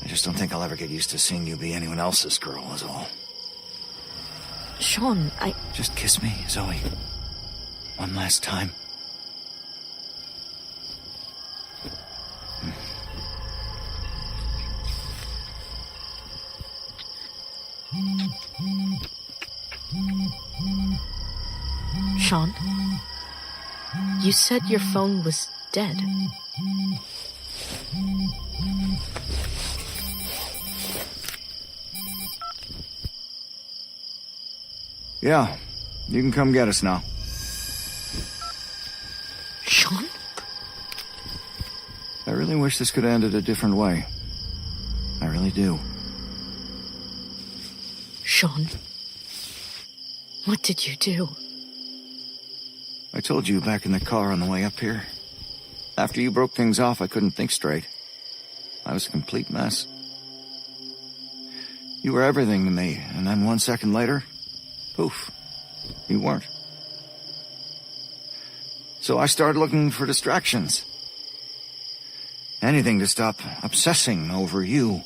I just don't think I'll ever get used to seeing you be anyone else's girl, is all. Sean, Just kiss me, Zoe. One last time. Sean, you said your phone was dead. Yeah, you can come get us now. Sean? I really wish this could have ended a different way. I really do. Sean, what did you do? I told you back in the car on the way up here. After you broke things off, I couldn't think straight. I was a complete mess. You were everything to me, and then 1 second later, poof, you weren't. So I started looking for distractions. Anything to stop obsessing over you.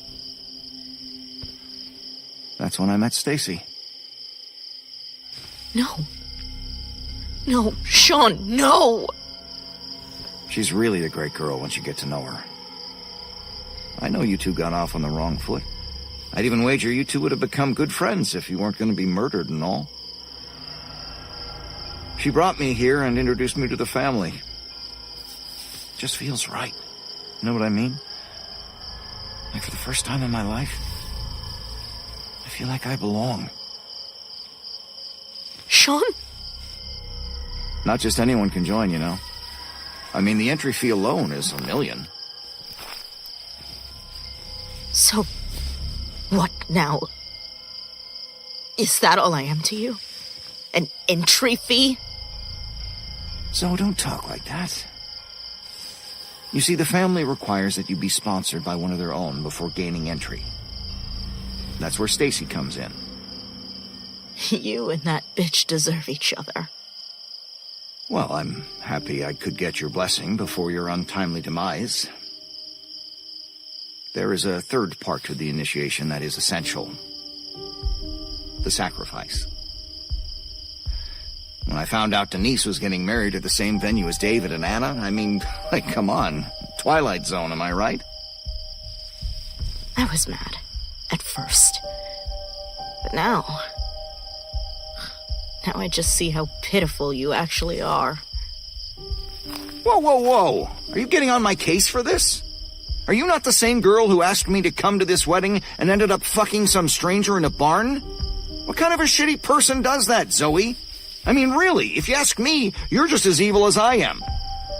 That's when I met Stacy. No, Sean, no! She's really a great girl once you get to know her. I know you two got off on the wrong foot. I'd even wager you two would have become good friends if you weren't going to be murdered and all. She brought me here and introduced me to the family. Just feels right. You know what I mean? Like for the first time in my life, I feel like I belong. Sean? Not just anyone can join, you know. I mean, the entry fee alone is $1 million. So, what now? Is that all I am to you? An entry fee? So don't talk like that. You see, the family requires that you be sponsored by one of their own before gaining entry. That's where Stacy comes in. You and that bitch deserve each other. Well, I'm happy I could get your blessing before your untimely demise. There is a third part to the initiation that is essential. The sacrifice. When I found out Denise was getting married at the same venue as David and Anna, I mean, like, come on. Twilight Zone, am I right? I was mad. At first. But now I just see how pitiful you actually are. Whoa, whoa, whoa! Are you getting on my case for this? Are you not the same girl who asked me to come to this wedding and ended up fucking some stranger in a barn? What kind of a shitty person does that, Zoe? I mean, really, if you ask me, you're just as evil as I am.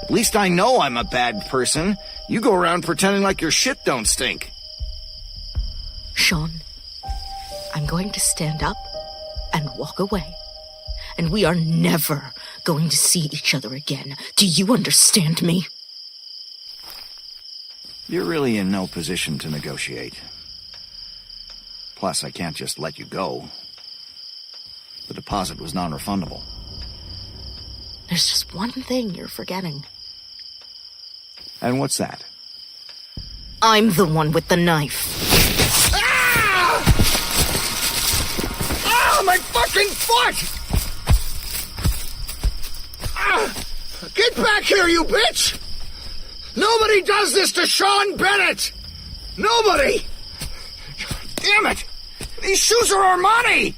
At least I know I'm a bad person. You go around pretending like your shit don't stink. Sean, I'm going to stand up and walk away. And we are never going to see each other again. Do you understand me? You're really in no position to negotiate. Plus, I can't just let you go. The deposit was non-refundable. There's just one thing you're forgetting. And what's that? I'm the one with the knife. Ah! Ah, my fucking foot! Ah! Get back here, you bitch! Nobody does this to Sean Bennett! Nobody! Damn it! These shoes are Armani!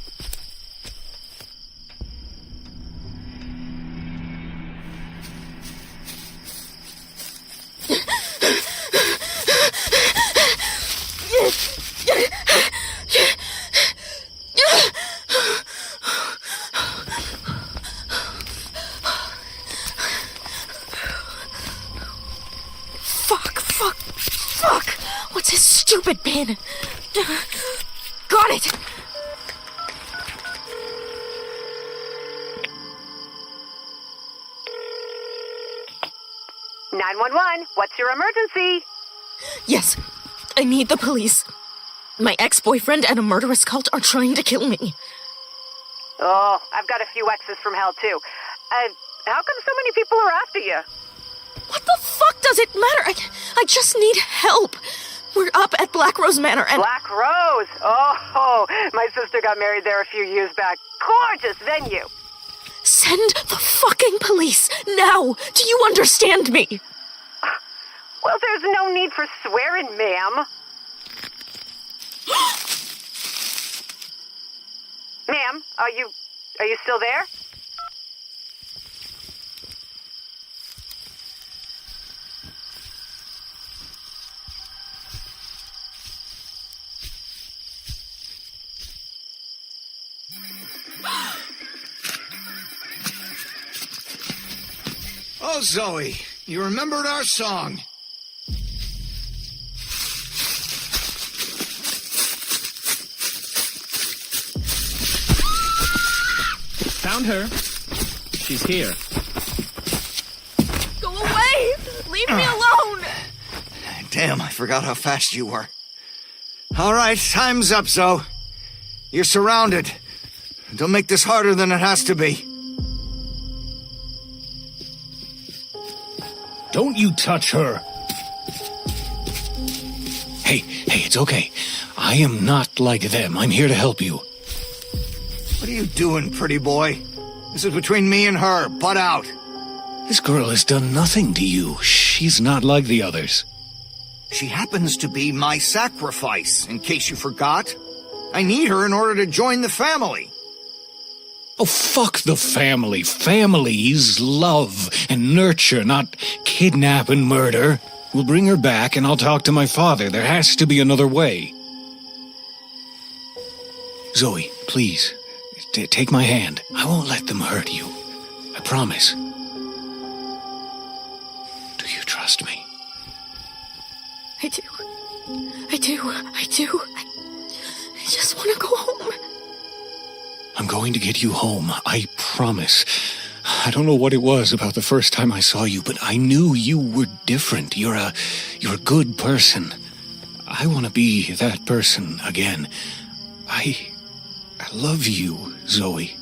Fuck! What's his stupid pin? Got it! "911, what's your emergency?" Yes, I need the police. My ex-boyfriend and a murderous cult are trying to kill me. Oh, I've got a few exes from hell, too. How come so many people are after you? What the fuck does it matter? I just need help. We're up at Black Rose Manor and... Black Rose? Oh, my sister got married there a few years back. Gorgeous venue. Send the fucking police now. Do you understand me? Well, there's no need for swearing, ma'am. Ma'am, are you still there? Oh, Zoe, you remembered our song. Found her. She's here. Go away! Leave me alone! Damn, I forgot how fast you were. All right, time's up, Zoe. You're surrounded. Don't make this harder than it has to be. Don't you touch her. Hey, it's okay. I am not like them. I'm here to help you. What are you doing, pretty boy? This is between me and her. Butt out. This girl has done nothing to you. She's not like the others. She happens to be my sacrifice, in case you forgot. I need her in order to join the family. Oh, fuck the family. Family is love and nurture, not kidnap and murder. We'll bring her back and I'll talk to my father. There has to be another way. Zoe, please, take my hand. I won't let them hurt you. I promise. Do you trust me? I do. I just want to go home. I'm going to get you home. I promise. I don't know what it was about the first time I saw you, but I knew you were different. You're a good person. I want to be that person again. I I love you, Zoe.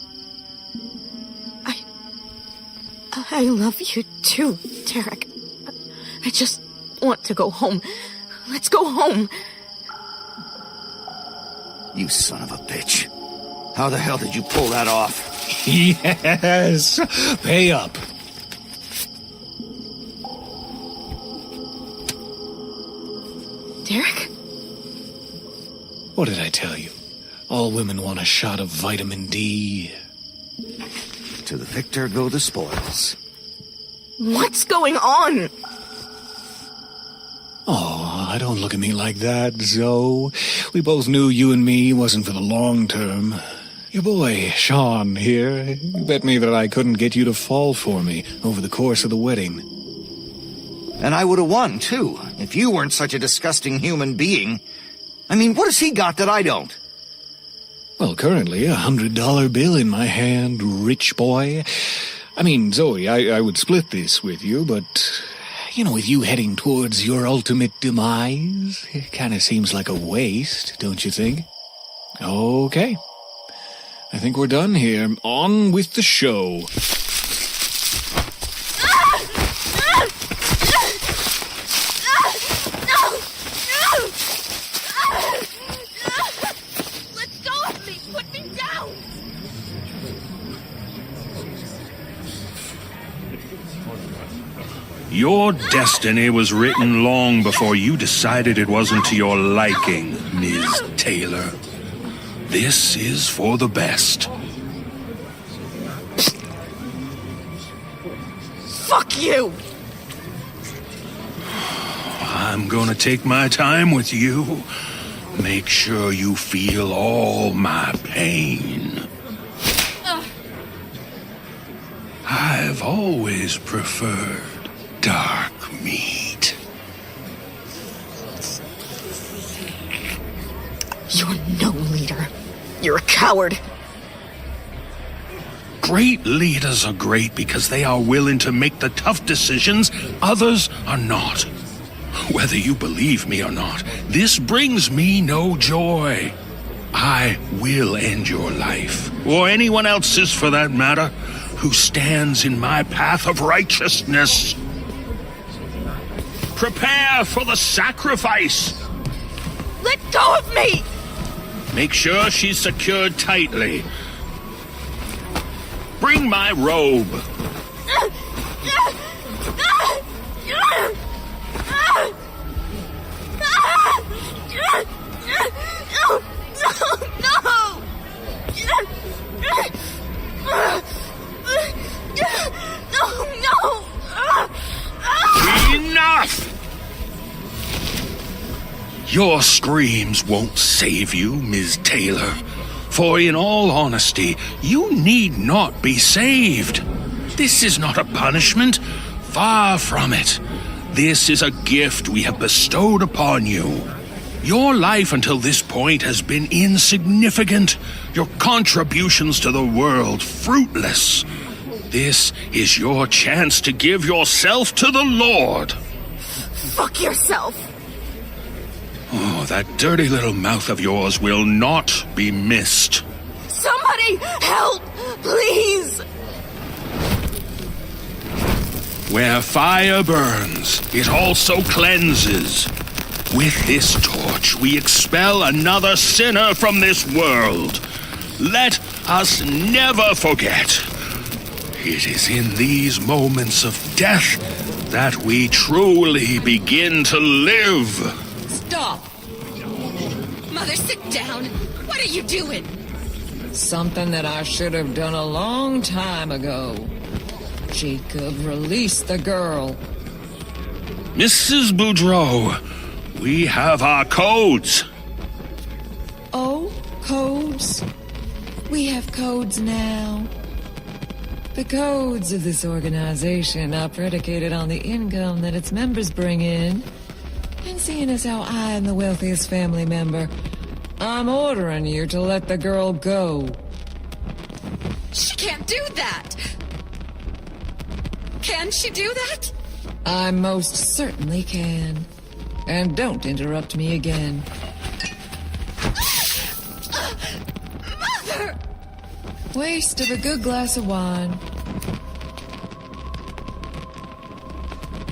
I love you too, Derek. I just want to go home. Let's go home. You son of a bitch. How the hell did you pull that off? Yes! Pay up. Derek? What did I tell you? All women want a shot of vitamin D. To the victor go the spoils. What's going on? Oh, don't look at me like that, Zoe. We both knew you and me wasn't for the long term. Your boy, Sean, here, bet me that I couldn't get you to fall for me over the course of the wedding. And I would have won, too, if you weren't such a disgusting human being. I mean, what has he got that I don't? Well, currently, $100 bill in my hand, rich boy. I mean, Zoe, I would split this with you, but, you know, with you heading towards your ultimate demise, it kind of seems like a waste, don't you think? Okay. I think we're done here. On with the show. Your destiny was written long before you decided it wasn't to your liking, Ms. Taylor. This is for the best. Fuck you! I'm gonna take my time with you. Make sure you feel all my pain. I've always preferred dark meat. You're no leader. You're a coward. Great leaders are great because they are willing to make the tough decisions others are not. Whether you believe me or not, this brings me no joy. I will end your life, or anyone else's for that matter, who stands in my path of righteousness. Prepare for the sacrifice. Let go of me! Make sure she's secured tightly. Bring my robe. No! Enough! Your screams won't save you, Ms. Taylor. For in all honesty, you need not be saved. This is not a punishment. Far from it. This is a gift we have bestowed upon you. Your life until this point has been insignificant. Your contributions to the world fruitless. This is your chance to give yourself to the Lord. Fuck yourself. Oh, that dirty little mouth of yours will not be missed. Somebody help, please. Where fire burns, it also cleanses. With this torch, we expel another sinner from this world. Let us never forget. It is in these moments of death that we truly begin to live. Stop! Mother, sit down. What are you doing? Something that I should have done a long time ago. Jacob, release the girl. Mrs. Boudreau, we have our codes. Oh, codes? We have codes now. The codes of this organization are predicated on the income that its members bring in. And seeing as how I am the wealthiest family member, I'm ordering you to let the girl go. She can't do that! Can she do that? I most certainly can. And don't interrupt me again. Mother! Waste of a good glass of wine.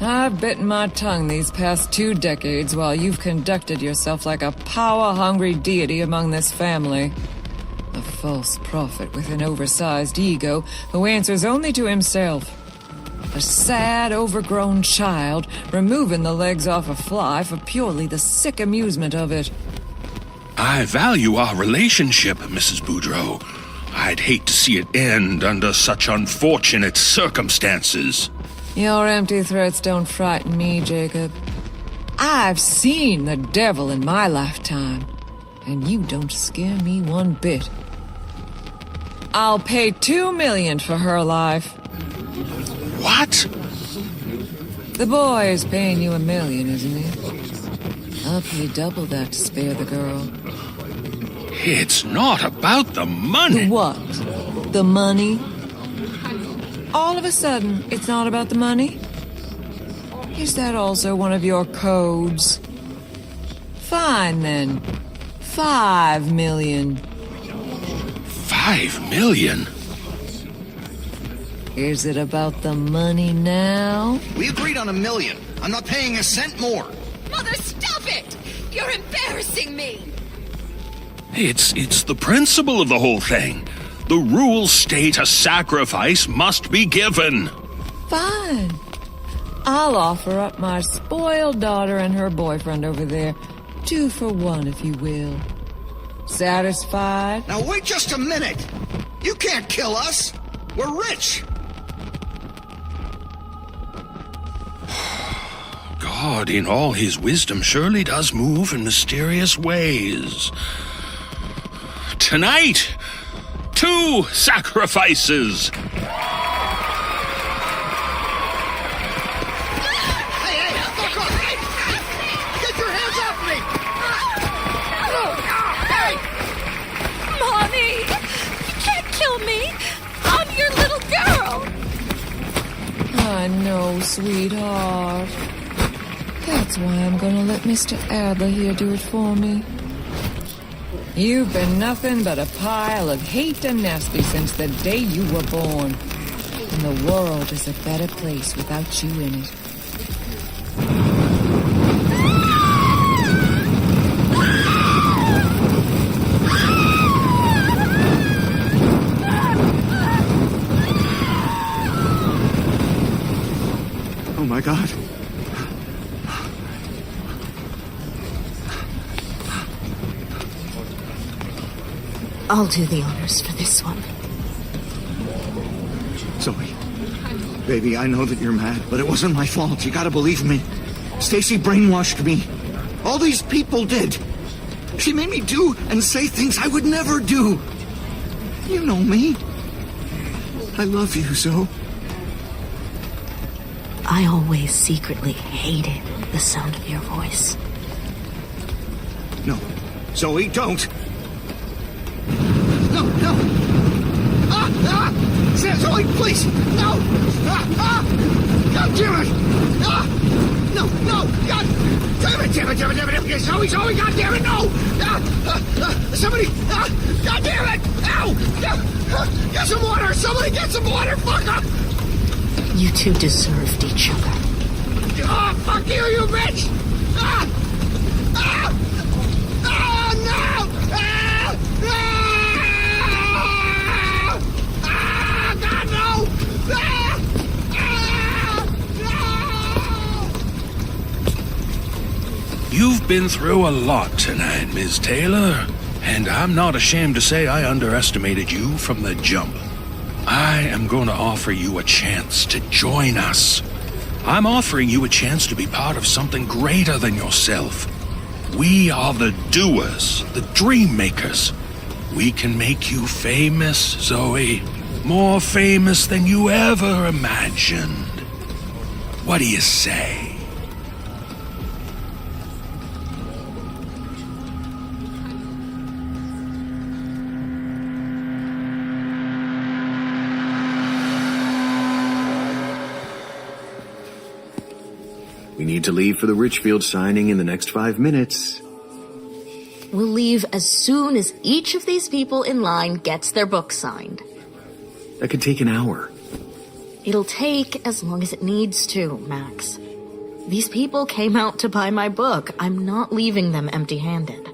I've bitten my tongue these past 2 decades while you've conducted yourself like a power-hungry deity among this family. A false prophet with an oversized ego who answers only to himself. A sad, overgrown child removing the legs off a fly for purely the sick amusement of it. I value our relationship, Mrs. Boudreaux. I'd hate to see it end under such unfortunate circumstances. Your empty threats don't frighten me, Jacob. I've seen the devil in my lifetime, and you don't scare me one bit. I'll pay $2 million for her life. What? The boy is paying you $1 million, isn't he? I'll pay double that to spare the girl. It's not about the money. The what? The money? All of a sudden, it's not about the money? Is that also one of your codes? Fine, then. $5 million. $5 million? Is it about the money now? We agreed on $1 million. I'm not paying a cent more. Mother, stop it! You're embarrassing me! It's the principle of the whole thing. The rules state a sacrifice must be given. Fine. I'll offer up my spoiled daughter and her boyfriend over there. 2 for 1, if you will. Satisfied? Now wait just a minute. You can't kill us. We're rich. God, in all his wisdom, surely does move in mysterious ways. Tonight, 2 sacrifices. Hey, fuck off! Hey, get your hands off me! Hey! Mommy! You can't kill me! I'm your little girl! I know, sweetheart. That's why I'm gonna let Mr. Adler here do it for me. You've been nothing but a pile of hate and nasty since the day you were born. And the world is a better place without you in it. Oh my God. I'll do the honors for this one. Zoe. Baby, I know that you're mad, but it wasn't my fault. You gotta believe me. Stacy brainwashed me. All these people did. She made me do and say things I would never do. You know me. I love you, Zoe. I always secretly hated the sound of your voice. No. Zoe, don't. No, no. Zoe, please. No. God damn it. No, no. God damn it. Zoe, God damn it, no. Somebody. God damn it. Ow. Get some water. Somebody get some water. Fuck up. You two deserved each other. Oh, fuck you, you bitch. No. God, no! You've been through a lot tonight, Ms. Taylor, and I'm not ashamed to say I underestimated you from the jump. I am going to offer you a chance to join us. I'm offering you a chance to be part of something greater than yourself. We are the doers, the dream makers. We can make you famous, Zoe. More famous than you ever imagined. What do you say? We need to leave for the Richfield signing in the next 5 minutes. We'll leave as soon as each of these people in line gets their book signed. That could take an hour. It'll take as long as it needs to, Max. These people came out to buy my book. I'm not leaving them empty-handed.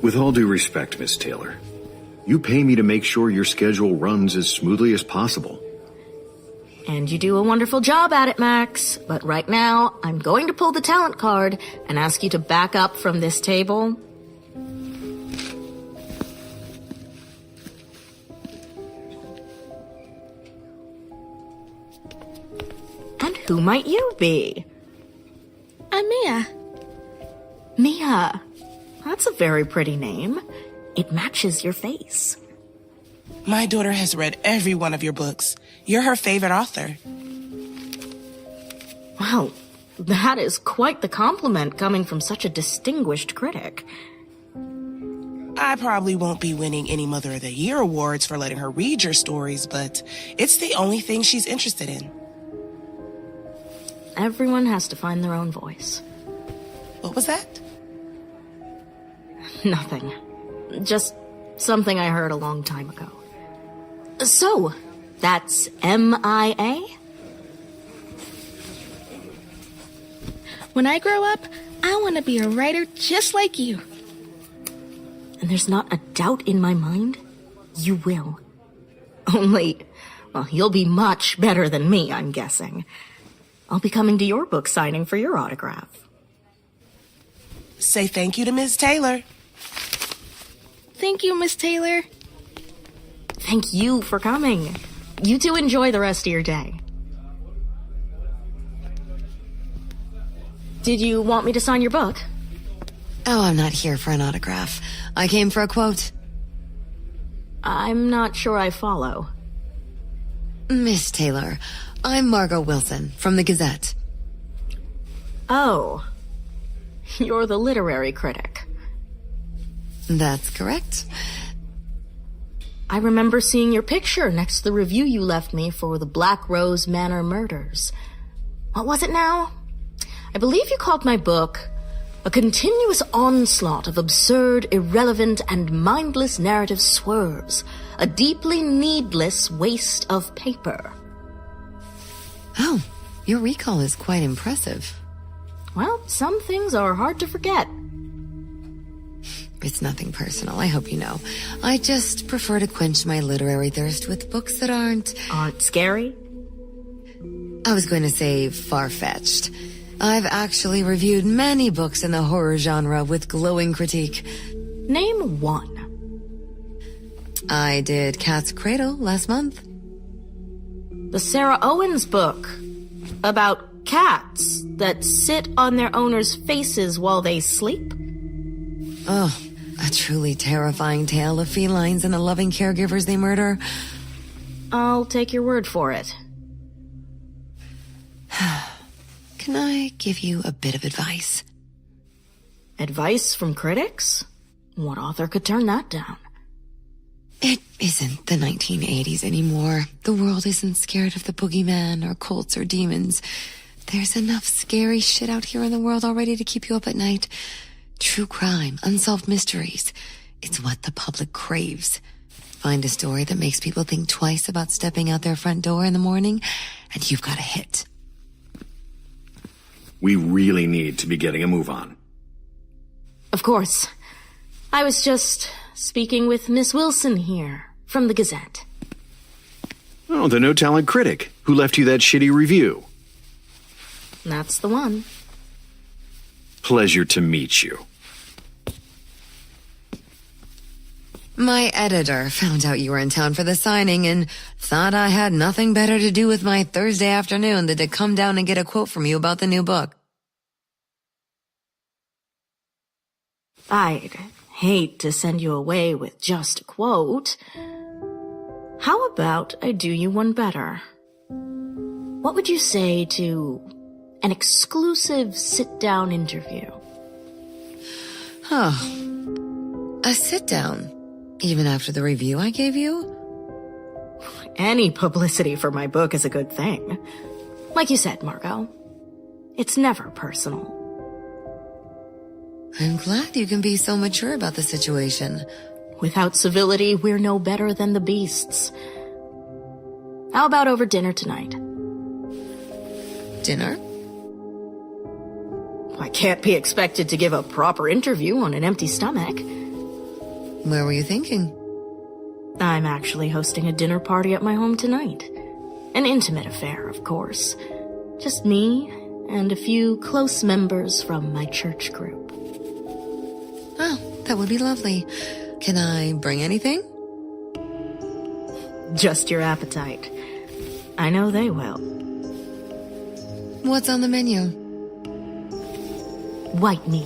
With all due respect, Miss Taylor, you pay me to make sure your schedule runs as smoothly as possible. And you do a wonderful job at it, Max. But right now, I'm going to pull the talent card and ask you to back up from this table. And who might you be? I'm Mia. Mia. That's a very pretty name. It matches your face. My daughter has read every one of your books. You're her favorite author. Well, that is quite the compliment coming from such a distinguished critic. I probably won't be winning any Mother of the Year awards for letting her read your stories, but it's the only thing she's interested in. Everyone has to find their own voice. What was that? Nothing. Just something I heard a long time ago. So, that's MIA? When I grow up, I want to be a writer just like you. And there's not a doubt in my mind, you will. Only, well, you'll be much better than me, I'm guessing. I'll be coming to your book signing for your autograph. Say thank you to Ms. Taylor. Thank you, Miss Taylor. Thank you for coming. You two enjoy the rest of your day. Did you want me to sign your book? Oh, I'm not here for an autograph. I came for a quote. I'm not sure I follow. Miss Taylor, I'm Margot Wilson from the Gazette. Oh. You're the literary critic. That's correct. I remember seeing your picture next to the review you left me for the Black Rose Manor murders. What was it now? I believe you called my book a continuous onslaught of absurd, irrelevant, and mindless narrative swerves. A deeply needless waste of paper. Oh, your recall is quite impressive. Well, some things are hard to forget. It's nothing personal, I hope you know. I just prefer to quench my literary thirst with books that aren't scary? I was going to say far-fetched. I've actually reviewed many books in the horror genre with glowing critique. Name one. I did Cat's Cradle last month. The Sarah Owens book about cats that sit on their owners' faces while they sleep? Oh, a truly terrifying tale of felines and the loving caregivers they murder. I'll take your word for it. Can I give you a bit of advice? Advice from critics? What author could turn that down? It isn't the 1980s anymore. The world isn't scared of the boogeyman or cults or demons. There's enough scary shit out here in the world already to keep you up at night. True crime, unsolved mysteries. It's what the public craves. Find a story that makes people think twice about stepping out their front door in the morning, and you've got a hit. We really need to be getting a move on. Of course. I was just speaking with Miss Wilson here, from the Gazette. Oh, the no-talent critic who left you that shitty review. That's the one. Pleasure to meet you. My editor found out you were in town for the signing and thought I had nothing better to do with my Thursday afternoon than to come down and get a quote from you about the new book. I'd hate to send you away with just a quote. How about I do you one better? What would you say to an exclusive sit-down interview? Oh, a sit-down? Even after the review I gave you? Any publicity for my book is a good thing. Like you said, Margot, it's never personal. I'm glad you can be so mature about the situation. Without civility, we're no better than the beasts. How about over dinner tonight? Dinner? I can't be expected to give a proper interview on an empty stomach. Where were you thinking? I'm actually hosting a dinner party at my home tonight. An intimate affair, of course. Just me and a few close members from my church group. Oh, that would be lovely. Can I bring anything? Just your appetite. I know they will. What's on the menu? White meat.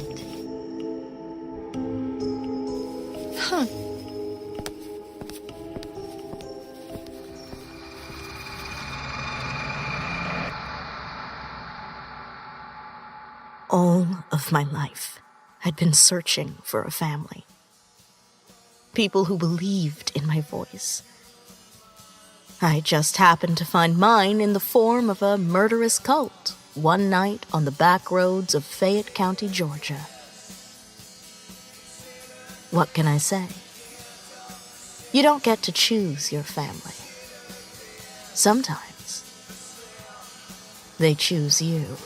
Huh. All of my life, I'd been searching for a family. People who believed in my voice. I just happened to find mine in the form of a murderous cult one night on the back roads of Fayette County, Georgia. What can I say? You don't get to choose your family. Sometimes they choose you.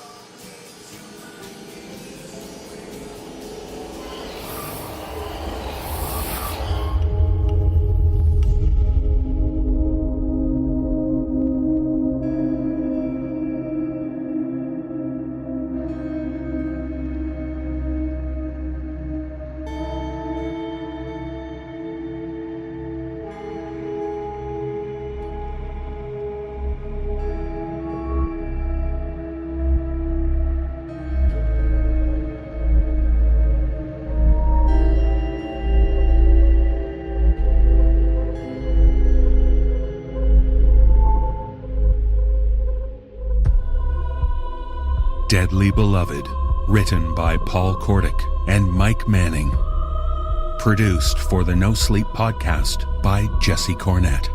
Deadly Beloved, written by Paul Kordick and Mike Manning. Produced for the Nosleep podcast by Jesse Cornett.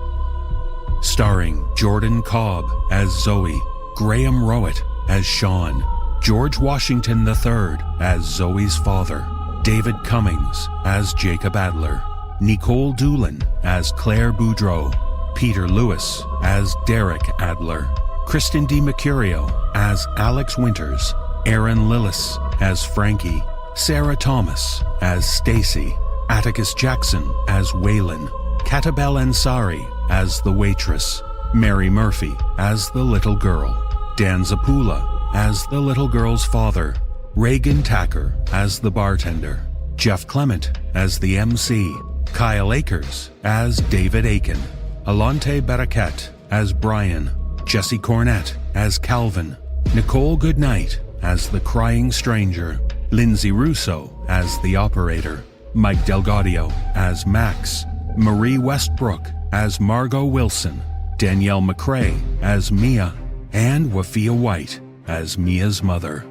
Starring Jordan Cobb as Zoe, Graham Rowett as Sean, George Washington III as Zoe's father, David Cummings as Jacob Adler, Nicole Doolin as Claire Boudreau, Peter Lewis as Derek Adler, Kristen DiMercurio as Alex Winters, Aaron Lillis as Frankie, Sarah Thomas as Stacy, Atticus Jackson as Waylon, Katabel Ansari as the waitress, Mary Murphy as the little girl, Dan Zapula as the little girl's father, Reagan Tacker as the bartender, Jeff Clement as the MC, Kyle Akers as David Aiken, Alante Baraket as Brian, Jesse Cornett as Calvin, Nicole Goodnight as the crying stranger, Lindsay Russo as the operator, Mike Delgadio as Max, Marie Westbrook as Margot Wilson, Danielle McCrae as Mia, and Wafia White as Mia's mother.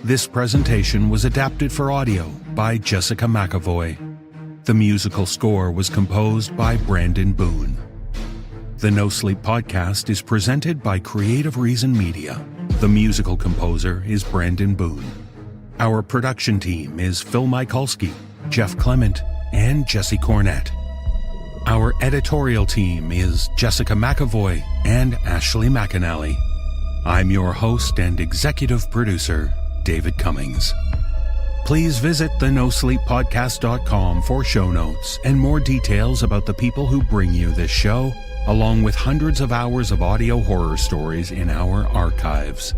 This presentation was adapted for audio by Jessica McAvoy. The musical score was composed by Brandon Boone. The No Sleep podcast is presented by Creative Reason Media. The musical composer is Brandon Boone. Our production team is Phil Mikulski, Jeff Clement, and Jesse Cornett. Our editorial team is Jessica McAvoy and Ashley McAnally. I'm your host and executive producer, David Cummings. Please visit the nosleeppodcast.com for show notes and more details about the people who bring you this show, along with hundreds of hours of audio horror stories in our archives.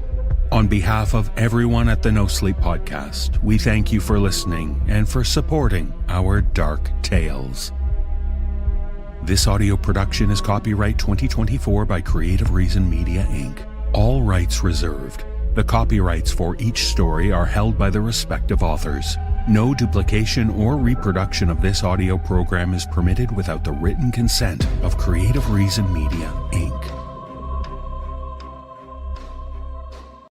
On behalf of everyone at the No Sleep podcast, we thank you for listening and for supporting our dark tales. This audio production is copyright 2024 by Creative Reason Media, Inc. All rights reserved. The copyrights for each story are held by the respective authors. No duplication or reproduction of this audio program is permitted without the written consent of Creative Reason Media, Inc.